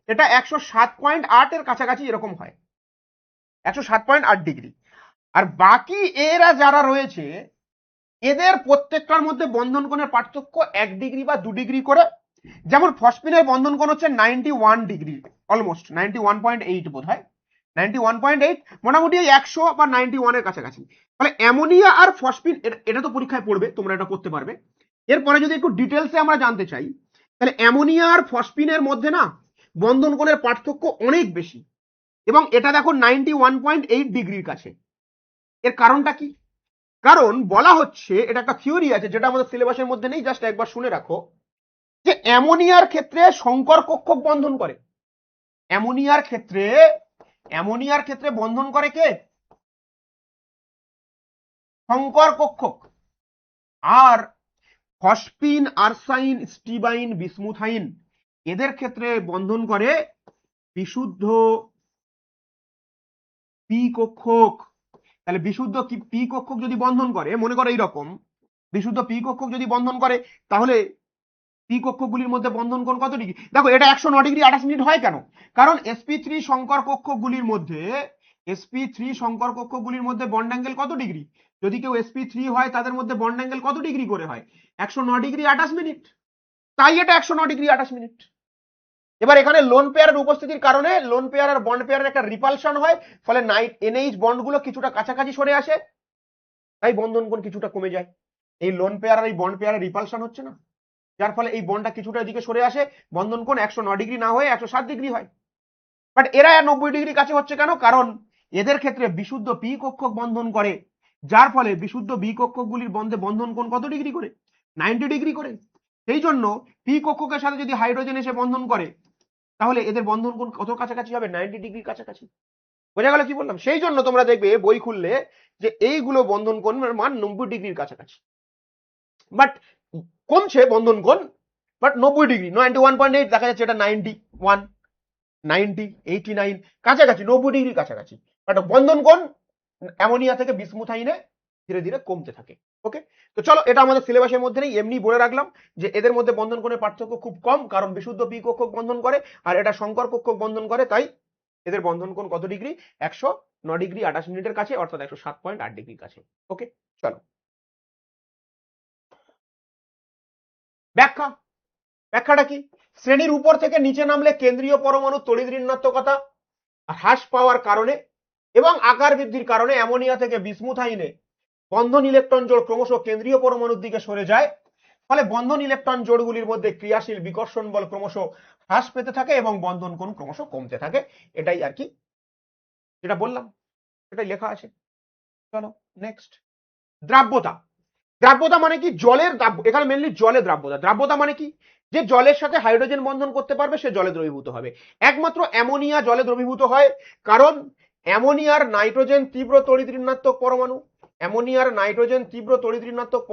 এটা 107.8 এর কাছাকাছি এরকম হয়, 107.8 ডিগ্রি। আর বাকি এরা যারা রয়েছে এদের প্রত্যেকটার মধ্যে বন্ধন কোণের পার্থক্য 1 ডিগ্রি বা 2 ডিগ্রি করে। যেমন ফসফিনের বন্ধন কোণ হচ্ছে 91 ডিগ্রি, অলমোস্ট 91.8 বোধ হয়, 91.8, মোটামুটি 100 বা 91 এর কাছাকাছি। তাহলে অ্যামোনিয়া আর ফসফিন, এটা তো পরীক্ষায় পড়বে, তোমরা এটা করতে পারবে। এরপরে যদি একটু ডিটেলসে আমরা জানতে চাই, তাহলে অ্যামোনিয়া আর ফসফিনের মধ্যে না বন্ধন কোণের পার্থক্য অনেক বেশি, এবং এটা দেখো 91.8 ডিগ্রির কাছে। এর কারণটা কি? কারণ বলা হচ্ছে, এটা একটা থিওরি আছে যেটা আমাদের সিলেবাসের মধ্যে নেই, জাস্ট একবার শুনে রাখো, যে অ্যামোনিয়ার ক্ষেত্রে সংকর কক্ষক বন্ধন করে, অ্যামোনিয়ার ক্ষেত্রে বন্ধন করে কে, সংকর কক্ষক। আর ফসফিন, আর্সাইন, স্টিবাইন, বিসমুথাইন, এদের ক্ষেত্রে বন্ধন করে বিশুদ্ধ পি কক্ষক। তাহলে বিশুদ্ধ পি কক্ষক যদি বন্ধন করে, মনে করো এইরকম, বিশুদ্ধ পি কক্ষক যদি বন্ধন করে, তাহলে পি কক্ষকগুলির মধ্যে বন্ধন কোণ কত ডিগ্রি? দেখো এটা 109 ডিগ্রি 28 মিনিট হয় কেন? কারণ sp3 সংকর কক্ষকগুলির মধ্যে বন্ড অ্যাঙ্গেল কত ডিগ্রি? যদি কেউ sp3 হয় তাদের মধ্যে বন্ড অ্যাঙ্গেল কত ডিগ্রি করে হয়? 109 ডিগ্রি 28 মিনিট, তাই এটা 109 ডিগ্রি 28 মিনিট। এবার এখানে লোন পেয়ারের উপস্থিতির কারণে লোন পেয়ার আর বন্ড পেয়ারের একটা রিপালশন হয়, ফলে NH বন্ডগুলো কিছুটা কাছাকাছি সরে আসে, তাই বন্ধন কোণ কিছুটা কমে যায়। এই লোন পেয়ার আর এই বন্ড পেয়ারের রিপালশন হচ্ছে না, যার ফলে এই বন্ডটা কিছুটা এদিকে সরে আসে, বন্ধন কোণ 109 ডিগ্রি না হয়ে 107 ডিগ্রি হয়। বাট এরা 90 ডিগ্রি কাছে হচ্ছে কেন? কারণ এদের ক্ষেত্রে বিশুদ্ধ পি কক্ষক বন্ধন করে, যার ফলে বিশুদ্ধ বি কক্ষকগুলির বন্ধন কোণ কত ডিগ্রি করে? 90 ডিগ্রি করে। সেই জন্য পি কক্ষকের সাথে যদি হাইড্রোজেন এসে বন্ধন করে, তাহলে এদের বন্ধন কোণ কত কাছাকাছি হবে? 90 ডিগ্রির কাছাকাছি। বোঝা গেল কি বললাম? সেই জন্য তোমরা দেখবে বই খুললে যে এইগুলো বন্ধন কোণের মান 90 ডিগ্রির কাছাকাছি, বাট কমছে বন্ধন কোণ, বাট 90 ডিগ্রি, 91.8 দেখা যাচ্ছে, এটা 91, 90, 89, কাছাকাছি 90 ডিগ্রির কাছাকাছি। বাট বন্ধন কোণ অ্যামোনিয়া থেকে বিসমুথাইনে ধীরে ধীরে কমতে থাকে। ওকে, তো চলো, এটা আমাদের সিলেবাসের মধ্যে নেই, এমনি বলে রাখলাম যে এদের মধ্যে বন্ধন কোণের পার্থক্য খুব কম, কারণ বিশুদ্ধ পি কক্ষক বন্ধন করে আর এটা সংকর কক্ষক বন্ধন করে, তাই এদের বন্ধন কোণ কত ডিগ্রি? 109 ডিগ্রি 28 মিনিটের কাছে, অর্থাৎ 107.8 ডিগ্রির কাছে। ওকে, চলো ব্যাখ্যাটা কি? শ্রেণীর উপর থেকে নিচে নামলে কেন্দ্রীয় পরমাণু তড়িৎ ঋণাত্মকতা হ্রাস পাওয়ার কারণে এবং আকার বৃদ্ধির কারণে অ্যামোনিয়া থেকে বিসমুথাইনে বন্ধন ইলেকট্রন জোড় ক্রমশ কেন্দ্রীয় পরমাণুর দিকে সরে যায়, ফলে বন্ধন ইলেকট্রন জোড়গুলির মধ্যে ক্রিয়াশীল বিকর্ষণ বল ক্রমশ হ্রাস পেতে থাকে এবং বন্ধন কোণ ক্রমশ কমতে থাকে। এটাই আর কি, যেটা বললাম এটাই লেখা আছে। চলো নেক্সট, দ্রাব্যতা মানে কি? জলের এখানে মেনলি জলে দ্রাব্যতা মানে কি? যে জলের সাথে হাইড্রোজেন বন্ধন করতে পারবে সে জলে দ্রবীভূত হবে। একমাত্র অ্যামোনিয়া জলে দ্রবীভূত হয়, কারণ অ্যামোনিয়ার নাইট্রোজেন তীব্র তড়িৎ ঋণাত্মক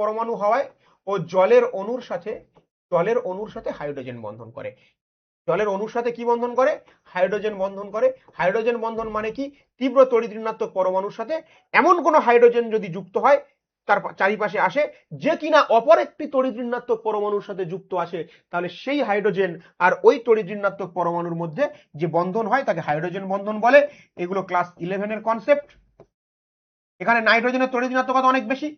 পরমাণু হওয়ায় ও জলের অণুর সাথে হাইড্রোজেন বন্ধন করে। জলের অণুর সাথে কি বন্ধন করে? হাইড্রোজেন বন্ধন করে। হাইড্রোজেন বন্ধন মানে কি? তীব্র তড়িৎ ঋণাত্মক পরমাণুর সাথে এমন কোন হাইড্রোজেন যদি যুক্ত হয় তার চারিপাশে আসে, যে কিনা অপর একটি তড়িৎ ঋণাত্মক পরমাণুর সাথে যুক্ত আসে, তাহলে সেই হাইড্রোজেন আর ওই তড়িৎ ঋণাত্মক পরমাণুর মধ্যে যে বন্ধন হয় তাকে হাইড্রোজেন বন্ধন বলে। এগুলো ক্লাস 11 এর কনসেপ্ট। এখানে নাইট্রোজেনের তড়িৎ ঋণাত্মকতা অনেক বেশি,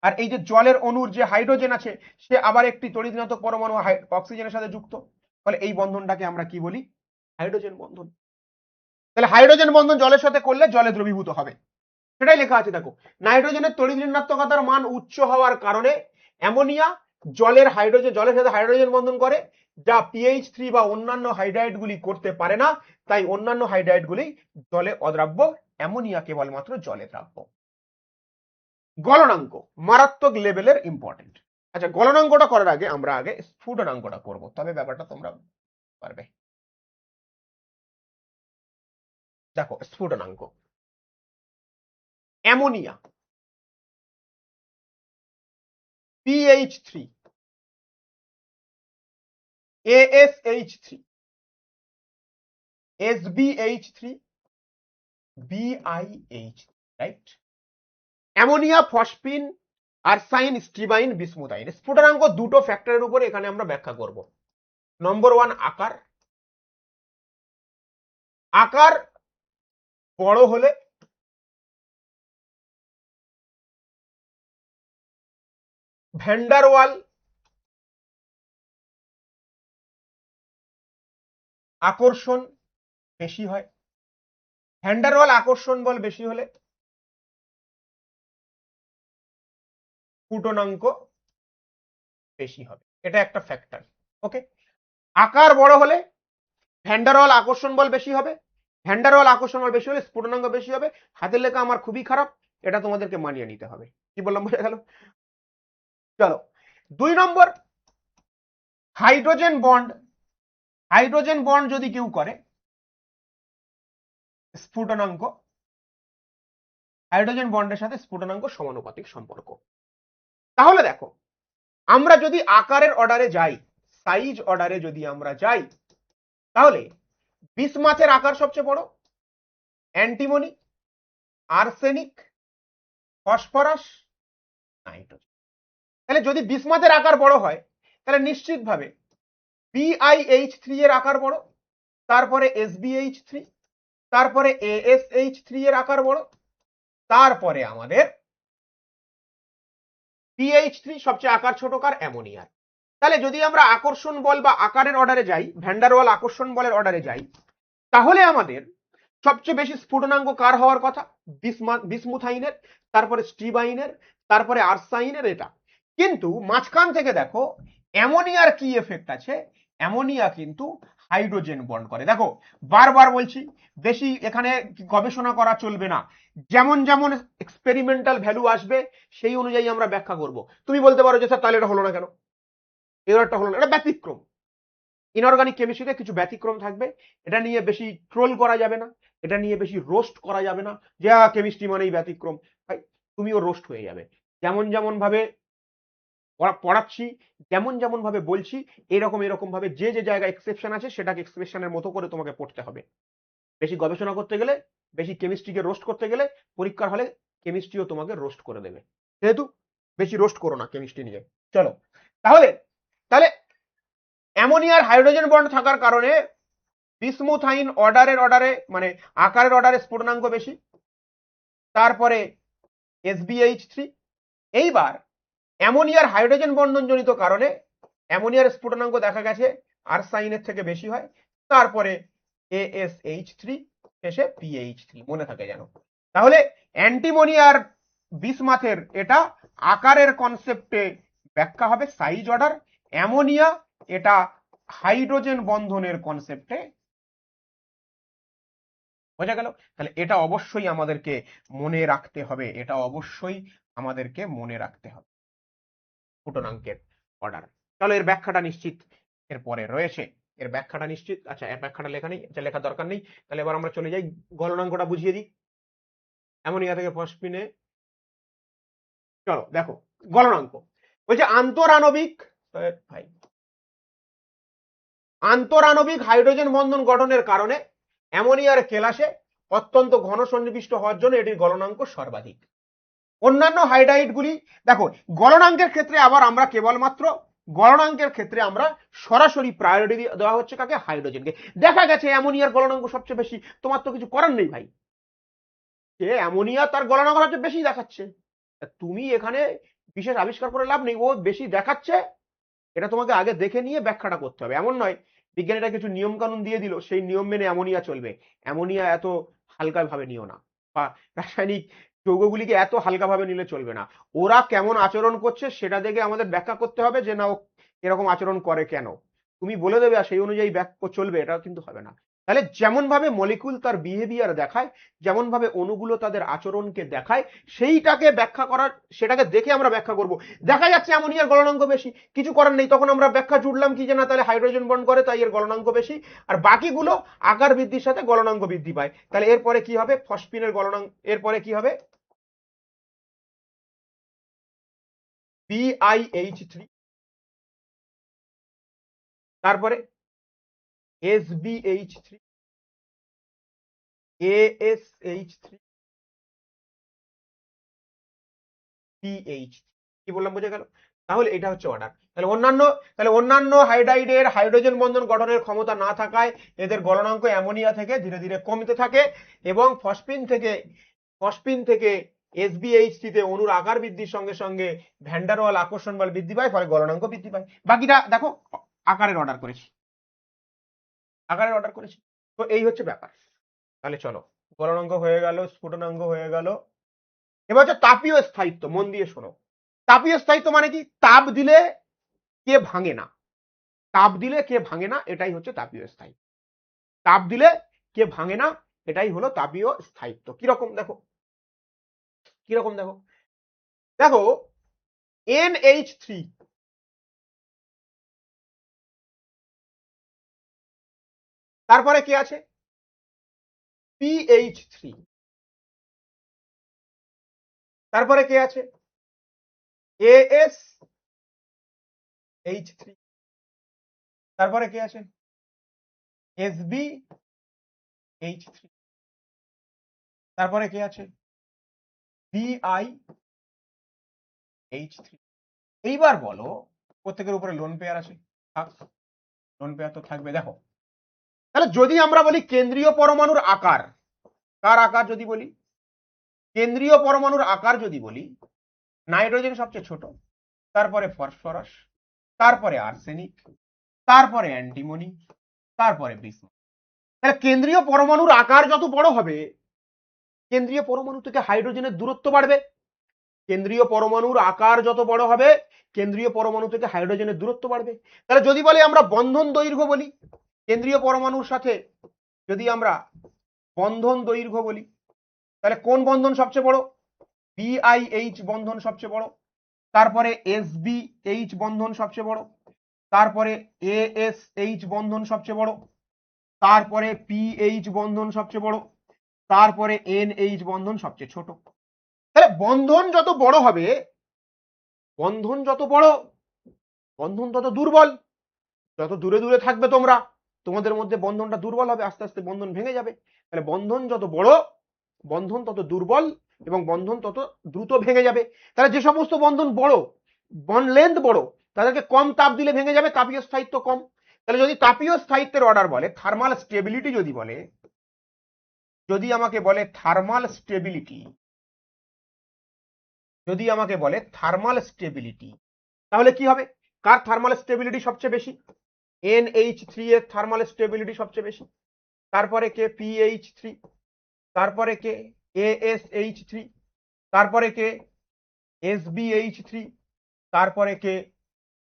আর এই যে জলের অণুর যে হাইড্রোজেন আছে সে আবার একটি তড়িৎ ঋণাত্মক পরমাণু অক্সিজেনের সাথে যুক্ত, ফলে এই বন্ধনটাকে আমরা কি বলি? হাইড্রোজেন বন্ধন। তাহলে হাইড্রোজেন বন্ধন জলের সাথে করলে জলে দ্রবীভূত হবে, সেটাই লেখা আছে। দেখো, নাইট্রোজেনের তড়িৎ ঋণাত্মকতার মান উচ্চ হওয়ার কারণে অ্যামোনিয়া জলের সাথে হাইড্রোজেন বন্ধন করে, যা PH3 বা অন্যান্য হাইড্রাইড গুলি করতে পারে না। তাই অন্যান্য হাইড্রাইড গুলি জলে অদ্রাব্য, অ্যামোনিয়া কেবলমাত্র জলে দ্রাব্য। গলনাঙ্ক মারাত্মক লেভেলের ইম্পর্টেন্ট। আচ্ছা, গলনাঙ্কটা করার আগে আমরা আগে স্ফুটনাঙ্কটা করব, তবে ব্যাপারটা তোমরা পারবে। দেখো, স্ফুটনাঙ্ক ammonia PH3 ASH3 SbH3 BiH, right? Ammonia, phosphine, arsine, stibine, bismuthine. স্ফুটনাঙ্ক দুটো ফ্যাক্টরের উপরে এখানে আমরা ব্যাখ্যা করব। নম্বর 1, আকার। আকার বড় হলে ভ্যান্ডার ওয়াল আকর্ষণ বেশি হয়। ভ্যান্ডার ওয়াল আকর্ষণ বল বেশি হলে স্ফুটনাঙ্ক বেশি হবে, এটা একটা ফ্যাক্টর। ওকে, আকার বড় হলে ভ্যান্ডার ওয়াল আকর্ষণ বল বেশি হবে, ভ্যান্ডার ওয়াল আকর্ষণ বল বেশি হলে স্ফুটনাঙ্ক বেশি হবে। হাতের লেখা আমার খুবই খারাপ, এটা তোমাদেরকে মানিয়ে নিতে হবে। কি বললাম, বোঝা গেল? চলো, 2 নম্বর, হাইড্রোজেন বন্ড। হাইড্রোজেন বন্ড যদি কেউ করে, স্ফুটনাঙ্ক, হাইড্রোজেন বন্ডের সাথে স্ফুটনাঙ্ক সমানুপাতিক সম্পর্ক। তাহলে দেখো, আমরা যদি আকারের অর্ডারে যাই, সাইজ অর্ডারে যদি আমরা যাই, তাহলে বিসমাথের আকার সবচেয়ে বড়, অ্যান্টিমনি, আর্সেনিক, ফসফরাস, নাইট্রোজেন। তাহলে যদি বিসমাথের আকার বড় হয়, তাহলে নিশ্চিতভাবে BiH3 এর আকার বড়, তারপরে SbH3, তারপরে ASH3 এর আকার বড়, তারপরে আমাদের PH3 সবচেয়ে আকার ছোট কার, অ্যামোনিয়ার। তাহলে যদি আমরা আকর্ষণ বল বা আকারের অর্ডারে যাই, ভ্যান্ডার ওয়াল আকর্ষণ বলের অর্ডারে যাই, তাহলে আমাদের সবচেয়ে বেশি স্ফুটনাঙ্ক কার হওয়ার কথা, বিসমুথাইনের, তারপরে স্ট্রিবাইনের, তারপরে আর্সাইনের, এটা। কিন্তু মাঝখান থেকে দেখো অ্যামোনিয়ার কি এফেক্ট আছে, অ্যামোনিয়া কিন্তু হাইড্রোজেন বন্ড করে। দেখো, বারবার বলছি, বেশি এখানে গবেষণা করা চলবে না, যেমন যেমন এক্সপেরিমেন্টাল ভ্যালু আসবে সেই অনুযায়ী আমরা ব্যাখ্যা করব। তুমি বলতে পারো যে স্যার তাহলে এটা হলো না কেন, এরটা হলো না, এটা ব্যতিক্রম। ইনঅর্গানিক কেমিস্ট্রিতে কিছু ব্যতিক্রম থাকবে, এটা নিয়ে বেশি ট্রোল করা যাবে না, এটা নিয়ে বেশি রোস্ট করা যাবে না, যে কেমিস্ট্রি মানেই ব্যতিক্রম। ভাই, তুমিও রোস্ট হয়ে যাবে। যেমন যেমন ভাবে পড়াচ্ছি, যেমন যেমন ভাবে বলছি, এরকম ভাবে যে যে জায়গায় এক্সেপশন আছে সেটাকে এক্সেপশনের মতো করে তোমাকে পড়তে হবে। বেশি গবেষণা করতে গেলে, বেশি কেমিস্ট্রিকে রোস্ট করতে গেলে, পরীক্ষার হলে কেমিস্ট্রিও তোমাকে রোস্ট করে দেবে। যেহেতু বেশি রোস্ট করো না কেমিস্ট্রি নিয়ে। চলো, তাহলে তাহলে অ্যামোনিয়ার হাইড্রোজেন বন্ড থাকার কারণে বিসমুথাইন অর্ডারে মানে আকারের অর্ডারে স্ফুটনাঙ্ক বেশি, তারপরে SbH3। এইবার অ্যামোনিয়ার হাইড্রোজেন বন্ধন জনিত কারণে অ্যামোনিয়ার স্ফুটনাঙ্ক দেখা গেছে আর্সাইনের থেকে বেশি হয়, তারপরে ASH3, শেষে PH3, মনে থাকে যেন। তাহলে অ্যান্টিমোনিয়ার বিসমাথের এটা আকারের কনসেপ্টে ব্যাখ্যা হবে, সাইজ অর্ডার। অ্যামোনিয়া এটা হাইড্রোজেন বন্ধনের কনসেপ্টে। বোঝা গেল? তাহলে এটা অবশ্যই আমাদেরকে মনে রাখতে হবে, এটা অবশ্যই আমাদেরকে মনে রাখতে হবে, স্ফুটনাঙ্কের অর্ডার। চলো, এর ব্যাখ্যাটা নিশ্চিত এরপরে রয়েছে, এর ব্যাখ্যাটা নিশ্চিত। আচ্ছা, এর ব্যাখ্যাটা লেখা নেই, এটা লেখার দরকার নেই। তাহলে এবার আমরা চলে যাই, গলনাঙ্কটা বুঝিয়ে দিই অ্যামোনিয়া থেকে ফসফিনে। চলো দেখো, গলনাঙ্ক বলছে আন্তরাণবিক হাইড্রোজেন বন্ধন গঠনের কারণে অ্যামোনিয়ার কেলাসে অত্যন্ত ঘন সন্নিবিষ্ট হওয়ার জন্য এটির গলনাঙ্ক সর্বাধিক। অন্যান্য হাইড্রাইড গুলি, দেখো, গলনাঙ্কের ক্ষেত্রে আবার আমরা কেবলমাত্র গলনাঙ্কের ক্ষেত্রে আমরা সরাসরি প্রায়োরিটি দেওয়া হচ্ছে কাকে, হাইড্রোজেনকে। দেখা গেছে অ্যামোনিয়ার গলনাঙ্ক সবচেয়ে বেশি, তোমার তো কিছু করার নেই ভাই, যে অ্যামোনিয়া তার গলনাঙ্ক সবচেয়ে বেশি দেখাচ্ছে, তুমি এখানে বিশেষ আবিষ্কার করে লাভ নেই, ও বেশি দেখাচ্ছে, এটা তোমাকে আগে দেখে নিয়ে ব্যাখ্যাটা করতে হবে। এমন নয় বিজ্ঞানীরা কিছু নিয়ম কানুন দিয়ে দিল, সেই নিয়ম মেনে অ্যামোনিয়া চলবে। অ্যামোনিয়া এত হালকা ভাবে নিও না, বা রাসায়নিক যৌগগুলিকে এত হালকা ভাবে নিলে চলবে না। ওরা কেমন আচরণ করছে সেটা দেখে আমাদের ব্যাখ্যা করতে হবে যে না ও এরকম আচরণ করে কেন। তুমি বলে দেবে আর সেই অনুযায়ী ব্যাখ্যা চলবে, এটা কিন্তু হবে না। তাহলে যেমন ভাবে মলিকুল তার বিহেভিয়ার দেখায়, যেমন ভাবে অণুগুলো তাদের আচরণকে দেখায়, সেইটাকে ব্যাখ্যা করার, সেটাকে দেখে আমরা ব্যাখ্যা করব। দেখা যাচ্ছে অ্যামোনিয়ার গলনাঙ্ক বেশি, কিছু করার নেই, তখন আমরা ব্যাখ্যা জুড়লাম কি যে না তাহলে হাইড্রোজেন বন্ড করে তাই এর গলনাঙ্ক বেশি, আর বাকিগুলো আকার বৃদ্ধির সাথে গলনাঙ্ক বৃদ্ধি পায়। তাহলে এরপরে কি হবে, ফসফিনের গলনাঙ্ক, এরপরে কি হবে, BiH3, তারপরে SbH3, AsH3, PH, কি বললাম বুঝে গেল? তাহলে এটা হচ্ছে অর্ডার। তাহলে অন্যান্য হাইড্রাইডের হাইড্রোজেন বন্ধন গঠনের ক্ষমতা না থাকায় এদের গলনাঙ্ক অ্যামোনিয়া থেকে ধীরে ধীরে কমতে থাকে, এবং ফসফিন থেকে SbH3 তে অণুর আকার বৃদ্ধির সঙ্গে সঙ্গে ভ্যান ডার ওয়াল আকর্ষণ বল বৃদ্ধি পায়, ফলে গলনাঙ্ক বৃদ্ধি পায়। বাকিটা দেখো আকারের অর্ডার করেছি, তো এই হচ্ছে ব্যাপার। তাহলে চলো, গলনাঙ্ক হয়ে গেল, স্ফুটনাঙ্ক হয়ে গেল, এবার হচ্ছে তাপীয় স্থায়িত্ব। মন দিয়ে শোনো, তাপীয় স্থায়িত্ব মানে কি, তাপ দিলে কে ভাঙে না, তাপ দিলে কে ভাঙে না, এটাই হচ্ছে তাপীয় স্থায়িত্ব। তাপ দিলে কে ভাঙে না, এটাই হলো তাপীয় স্থায়িত্ব। কিরকম দেখো, দেখো NH3, তারপরে কে আছে PH3, তারপরে কে আছে AsH3, তারপরে কে আছে SbH3, তারপরে কে আছে BiH3। এইবার বলো, প্রত্যেকের উপরে লোন পেয়ার আছে, লোন পেয়ার তো থাকবে। দেখো তাহলে যদি আমরা বলি কেন্দ্রীয় পরমাণুর আকার, কার আকার যদি বলি, কেন্দ্রীয় পরমাণুর আকার যদি বলি, নাইট্রোজেন সবচেয়ে ছোট, তারপরে ফসফরাস, তারপরে আর্সেনিক, তারপরে অ্যান্টিমনি, তারপরে বিসমুথ। তাহলে কেন্দ্রীয় পরমাণুর আকার যত বড় হবে, কেন্দ্রীয় পরমাণু থেকে হাইড্রোজেনের দূরত্ব বাড়বে। কেন্দ্রীয় পরমাণুর আকার যত বড় হবে, কেন্দ্রীয় পরমাণু থেকে হাইড্রোজেনের দূরত্ব বাড়বে। তাহলে যদি বলি আমরা বন্ধন দৈর্ঘ্য বলি, কেন্দ্রীয় পরমাণুর সাথে যদি আমরা বন্ধন দৈর্ঘ্য বলি, তাহলে কোন বন্ধন সবচেয়ে বড়, BiH বন্ধন সবচেয়ে বড়, তারপরে SbH বন্ধন সবচেয়ে বড়, তারপরে AsH বন্ধন সবচেয়ে বড়, তারপরে PH বন্ধন সবচেয়ে বড়, তারপরে NH বন্ধন সবচেয়ে ছোট। তাহলে বন্ধন যত বড় হবে, বন্ধন যত বড়, বন্ধন তত দুর্বল। যত দূরে দূরে থাকবে তোমরা, তোমাদের মধ্যে বন্ধনটা দুর্বল হবে, আস্তে আস্তে বন্ধন ভেঙে যাবে। তাহলে বন্ধন যত বড়, বন্ধন তত দুর্বল, এবং বন্ধন তত দ্রুত ভেঙে যাবে। তাহলে যে সমস্ত বন্ধন বড়, বন্ড লেন্থ বড়, তাদেরকে কম তাপ দিলে ভেঙে যাবে, তাপীয় স্থায়িত্ব কম। তাহলে যদি তাপীয় স্থায়িত্বের অর্ডার বলে, থার্মাল স্টেবিলিটি যদি বলে, যদি আমাকে বলে থার্মাল স্টেবিলিটি, যদি আমাকে বলে থার্মাল স্টেবিলিটি, তাহলে কি হবে, কার থার্মাল স্টেবিলিটি সবচেয়ে বেশি, NH3 এর থার্মাল স্টেবিলিটি সবচেয়ে বেশি, তারপরে কে PH3, তারপরে কে AsH3, তারপরে কে SbH3, তারপরে কে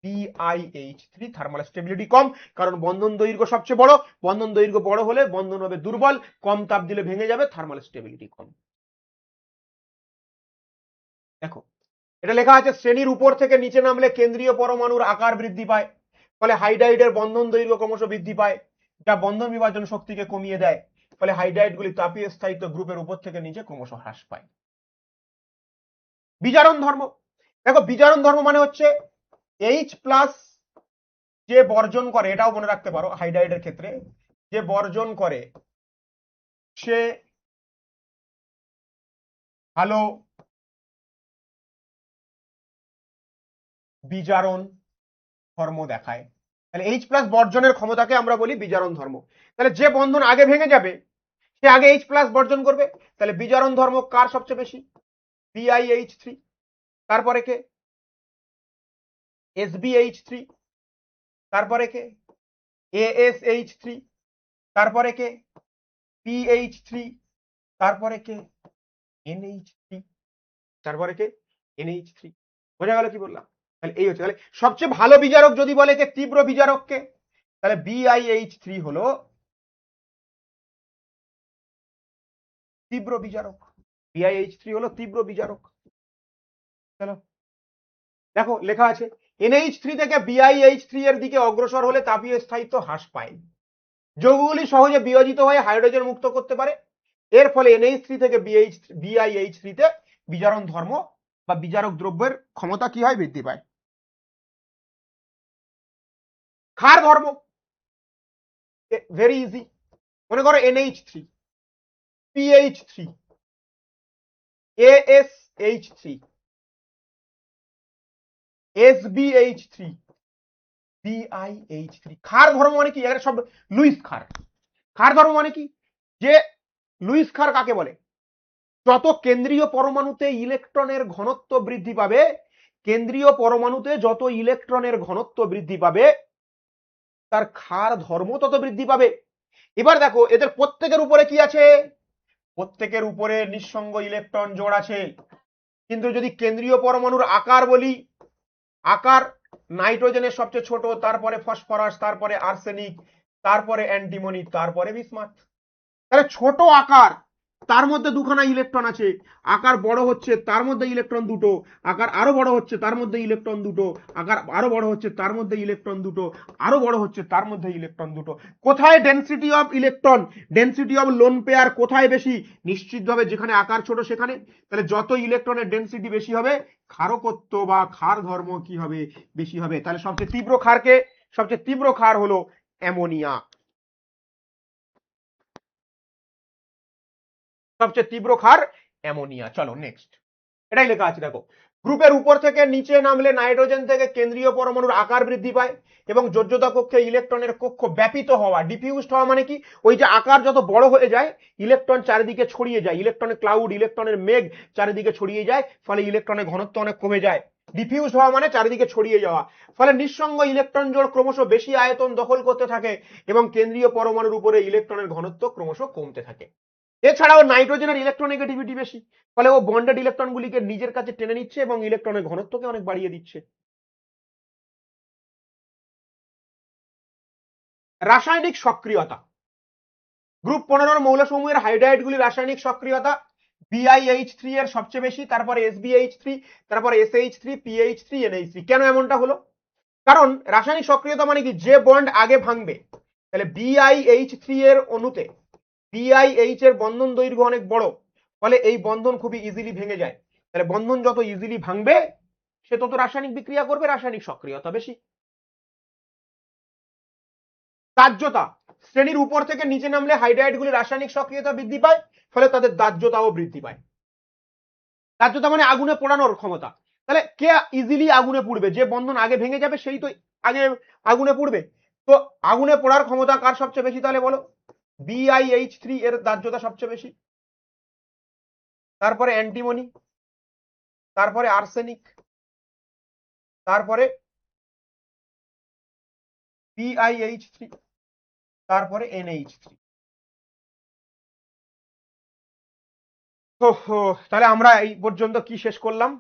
BiH3। থার্মাল স্টেবিলিটি কম, কারণ বন্ধন দৈর্ঘ্য সবচেয়ে বড়, বন্ধন দৈর্ঘ্য বড় হলে বন্ধন হবে দুর্বল, কম তাপ দিলে ভেঙে যাবে, থার্মাল স্টেবিলিটি কম। দেখো এটা লেখা আছে, শ্রেণীর উপর থেকে নিচে নামলে কেন্দ্রীয় পরমাণুর আকার বৃদ্ধি পায়, ফলে হাইড্রাইডের বন্ধন দৈর্ঘ্য ক্রমশ বৃদ্ধি পায়, যা বন্ধন বিভাজন শক্তিকে কমিয়ে দেয়, ফলে হাইড্রাইডগুলি তাপীয় স্থায়িত্ব গ্রুপের উপর থেকে নিচে ক্রমশ হ্রাস পায়। বিজারণ ধর্ম, দেখো বিজারণ ধর্ম মানে হচ্ছে H প্লাস যে বর্জন করে, এটাও মনে রাখতে পারো হাইড্রাইডের ক্ষেত্রে, যে বর্জন করে সে ভালো বিজারণ ধর্ম দেখায়। তাহলে H প্লাস বর্জনের ক্ষমতাকে আমরা বলি বিজারণ ধর্ম। তাহলে যে বন্ধন আগে ভেঙে যাবে সে আগে H প্লাস বর্জন করবে, তাহলে বিজারণ ধর্ম কার সবচেয়ে বেশি, BiH3, তারপরে কে SbH3, তারপরে কে ASH3, তারপরে কে PH3, তারপরে কে NH3, তারপরে কে NH3। বোঝা গেল কি বললাম? তাহলে এই হচ্ছে, তাহলে সবচেয়ে ভালো বিজারক যদি বলে কে তীব্র বিজারক কে, তাহলে BiH3 হলো তীব্র বিজারক। BiH3 হলো তীব্র বিজারক। চলো দেখো লেখা আছে NH3 থেকে BiH3 এর দিকে অগ্রসর হলে তাপীয় স্থায়িত্ব হ্রাস পায়, যৌগগুলি সহজে বিয়োজিত হয়ে হাইড্রোজেন মুক্ত করতে পারে, এর ফলে NH3 থেকে BiH3 তে বিজারণ ধর্ম বা বিজারক দ্রব্যের ক্ষমতা কি হয়, বৃদ্ধি পায়। ক্ষার ধর্ম ভেরি ইজি, মনে করো NH3, PH3, ASH3, SBH3, BiH3। ক্ষার ধর্ম মানে কি, এরা সব লুইস ক্ষার। ক্ষার ধর্ম মানে কি, যে লুইস ক্ষার কাকে বলে, যত কেন্দ্রীয় পরমাণুতে ইলেকট্রনের ঘনত্ব বৃদ্ধি পাবে, কেন্দ্রীয় পরমাণুতে যত ইলেকট্রনের ঘনত্ব বৃদ্ধি পাবে তার ক্ষার ধর্ম তত বৃদ্ধি পাবে। এবার দেখো এদের প্রত্যেকের উপরে কি আছে, প্রত্যেকের উপরে নিঃসঙ্গ ইলেকট্রন জোড় আছে, কিন্তু যদি কেন্দ্রীয় পরমাণুর আকার বলি, আকার নাইট্রোজেনের সবচেয়ে ছোট, তারপরে ফসফরাস, তারপরে আর্সেনিক, তারপরে অ্যান্টিমনি, তারপরে বিসমাথ। তাহলে ছোট আকার তার মধ্যে দুখানা ইলেকট্রন আছে, আকার বড় হচ্ছে তার মধ্যে ইলেকট্রন দুটো, আকার আরো বড় হচ্ছে তার মধ্যে ইলেকট্রন দুটো, আকার আরো বড় হচ্ছে তার মধ্যে ইলেকট্রন দুটো, আরো বড় হচ্ছে তার মধ্যে ইলেকট্রন দুটো। কোথায় density of electron, density of lone pair কোথায় বেশি, নিশ্চিতভাবে যেখানে আকার ছোট সেখানে। তাহলে যত ইলেকট্রনের ডেনসিটি বেশি হবে, ক্ষারকত্ব বা ক্ষার ধর্ম কি হবে, বেশি হবে। তাহলে সবচেয়ে তীব্র ক্ষারকে, সবচেয়ে তীব্র ক্ষার হলো অ্যামোনিয়া, সবচেয়ে তীব্র ক্ষার অ্যামোনিয়া। চলো নেক্সট, এটাই লেখা আছে দেখো, গ্রুপের উপর থেকে নিচে নামলে নাইট্রোজেন থেকে কেন্দ্রীয় পরমাণুর আকার বৃদ্ধি পায় এবং যোজ্যতা কক্ষে ইলেকট্রনের কক্ষ ব্যাপিত হওয়া, ডিফিউজড হওয়া মানে কি, ওই যে আকার যত বড় হয়ে যায় ইলেকট্রন চারিদিকে ছড়িয়ে যায়, ইলেকট্রনের ক্লাউড, ইলেকট্রনের মেঘ চারিদিকে ছড়িয়ে যায়, ফলে ইলেকট্রনের ঘনত্ব অনেক কমে যায়। ডিফিউজ হওয়া মানে চারিদিকে ছড়িয়ে যাওয়া, ফলে নিঃসঙ্গ ইলেকট্রন জোড় ক্রমশ বেশি আয়তন দখল করতে থাকে এবং কেন্দ্রীয় পরমাণুর উপরে ইলেকট্রনের ঘনত্ব ক্রমশ কমতে থাকে। এছাড়াও নাইট্রোজেনের ইলেকট্রোনেগেটিভিটি বেশি, ফলে ও বন্ডেড ইলেকট্রনগুলিকে নিজের কাছে টেনে নিচ্ছে এবং ইলেকট্রনের ঘনত্বকে অনেক বাড়িয়ে দিচ্ছে। রাসায়নিক সক্রিয়তা, গ্রুপ 15 মৌলসমূহের হাইড্রাইডগুলির রাসায়নিক সক্রিয়তা BiH3 এর সবচেয়ে বেশি, তারপরে SbH3, তারপরে SH3, PH3, NH3। কেন এমনটা হলো, কারণ রাসায়নিক সক্রিয়তা মানে কি, যে বন্ড আগে ভাঙবে, তাহলে BiH3 এর অণুতে BiH এর বন্ধন দৈর্ঘ্য অনেক বড়, ফলে এই বন্ধন খুবই ইজিলি ভেঙে যায়। তাহলে বন্ধন যত ইজিলি ভাঙবে সে তত রাসায়নিক বিক্রিয়া করবে, রাসায়নিক সক্রিয়তা বেশি। দাহ্যতা, শ্রেণীর উপর থেকে নিচে নামলে হাইড্রাইডগুলি রাসায়নিক সক্রিয়তা বৃদ্ধি পায়, ফলে তাদের দাহ্যতাও বৃদ্ধি পায়। দাহ্যতা মানে আগুনে পোড়ানোর ক্ষমতা। তাহলে কে ইজিলি আগুনে পুড়বে, যে বন্ধন আগে ভেঙে যাবে সেই তো আগে আগুনে পুড়বে। তো আগুনে পোড়ার ক্ষমতা কার সবচেয়ে বেশি, তাহলে বলো BiH3 এর দাহ্যতা সবচেয়ে বেশি, তারপরে অ্যান্টিমনি, তারপরে আর্সেনিক, তারপরে BiH3, তারপরে NH3। তাহলে আমরা এই পর্যন্ত কি শেষ করলাম,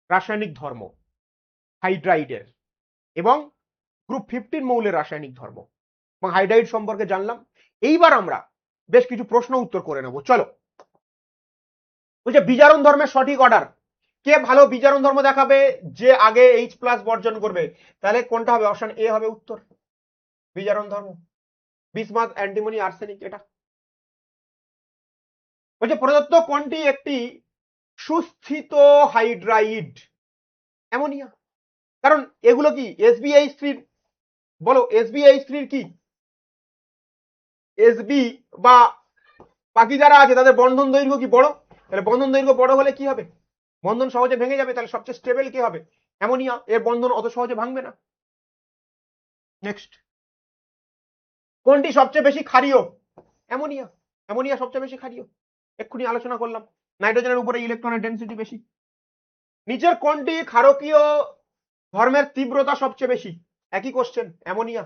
রাসায়নিক ধর্ম হাইড্রাইডের এবং গ্রুপ 15 মৌলের রাসায়নিক ধর্ম এবং হাইড্রাইড সম্পর্কে জানলাম। এইবার আমরা বেশ কিছু প্রশ্ন উত্তর করে নেব। চলো, বলছে বিজারণ ধর্মের সঠিক অর্ডার, কে ভালো বিজারণ ধর্ম দেখাবে, যে আগে H+ বর্জন করবে। তাহলে কোনটা হবে, অপশন এ হবে উত্তর, বিজারণ ধর্ম বিসমাথ, অ্যান্টিমনি, আর্সেনিক। এটা বলছে প্রদত্ত কোনটি একটি সুস্থিত হাইড্রাইড, অ্যামোনিয়া। কারণ এগুলো কি SbH3, বলো SbH3 কি, SB বা বাকি যারা আছে তাদের বন্ধন দৈর্ঘ্য কি বড়, তাহলে বন্ধন দৈর্ঘ্য বড় হলে কি হবে, বন্ধন সহজে ভেঙে যাবে, তাহলে সবচেয়ে স্টেবল কি হবে, অ্যামোনিয়া, এর বন্ধন অত সহজে ভাঙবে না। নেক্সট, কোনটি সবচেয়ে বেশি ক্ষারীয়, অ্যামোনিয়া, অ্যামোনিয়া সবচেয়ে বেশি ক্ষারীয়, এক্ষুনি আলোচনা করলাম, নাইট্রোজেনের উপরে ইলেকট্রনের ডেনসিটি বেশি। নিচের কোনটি ক্ষারকীয় ধর্মের তীব্রতা সবচেয়ে বেশি, একই কোশ্চেন, অ্যামোনিয়া।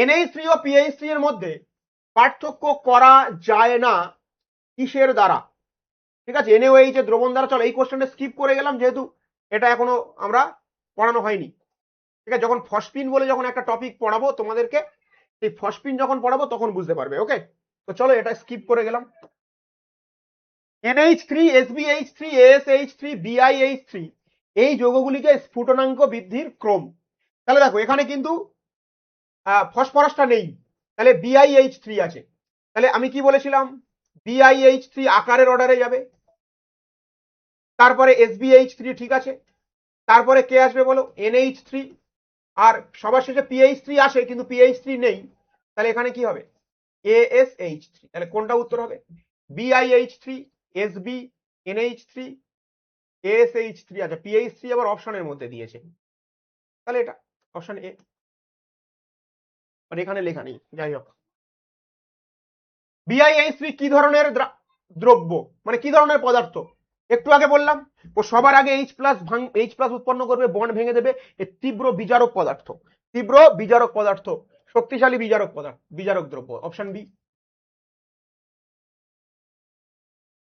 NH3 ও PH3 এর মধ্যে পার্থক্য করা যায় না কিসের দ্বারা? ঠিক আছে, NaOH এর দ্রবণ দ্বারা। চলো এই কোশ্চেনটা স্কিপ করে গেলাম, যেহেতু এটা এখনো আমরা পড়ানো হয়নি। ঠিক আছে, যখন ফসফিন বলে যখন একটা টপিক পড়াবো তোমাদেরকে, সেই ফসফিন যখন পড়াবো তখন বুঝতে পারবে। ওকে, তো চলো এটা স্কিপ করে গেলাম। NH3, SbH3, ASH3, BiH3 এই যৌগগুলিকে স্ফুটনাঙ্ক বৃদ্ধির ক্রম। তাহলে দেখো এখানে কিন্তু ফসফরাসটা নেই, তাহলে BiH3 আছে। তাহলে আমি কি বলেছিলাম, BiH3 আকারের অর্ডারে যাবে, তারপরে SbH3 ঠিক আছে, তারপরে কে আসবে বলো, NH3, আর সবার শেষে PH3 আসে কিন্তু PH3 নেই, তাহলে এখানে কি হবে, ASH3। তাহলে কোনটা উত্তর হবে, BiH3, SB, NH3, ASH3। আচ্ছা PH3 আবার অপশনের মধ্যে দিয়েছে, তাহলে এটা অপশন এ, আর এখানে লেখা নেই। যাই হোক, BiH3 কি ধরনের দ্রব্য, মানে কি ধরনের পদার্থ, একটু আগে বললাম, ও সবার আগে H প্লাস উৎপন্ন করবে, বন্ড ভেঙে দেবে। তীব্র বিজারক পদার্থ, তীব্র বিজারক পদার্থ, শক্তিশালী বিজারক পদার্থ, বিজারক দ্রব্য, অপশন বি।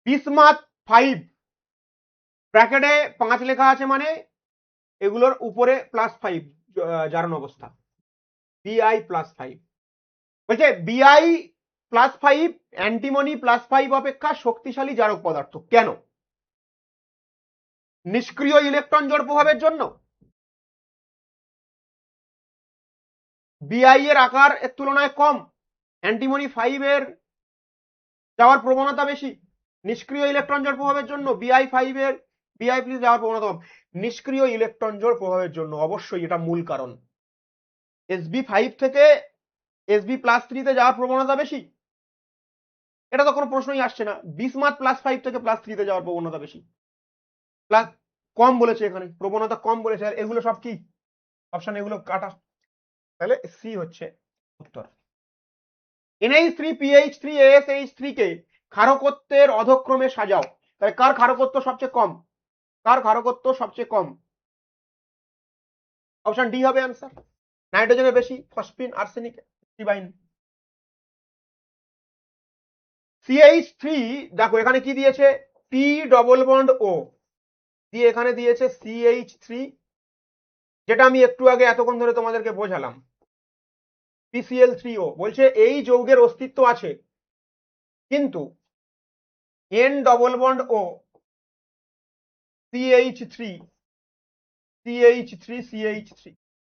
বিসমাথ 5 ব্র্যাকেটে 5 লেখা আছে, মানে এগুলোর উপরে +5 জারণ অবস্থা, Bi+5 বলছে Bi+5 অ্যান্টিমনি +5 অপেক্ষা শক্তিশালী জারক পদার্থ। কেন? নিষ্ক্রিয় ইলেকট্রন জোড় প্রভাবের জন্য, Bi এর আকার এর তুলনায় কম, অ্যান্টিমনি 5 এর যাওয়ার প্রবণতা বেশি, নিষ্ক্রিয় ইলেকট্রন জোড় প্রভাবের জন্য Bi5 এর Bi+ যাওয়ার প্রবণতা কম, নিষ্ক্রিয় ইলেকট্রন জোড় প্রভাবের জন্য, অবশ্যই এটা মূল কারণ। Sb5 থেকে Sb+3 তে যাওয়ার প্রবণতা বেশি, এটা তো কোনো প্রশ্নই আসছে না। বিসমাথ +5 থেকে +3 তে যাওয়ার প্রবণতা বেশি, প্লাস কম বলেছে, এখানে প্রবণতা কম বলেছে, আর এগুলো সব কি অপশন, এগুলো কাটা, তাহলে সি হচ্ছে উত্তর। NH3, PH3, ASH3 কে ক্ষারকত্বের অধক্রমে সাজাও। তাহলে কার ক্ষারকত্ব সবচেয়ে কম, কার ক্ষারকত্ব সবচেয়ে কম, অপশন ডি হবে आंसर। নাইট্রোজেনের বেশি, ফসফিন, আর্সেনিক, স্টিবাইন। CH3 দেখো এখানে কি দিয়েছে, P ডবল বন্ড O দিয়ে এখানে দিয়েছে CH3, যেটা আমি একটু আগে এতক্ষণ ধরে তোমাদেরকে বোঝালাম, PCl3O। বলছে এই যৌগের অস্তিত্ব আছে, কিন্তু N double bond O CH3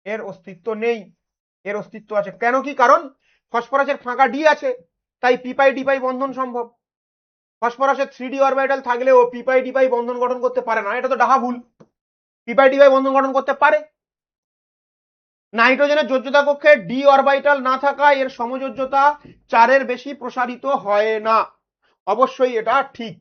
এর অস্তিত্ব নেই, এর অস্তিত্ব আছে। কেন কি কারণ, ফসফরাসের ফাঁকা ডি আছে, তাই পিপাই ডিপাই বন্ধন সম্ভব। ফসফরাসের 3d অরবিটাল থাকলেও পিপাই ডিপাই বন্ধন গঠন করতে পারে না, এটা তো ডাহা ভুল, পিপাই ডিপাই বন্ধন গঠন করতে পারে। নাইট্রোজেনের যোজ্যতা কক্ষে ডি অরবিটাল না থাকায় এর সমযোজ্যতা 4 এর বেশি প্রসারিত হয় না। অবশ্যই এটা ঠিক,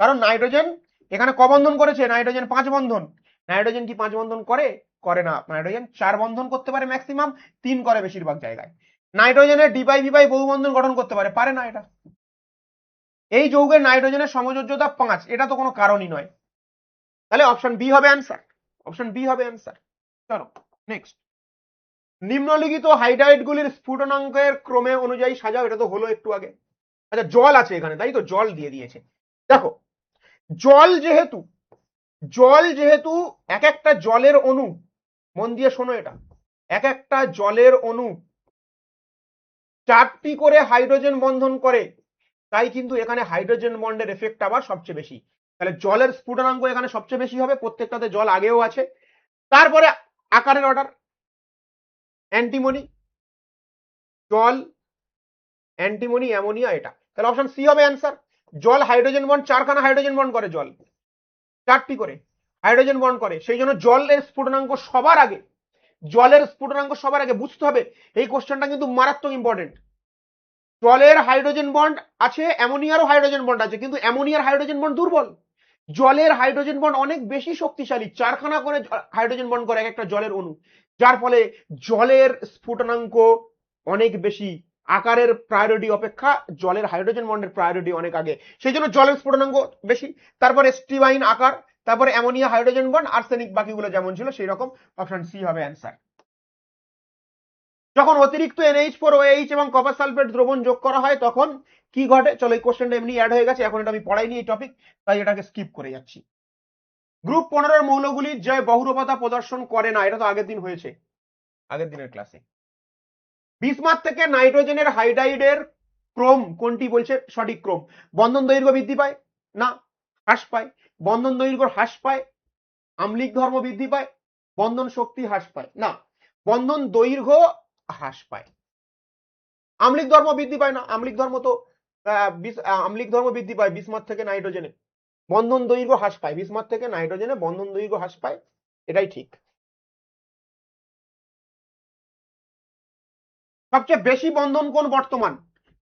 কারণ নাইট্রোজেন এখানে ক বন্ধন করেছে, নাইট্রোজেন 5 বন্ধন। নাইট্রোজেন কি 5 বন্ধন করে, করে না। নাইট্রোজেন 4 বন্ধন করতে পারে ম্যাক্সিমাম, 3 করে বেশিরভাগ জায়গায়। নাইট্রোজেনের ডিপাই বিপাই বহু বন্ধন গঠন করতে পারে, পারে না এটা। এই যৌগের নাইট্রোজেনের সমযোজ্যতা 5, এটা তো কোনো কারণই নয়। তাহলে অপশন বি হবে आंसर, অপশন বি হবে आंसर। চলো নেক্সট, নিম্নলিখিত হাইড্রাইড গুলির স্ফুটনাঙ্কের ক্রমে অনুযায়ী সাজাও। এটা তো হলো একটু আগে। আচ্ছা জল আছে এখানে, তাই তো, জল দিয়ে দিয়েছে। দেখো জল যেহেতু এক একটা জলের অণু, মন দিয়ে শোনো এটা, এক একটা জলের অণু 4টি করে হাইড্রোজেন বন্ধন করে, তাই কিন্তু এখানে হাইড্রোজেন বন্ডের এফেক্ট আবার সবচেয়ে বেশি। তাহলে জলের স্ফুটনাঙ্ক এখানে সবচেয়ে বেশি হবে, প্রত্যেকটাতে জল আগেও আছে। তারপরে আকারের অর্ডার, অ্যান্টিমনি, জল, অ্যান্টিমনি, অ্যামোনিয়া, এটা। তাহলে অপশন সি হবে आंसर। জল হাইড্রোজেন বন্ড 4খানা হাইড্রোজেন বন্ড করে, জল 4টি করে হাইড্রোজেন বন্ড করে, সেই জন্য জলের স্ফুটনাঙ্ক সবার আগে, জলের স্ফুটনাঙ্ক সবার আগে বুঝতে হবে। এই কোশ্চেনটা কিন্তু মারাত্মক ইম্পর্টেন্ট। জলের হাইড্রোজেন বন্ড আছে, অ্যামোনিয়ারও হাইড্রোজেন বন্ড আছে, কিন্তু অ্যামোনিয়ার হাইড্রোজেন বন্ড দুর্বল, জলের হাইড্রোজেন বন্ড অনেক বেশি শক্তিশালী, 4খানা করে হাইড্রোজেন বন্ড করে এক একটা জলের অণু, যার ফলে জলের স্ফুটনাঙ্ক অনেক বেশি, আকারের প্রায়োরিটি অপেক্ষা জলের হাইড্রোজেন বন্ডের প্রায়োরিটি অনেক আগে, সেই জন্য জলের স্ফুটনাঙ্ক বেশি। তারপরে স্টিবাইন আকার, তারপরে অ্যামোনিয়া হাইড্রোজেন বন্ড, আর্সেনিক বাকিগুলো যেমন ছিল সেই রকম। অপশন সি হবে आंसर। যখন অতিরিক্ত NH4OH এবং কপার সালফেট দ্রবণ যোগ করা হয় তখন কি ঘটে? চলো এই কোশ্চেনটা এমনি অ্যাড হয়ে গেছে, এখন এটা আমি পড়াইনি এই টপিক, তাই এটাকে স্কিপ করে যাচ্ছি। গ্রুপ 15 মৌলগুলি যে বহুরূপতা প্রদর্শন করে না, এটা তো আগের দিন হয়েছে, আগের দিনের ক্লাসে। বিসমাথ থেকে নাইট্রোজেনের হাইড্রাইডের ক্রম কোনটি? বলছে সঠিক ক্রম। বন্ধন দৈর্ঘ্য বৃদ্ধি পায় না, হ্রাস পায়। বন্ধন দৈর্ঘ্য হ্রাস পায়। আম্লিক ধর্ম বৃদ্ধি পায়। বন্ধন শক্তি হ্রাস পায় না, বন্ধন দৈর্ঘ্য হ্রাস পায়। আম্লিক ধর্ম বৃদ্ধি পায় না, আম্লিক ধর্ম তো আম্লিক ধর্ম বৃদ্ধি পায় বিসমাথ থেকে নাইট্রোজেনে। বন্ধন দৈর্ঘ্য হ্রাস পায়, বিসমাথ থেকে নাইট্রোজেনে বন্ধন দৈর্ঘ্য হ্রাস পায়, এটাই ঠিক। সবচেয়ে বেশি বন্ধন কোণ বর্তমান?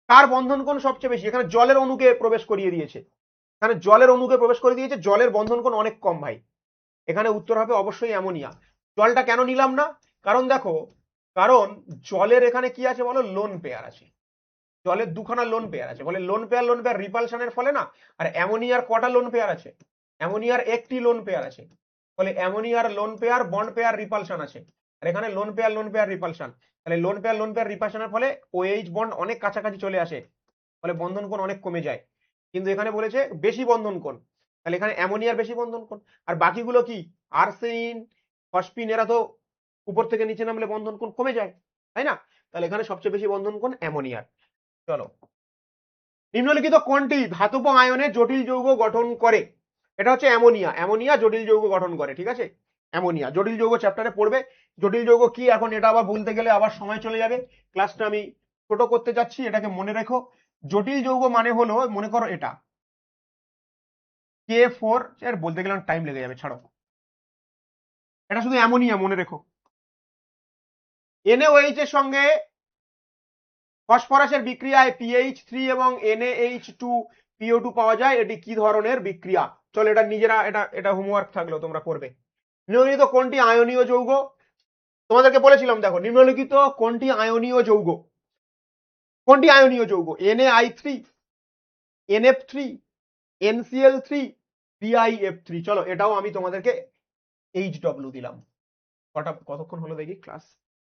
কার বন্ধন কোণ সবচেয়ে বেশি? এখানে জলের অণুকে প্রবেশ করিয়ে দিয়েছে, এখানে জলের অণুকে প্রবেশ করে দিয়েছে, জলের বন্ধন কোণ অনেক কম ভাই। এখানে উত্তর হবে অবশ্যই অ্যামোনিয়া। জলটা কেন নিলাম না? কারণ দেখো, কারণ জলের এখানে কি আছে বলো? লোন পেয়ার আছে, জলের দুখানা লোন পেয়ার আছে, বলে লোন পেয়ার রিপালশনের ফলে না। আর অ্যামোনিয়ার কটা লোন পেয়ার আছে? অ্যামোনিয়ার একটি লোন পেয়ার আছে, বলে অ্যামোনিয়ার lone pair bond pair repulsion আছে। আর এখানে লোন পেয়ার রিপালশন, তাহলে লোন পেয়ার রিপালশনের ফলে OH বন্ড অনেক কাছাকাছি চলে আসে, ফলে বন্ধন কোণ অনেক কমে যায়। কিন্তু এখানে বলেছে বেশি বন্ধন কোণ, তাহলে এখানে অ্যামোনিয়ার বেশি বন্ধন কোণ। আর বাকিগুলো কি? আর্সেনিন, ফসফিন, এরা তো উপর থেকে নিচে নামলে বন্ধন কোণ কমে যায়, তাই না? তাহলে এখানে সবচেয়ে বেশি বন্ধন কোণ অ্যামোনিয়ার। চলো, নিম্নলিখিত কোনটি ধাতব আয়নে জটিল যৌগ গঠন করে? এটা হচ্ছে অ্যামোনিয়া। অ্যামোনিয়া জটিল যৌগ গঠন করে, ঠিক আছে? অ্যামোনিয়া জটিল যৌগ চ্যাপ্টারে পড়বে। জটিল যৌগ কি, এখন এটা আবার বলতে গেলে আবার সময় চলে যাবে, ক্লাসটা আমি ছোট করতে যাচ্ছি, এটাকে মনে রেখো। জটিল যৌগ মানে হলো, মনে করো এটা K4, এর বলতে গেলে টাইম লেগে যাবে, ছাড়ো। এটা শুধু অ্যামোনিয়া মনে রেখো। NaOH এর সঙ্গে ফসফরাসের বিক্রিয়ায় PH3 এবং NaH2PO2 পাওয়া যায়, এটি কি ধরনের বিক্রিয়া? চলো এটা নিজেরা, এটা হোমওয়ার্ক থাকলো, তোমরা করবে। নিম্নলিখিত কোনটি আয়নীয় যৌগ? তোমাদেরকে বলেছিলাম, দেখো নিম্নলিখিত কোনটি আয়নীয় যৌগ? কোনটি আয়নীয় যৌগ? Na(I3), NF3, NCl3, BiF3। চলো এটাও আমি তোমাদেরকে HW দিলাম। কতক্ষণ হলো দেখি ক্লাস?